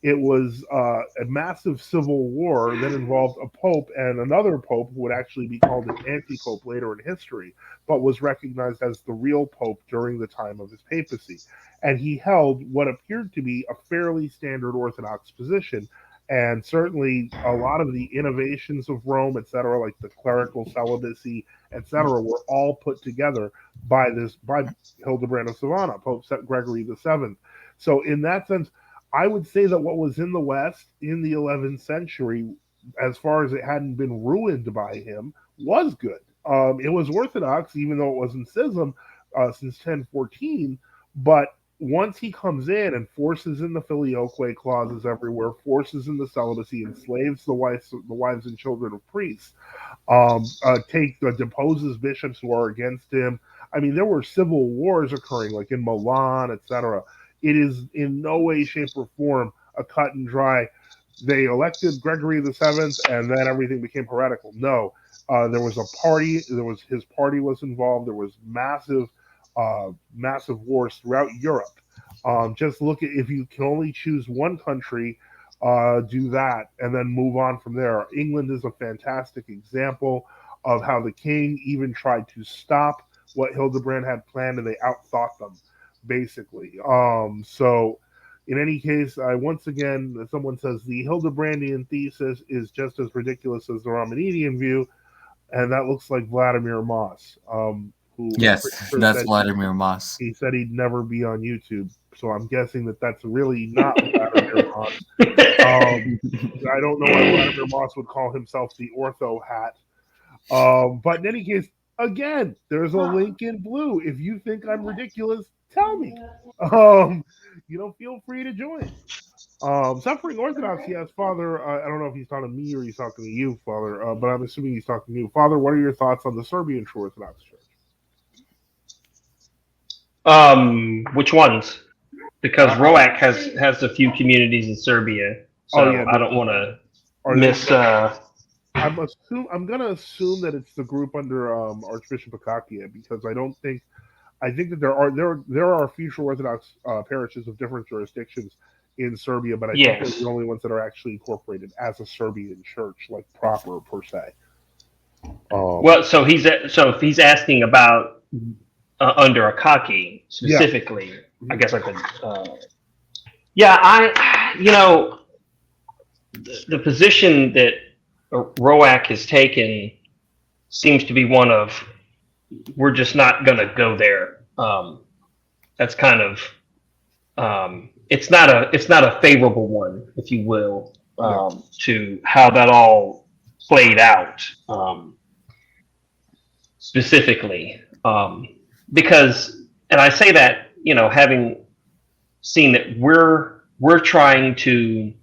It was a massive civil war that involved a pope and another pope who would actually be called an anti-pope later in history, but was recognized as the real pope during the time of his papacy. And he held what appeared to be a fairly standard Orthodox position. And certainly a lot of the innovations of Rome, etc., like the clerical celibacy, etc., were all put together by Hildebrand of Savannah, Pope Gregory the Seventh. So in that sense, I would say that what was in the West in the 11th century, as far as it hadn't been ruined by him, was good. It was Orthodox, even though it wasn't schism since 1014. But once he comes in and forces in the filioque clauses everywhere, forces in the celibacy, enslaves the wives and children of priests, deposes bishops who are against him. I mean, there were civil wars occurring, like in Milan, etc. It is in no way, shape, or form a cut and dry. They elected Gregory the Seventh, and then everything became heretical. No, there was a party. His party was involved. There was massive wars throughout Europe. Just look at, if you can only choose one country, do that, and then move on from there. England is a fantastic example of how the king even tried to stop what Hildebrand had planned, and they outthought them, basically. So, In any case, once again, someone says the Hildebrandian thesis is just as ridiculous as the Romanidian view, and that looks like Vladimir Moss, who I'm pretty Yes, sure that's said Vladimir Moss. he said he'd never be on YouTube. So I'm guessing that that's really not Vladimir Moss. I don't know why Vladimir Moss would call himself the Ortho Hat. But in any case, again, there's a link in blue. If you think I'm ridiculous, tell me. Feel free to join. Suffering Orthodox, yes, Father. I don't know if he's talking to me or he's talking to you, Father, but I'm assuming he's talking to you. Father, what are your thoughts on the Serbian True Orthodox Church? Which ones? Because ROAC has a few communities in Serbia, so I don't want to miss. I'm gonna assume that it's the group under Archbishop Akakia, because I think that there are future Orthodox parishes of different jurisdictions in Serbia, but I think they're the only ones that are actually incorporated as a Serbian church, like proper per se. So if he's asking about under Akaki specifically, I guess I could. The position that ROAC has taken seems to be one of, we're just not going to go there. That's kind of it's not a favorable one, if you will, to how that all played out specifically. Because, and I say that, having seen that we're trying to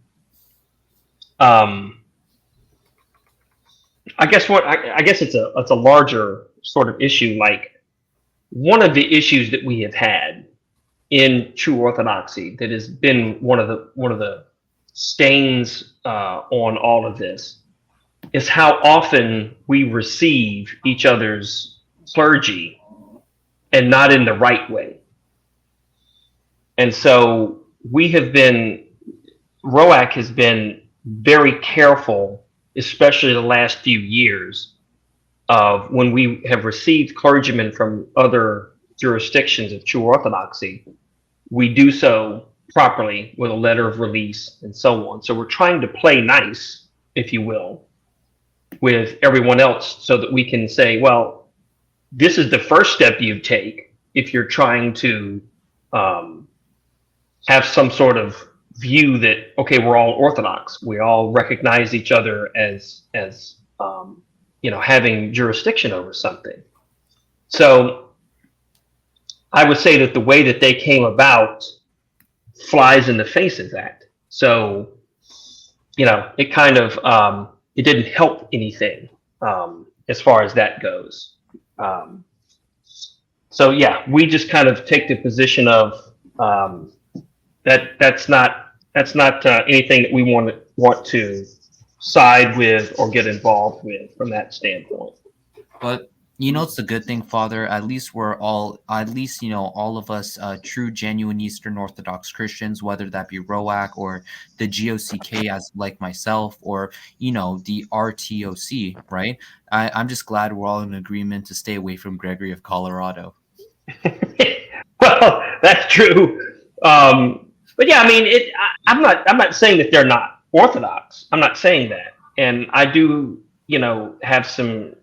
I guess it's a larger sort of issue. Like, one of the issues that we have had in true Orthodoxy that has been one of the stains on all of this is how often we receive each other's clergy and not in the right way. And so ROAC has been very careful, especially the last few years, of when we have received clergymen from other jurisdictions of true Orthodoxy, we do so properly with a letter of release and so on. So we're trying to play nice, if you will, with everyone else, so that we can say, well, this is the first step you take if you're trying to have some sort of view that, okay, we're all Orthodox. We all recognize each other as having jurisdiction over something. So I would say that the way that they came about flies in the face of that. So, it kind of, it didn't help anything as far as that goes. So yeah, we just kind of take the position of that's not anything that we want to side with or get involved with from that standpoint. But it's a good thing, Father. At least all of us true, genuine Eastern Orthodox Christians, whether that be ROAC or the GOCK, as like myself, or the RTOC, right? I'm just glad we're all in agreement to stay away from Gregory of Colorado. Well, that's true. But yeah, I mean, I'm not saying that they're not Orthodox. I'm not saying that, and I do, have some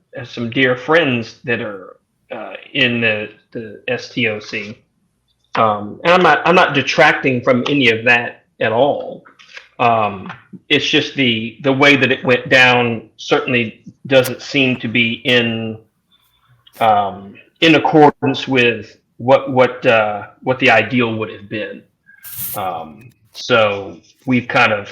dear friends that are in the STOC, and I'm not detracting from any of that at all. It's just the way that it went down certainly doesn't seem to be in accordance with what the ideal would have been. So we've kind of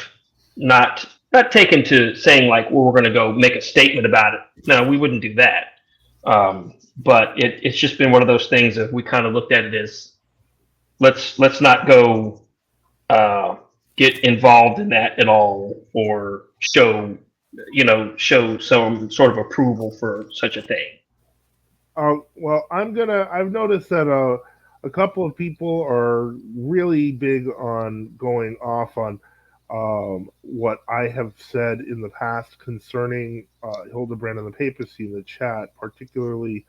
not taken to saying like, well, we're going to go make a statement about it. No, we wouldn't do that. But it's just been one of those things that we kind of looked at it as, let's not go get involved in that at all, or show some sort of approval for such a thing. Well, I've noticed that a couple of people are really big on going off on what I have said in the past concerning Hildebrand and the papacy in the chat, particularly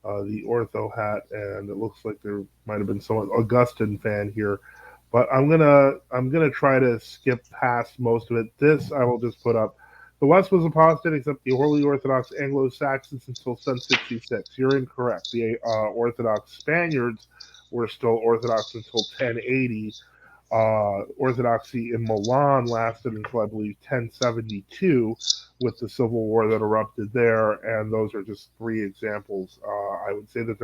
the Ortho Hat, and it looks like there might have been some Augustine fan here. But I'm gonna try to skip past most of it. This I will just put up. The West was apostate except the Holy Orthodox Anglo-Saxons until 1066. You're incorrect. The Orthodox Spaniards were still Orthodox until 1080. Orthodoxy in Milan lasted until I believe 1072 with the civil war that erupted there, and those are just three examples. I would say that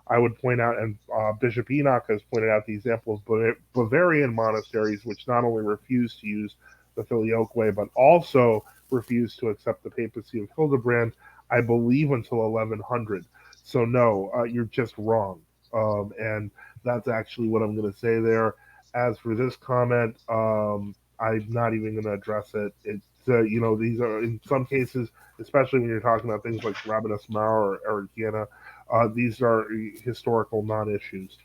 I would point out, and Bishop Enoch has pointed out the example of Bavarian monasteries, which not only refused to use the Filioque, but also refused to accept the papacy of Hildebrand, I believe until 1100. So no, you're just wrong. And that's actually what I'm going to say there. As for this comment, I'm not even going to address it. It's these are in some cases, especially when you're talking about things like Rabbinus Maur or Ariana, these are historical non-issues.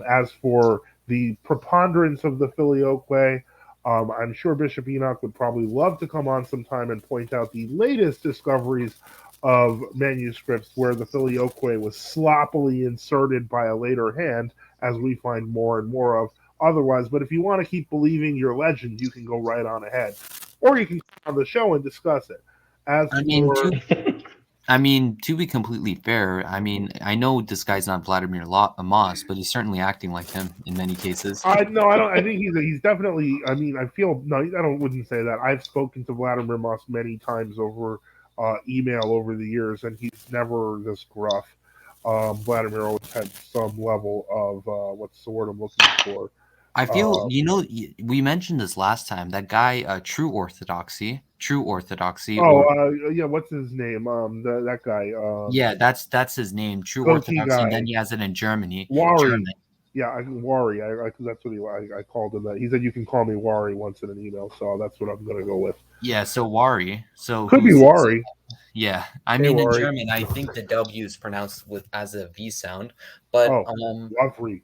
As for the preponderance of the Filioque, I'm sure Bishop Enoch would probably love to come on sometime and point out the latest discoveries of manuscripts where the Filioque was sloppily inserted by a later hand, as we find more and more of otherwise. But if you want to keep believing your legend, you can go right on ahead. Or you can come on the show and discuss it. I mean, to be completely fair, I mean, I know this guy's not Vladimir Moss, but he's certainly acting like him in many cases. No, I don't. I think he's definitely. I mean, wouldn't say that. I've spoken to Vladimir Moss many times over email over the years, and he's never this gruff. Vladimir always had some level of what's the word I'm looking for. I feel, we mentioned this last time. That guy, True Orthodoxy. Yeah, what's his name? That guy. Yeah, that's his name, True Goatee Orthodoxy, guy. and then he has it in Germany. Wari. Yeah, Wari. That's what I called him that. He said you can call me Wari once in an email, so that's what I'm gonna go with. Yeah, so Wari. So could be Wari. Yeah, I mean in German, I think the W is pronounced as a V sound, but Wari.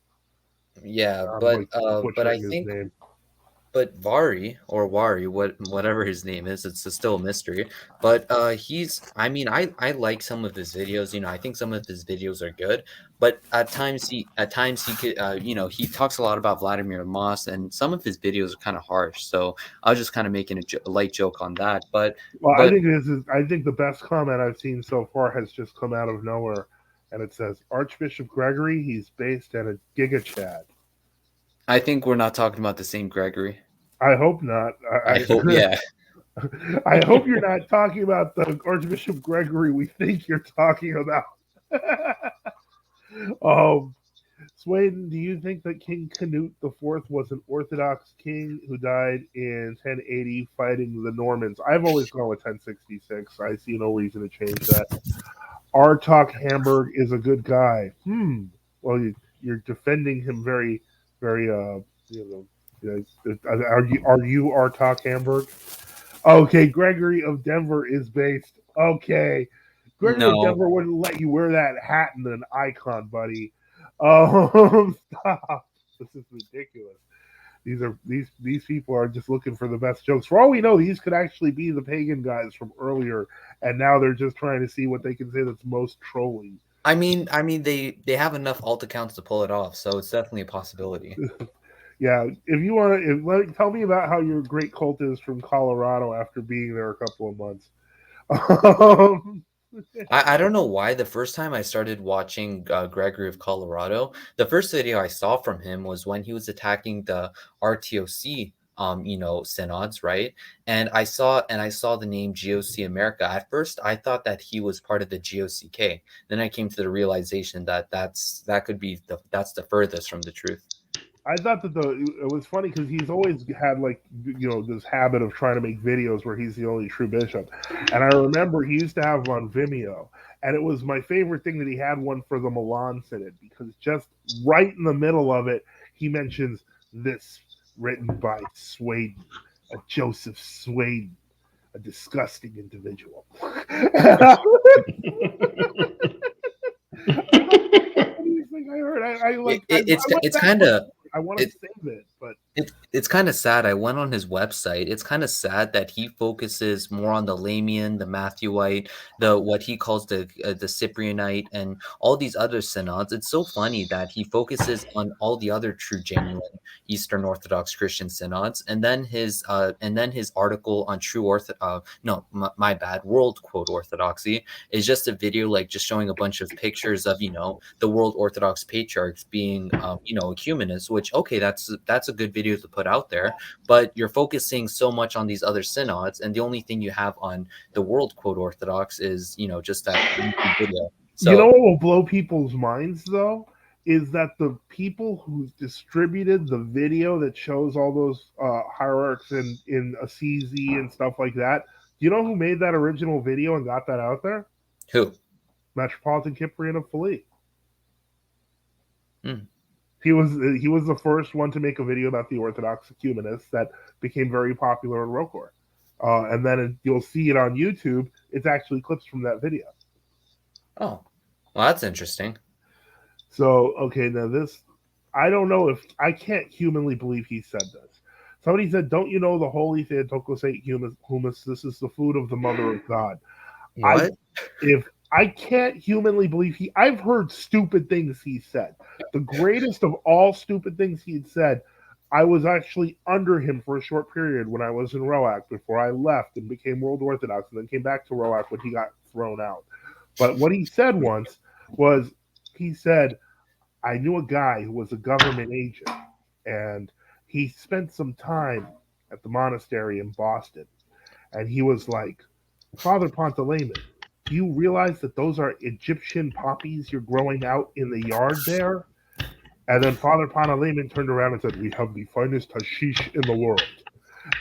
Yeah, but I think, but Vari or Wari, whatever his name is, it's still a mystery. But I like some of his videos. I think some of his videos are good, but at times he could, he talks a lot about Vladimir Moss, and some of his videos are kind of harsh. So I was just kind of making a light joke on that. But I think the best comment I've seen so far has just come out of nowhere, and it says Archbishop Gregory. He's based at a Giga Chad. I think we're not talking about the same Gregory. I hope not. I hope, yeah. I hope you're not talking about the Archbishop Gregory we think you're talking about. Sweden, do you think that King Canute IV was an Orthodox king who died in 1080 fighting the Normans? I've always gone with 1066. I see no reason to change that. Artok Hamburg is a good guy. Well, you're defending him very, very, are you Artok Hamburg? Okay, Gregory of Denver is based. Okay. Gregory of Denver wouldn't let you wear that hat and an icon, buddy. Stop. This is ridiculous. These people are just looking for the best jokes. For all we know, these could actually be the pagan guys from earlier, and now they're just trying to see what they can say that's most trolling. I mean, they have enough alt accounts to pull it off, so it's definitely a possibility. Yeah, if you want to, tell me about how your great cult is from Colorado after being there a couple of months. I don't know why. The first time I started watching Gregory of Colorado, the first video I saw from him was when he was attacking the RTOC, synods, right? And I saw the name GOC America. At first, I thought that he was part of the GOCK. Then I came to the realization that that's the furthest from the truth. I thought that it was funny because he's always had this habit of trying to make videos where he's the only true bishop. And I remember he used to have on Vimeo, and it was my favorite thing that he had one for the Milan Synod, because just right in the middle of it, he mentions this written by Sweden, a Joseph Sweden, a disgusting individual. I heard. It's kind of. I want to save it, but It's kind of sad. I went on his website. It's kind of sad that he focuses more on the Lamian, the Matthewite, the what he calls the Cyprianite, and all these other synods. It's so funny that he focuses on all the other true, genuine Eastern Orthodox Christian synods, and then his article on true my bad, world quote orthodoxy is just a video like just showing a bunch of pictures of the world Orthodox patriarchs being ecumenists. Which okay, that's a good video to put out there, but you're focusing so much on these other synods, and the only thing you have on the world quote Orthodox is just that YouTube video. So you know what will blow people's minds though is that the people who distributed the video that shows all those hierarchs in Assisi and stuff like that. Do you know who made that original video and got that out there? who? Metropolitan Cyprian of Philly. Hmm. He was the first one to make a video about the Orthodox ecumenists that became very popular in Rokor. And then you'll see it on YouTube. It's actually clips from that video. Oh, well, that's interesting. So, okay, now this, I don't know if, I can't humanly believe he said this. Somebody said, don't you know the holy Theotokos ate humus? This is the food of the mother of God. What? I can't humanly believe I've heard stupid things he said. The greatest of all stupid things he'd said, I was actually under him for a short period when I was in ROAC before I left and became World Orthodox and then came back to ROAC when he got thrown out. But what he said once was, he said, I knew a guy who was a government agent and he spent some time at the monastery in Boston. And he was like, Father Pantaleimon, do you realize that those are Egyptian poppies you're growing out in the yard there? And then Father Pantaleimon turned around and said, we have the finest hashish in the world.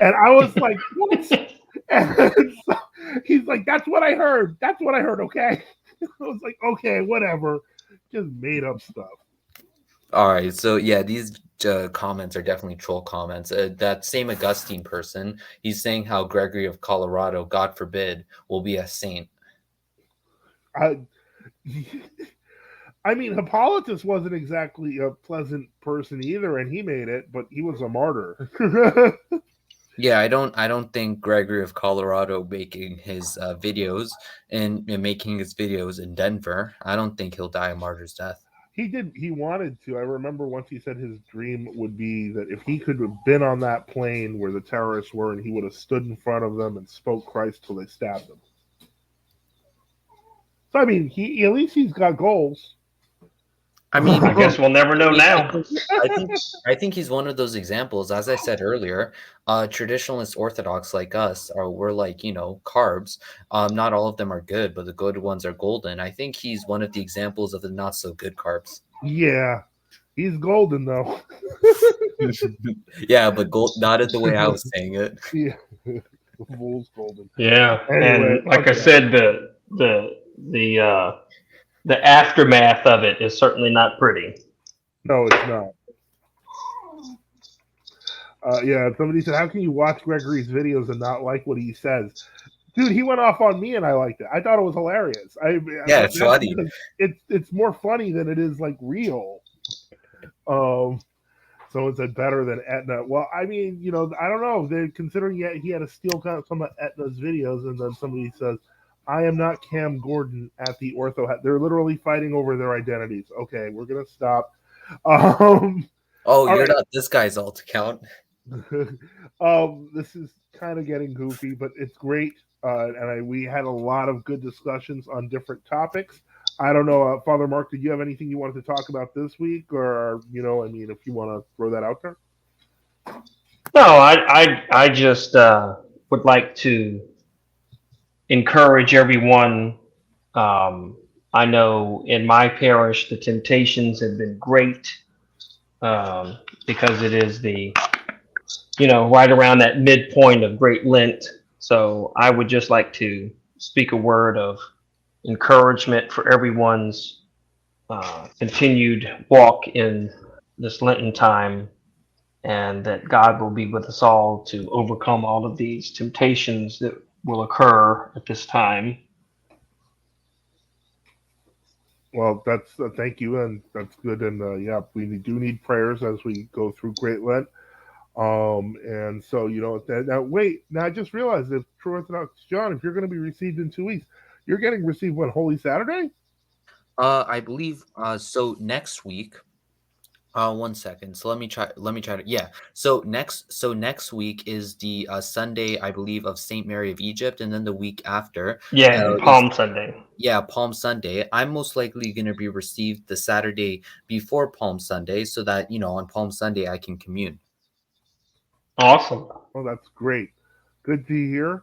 And I was like, what? And so he's like, that's what I heard. That's what I heard, okay? I was like, okay, whatever. Just made up stuff. All right, so yeah, these comments are definitely troll comments. That same Augustine person, he's saying how Gregory of Colorado, God forbid, will be a saint. I mean, Hippolytus wasn't exactly a pleasant person either, and he made it, but he was a martyr. Yeah, I don't think Gregory of Colorado making his videos and making his videos in Denver, I don't think he'll die a martyr's death. He wanted to. I remember once he said his dream would be that if he could have been on that plane where the terrorists were and he would have stood in front of them and spoke Christ till they stabbed him. So, I mean, at least he's got goals. I mean, I guess we'll never know now. I think he's one of those examples. As I said earlier, traditionalist Orthodox like us we're like carbs. Not all of them are good, but the good ones are golden. I think he's one of the examples of the not so good carbs. Yeah, he's golden though. Yeah, but gold not in the way I was saying it. Yeah, Bull's golden. Yeah, Anyway, and like okay. I said, the aftermath of it is certainly not pretty. No, it's not. Yeah, somebody said, how can you watch Gregory's videos and not like what he says? Dude, he went off on me and I liked it. I thought it was hilarious. Yeah, it's funny. It's more funny than it is like real. Someone said better than Etna. Well, I mean, I don't know. They're considering he had to steal some of Etna's videos, and then somebody says, I am not Cam Gordon at the Ortho. They're literally fighting over their identities. Okay, we're gonna stop. Oh, you're right. not this guy's alt account. This is kind of getting goofy, but it's great. And we had a lot of good discussions on different topics. I don't know, Father Mark, did you have anything you wanted to talk about this week, or if you want to throw that out there? No, I just would like to encourage everyone. I know in my parish the temptations have been great because it is the right around that midpoint of Great Lent. So I would just like to speak a word of encouragement for everyone's continued walk in this Lenten time, and that God will be with us all to overcome all of these temptations that will occur at this time. Well, that's thank you, and that's good. And yeah, we do need prayers as we go through Great Lent. And so, now wait, now I just realized if True Orthodox John, if you're going to be received in 2 weeks, you're getting received when Holy Saturday? I believe so next week. One second. So let me try to yeah. So next week is the Sunday, I believe, of Saint Mary of Egypt, and then the week after Yeah, is Palm Sunday. yeah, Palm Sunday. I'm most likely going to be received the Saturday before Palm Sunday so that, on Palm Sunday I can commune. Awesome. Oh, that's great. Good to hear.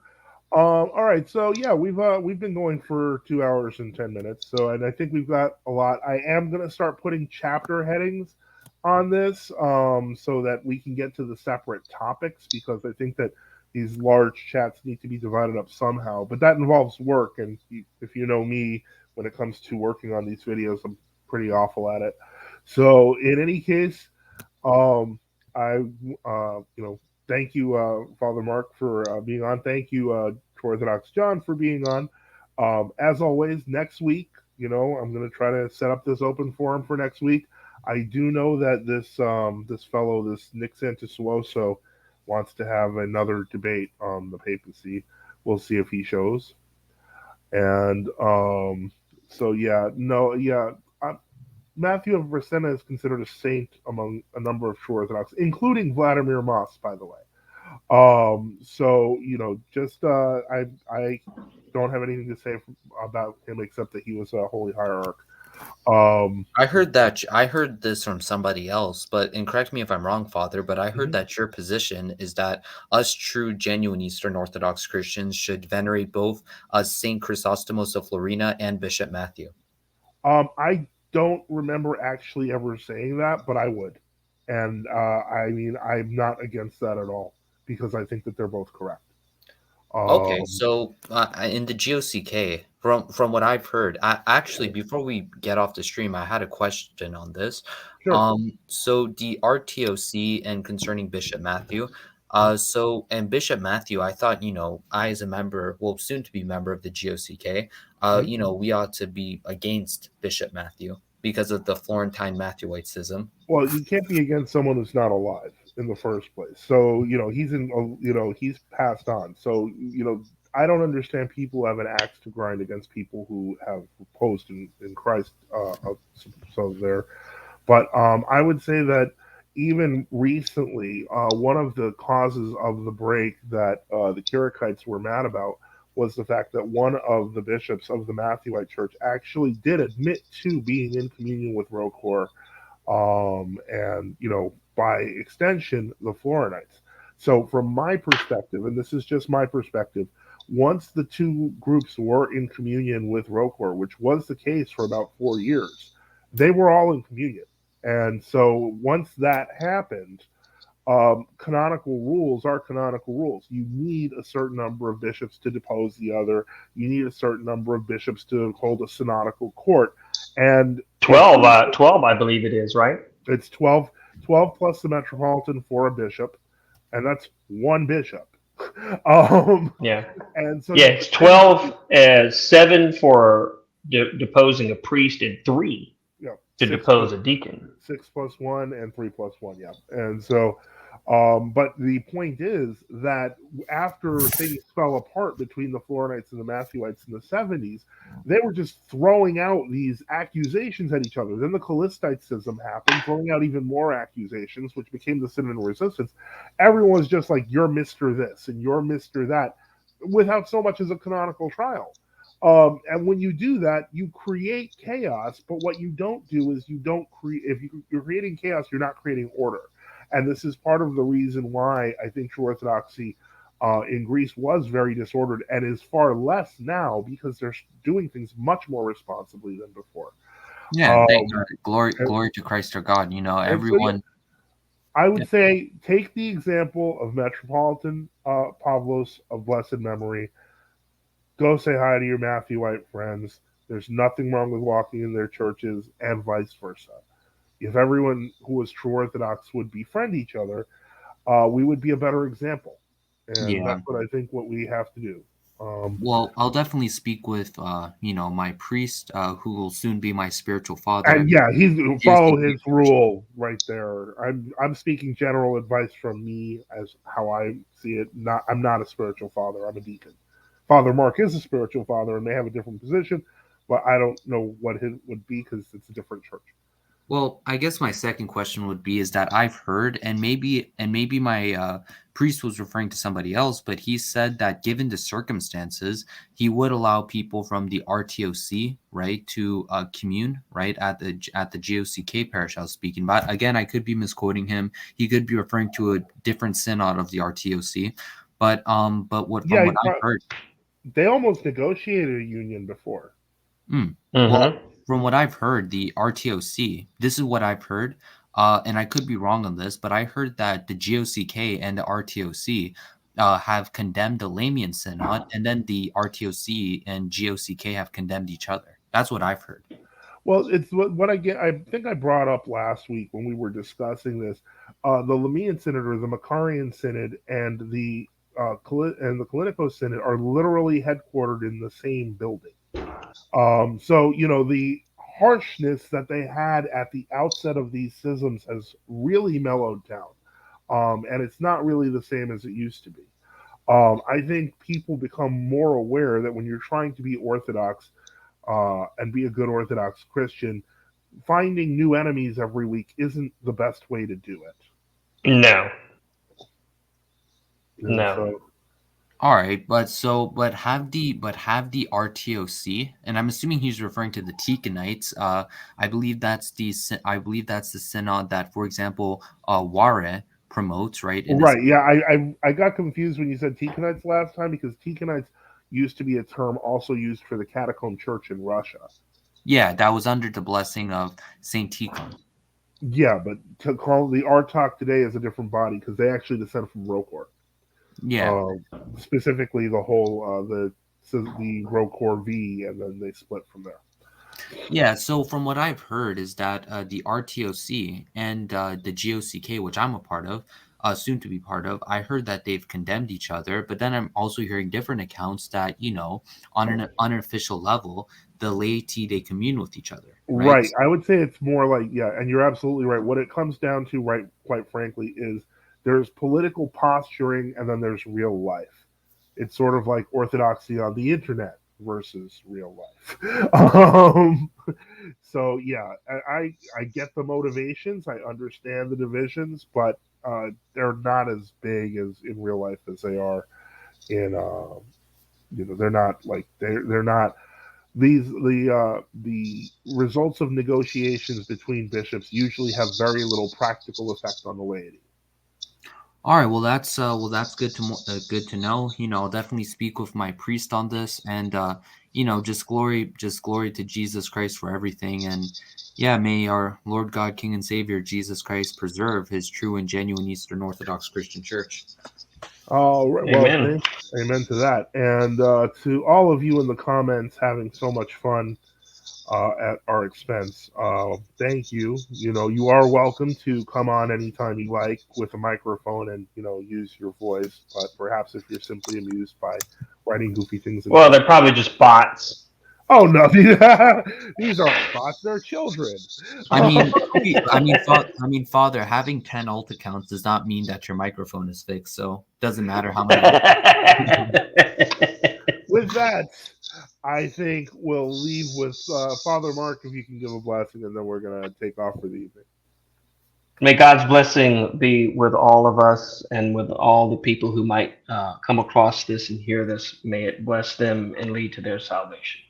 All right, so yeah, we've been going for 2 hours and 10 minutes. So, and I think we've got a lot. I am gonna start putting chapter headings on this, so that we can get to the separate topics because I think that these large chats need to be divided up somehow. But that involves work, and if you know me, when it comes to working on these videos, I'm pretty awful at it. So, in any case, um, I, thank you, Father Mark, for being on. Thank you, Orthodox John, for being on. As always, next week, I'm going to try to set up this open forum for next week. I do know that this fellow, this Nick Santasuoso, wants to have another debate on the papacy. We'll see if he shows. And so yeah, no, yeah. Matthew of Ravenna is considered a saint among a number of true Orthodox, including Vladimir Moss, by the way. So just I don't have anything to say about him except that he was a holy hierarch. I heard this from somebody else, and correct me if I'm wrong, Father, but I heard that your position is that us true, genuine Eastern Orthodox Christians should venerate both Saint Chrysostomos of Florina and Bishop Matthew. I don't remember actually ever saying that, but I would. And I mean, I'm not against that at all because I think that they're both correct. Okay, so in the GOCK, from what I've heard, actually, before we get off the stream, I had a question on this. Sure. So the RTOC and concerning Bishop Matthew, and Bishop Matthew, I thought, I as a member, well, soon to be member of the GOCK, we ought to be against Bishop Matthew because of the Florentine Matthewite schism. Well, you can't be against someone who's not alive in the first place. So he's passed on. So I don't understand people who have an axe to grind against people who have reposed in Christ. So there, but I would say that even recently, one of the causes of the break that the Kirikites were mad about was the fact that one of the bishops of the Matthewite Church actually did admit to being in communion with Rokor, and by extension the Florinites. So from my perspective, and this is just my perspective, once the two groups were in communion with Rokor, which was the case for about 4 years, they were all in communion. And so once that happened, canonical rules are canonical rules. You need a certain number of bishops to depose the other. You need a certain number of bishops to hold a synodical court. And 12, 12, I believe it is, right? It's 12 plus the Metropolitan for a bishop, and that's one bishop. Yeah. And so it's 12, 7 for deposing a priest, and 3 to depose a deacon. 6 plus 1 and 3 plus 1, yeah. And so, but the point is that after things fell apart between the Florinites and the Matthewites in the 70s, they were just throwing out these accusations at each other. Then the Callistite schism happened, throwing out even more accusations, which became the Synod of Resistance. Everyone was just like, you're Mr. This and you're Mr. That, without so much as a canonical trial. And when you do that, you create chaos. But what you don't do is you don't create. If you're creating chaos, you're not creating order. And this is part of the reason why I think true Orthodoxy in Greece was very disordered and is far less now because they're doing things much more responsibly than before. Yeah, thank God. Glory to Christ our God. Everyone. So, I would say take the example of Metropolitan Pavlos of blessed memory. Go say hi to your Matthewite friends. There's nothing wrong with walking in their churches and vice versa. If everyone who was true Orthodox would befriend each other, we would be a better example. And that's what I think what we have to do. Well, I'll definitely speak with my priest, who will soon be my spiritual father. And yeah, he's follow GOCK. his rule right there. I'm speaking general advice from me as how I see it. I'm not a spiritual father. I'm a deacon. Father Mark is a spiritual father and may have a different position, but I don't know what his would be because it's a different church. Well, I guess my second question would be is that I've heard, and maybe my priest was referring to somebody else, but he said that given the circumstances, he would allow people from the RTOC, right, to commune, right, at the GOCK parish I was speaking about. Again, I could be misquoting him. He could be referring to a different synod of the RTOC, but what from Yeah, what I've heard. they almost negotiated a union before. Well, from what I've heard, the RTOC, this is what I've heard, and I could be wrong on this, but I heard that the GOCK and the RTOC have condemned the Lamian Synod, and then the RTOC and GOCK have condemned each other. That's what I've heard. Well, it's what I get. I think I brought up last week when we were discussing this. The Lamian Synod or the Macarian Synod and the Kalinico Synod are literally headquartered in the same building. So the harshness that they had at the outset of these schisms has really mellowed down, and it's not really the same as it used to be. I think people become more aware that when you're trying to be Orthodox and be a good Orthodox Christian, finding new enemies every week isn't the best way to do it. No. So, all right, but have the RTOC, and I'm assuming he's referring to the Tikhonites. I believe that's the synod that, for example, Ware promotes, right? Right. Yeah, I got confused when you said Tikhonites last time because Tikhonites used to be a term also used for the Catacomb Church in Russia. Yeah, that was under the blessing of Saint Tikhon. Yeah, but to call the RTOC today is a different body because they actually descend from Rokor. Yeah. Specifically, the whole the Rokor V, and then they split from there. Yeah, so from what I've heard is that the RTOC and the GOCK, which I'm a part of, soon to be part of, I heard that they've condemned each other. But then I'm also hearing different accounts that, on an unofficial level, the laity, they commune with each other. Right. I would say it's more like, yeah, and you're absolutely right. What it comes down to, right, quite frankly, is there's political posturing and then there's real life. It's sort of like orthodoxy on the internet versus real life. So yeah, I get the motivations. I understand the divisions, but they're not as big as in real life as they are in they're not like they're not the results of negotiations between bishops usually have very little practical effect on the laity. All right, well that's good to know. I'll definitely speak with my priest on this, and just glory to Jesus Christ for everything, and yeah, may our Lord God, King and Savior Jesus Christ preserve His true and genuine Eastern Orthodox Christian Church. Well, amen to that, and to all of you in the comments having so much fun at our expense. Thank you. You are welcome to come on anytime you like with a microphone and use your voice. But perhaps if you're simply amused by writing goofy things, well, they're probably just bots. Oh no, these aren't bots; they're children. Father, having 10 alt accounts does not mean that your microphone is fixed. So it doesn't matter how many. With that, I think we'll leave with Father Mark, if you can give a blessing, and then we're going to take off for the evening. May God's blessing be with all of us and with all the people who might come across this and hear this. May it bless them and lead to their salvation.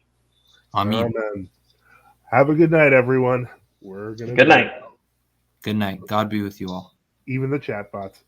Amen. Amen. Have a good night, everyone. We're going to Good night. Good night. God be with you all. Even the chatbots.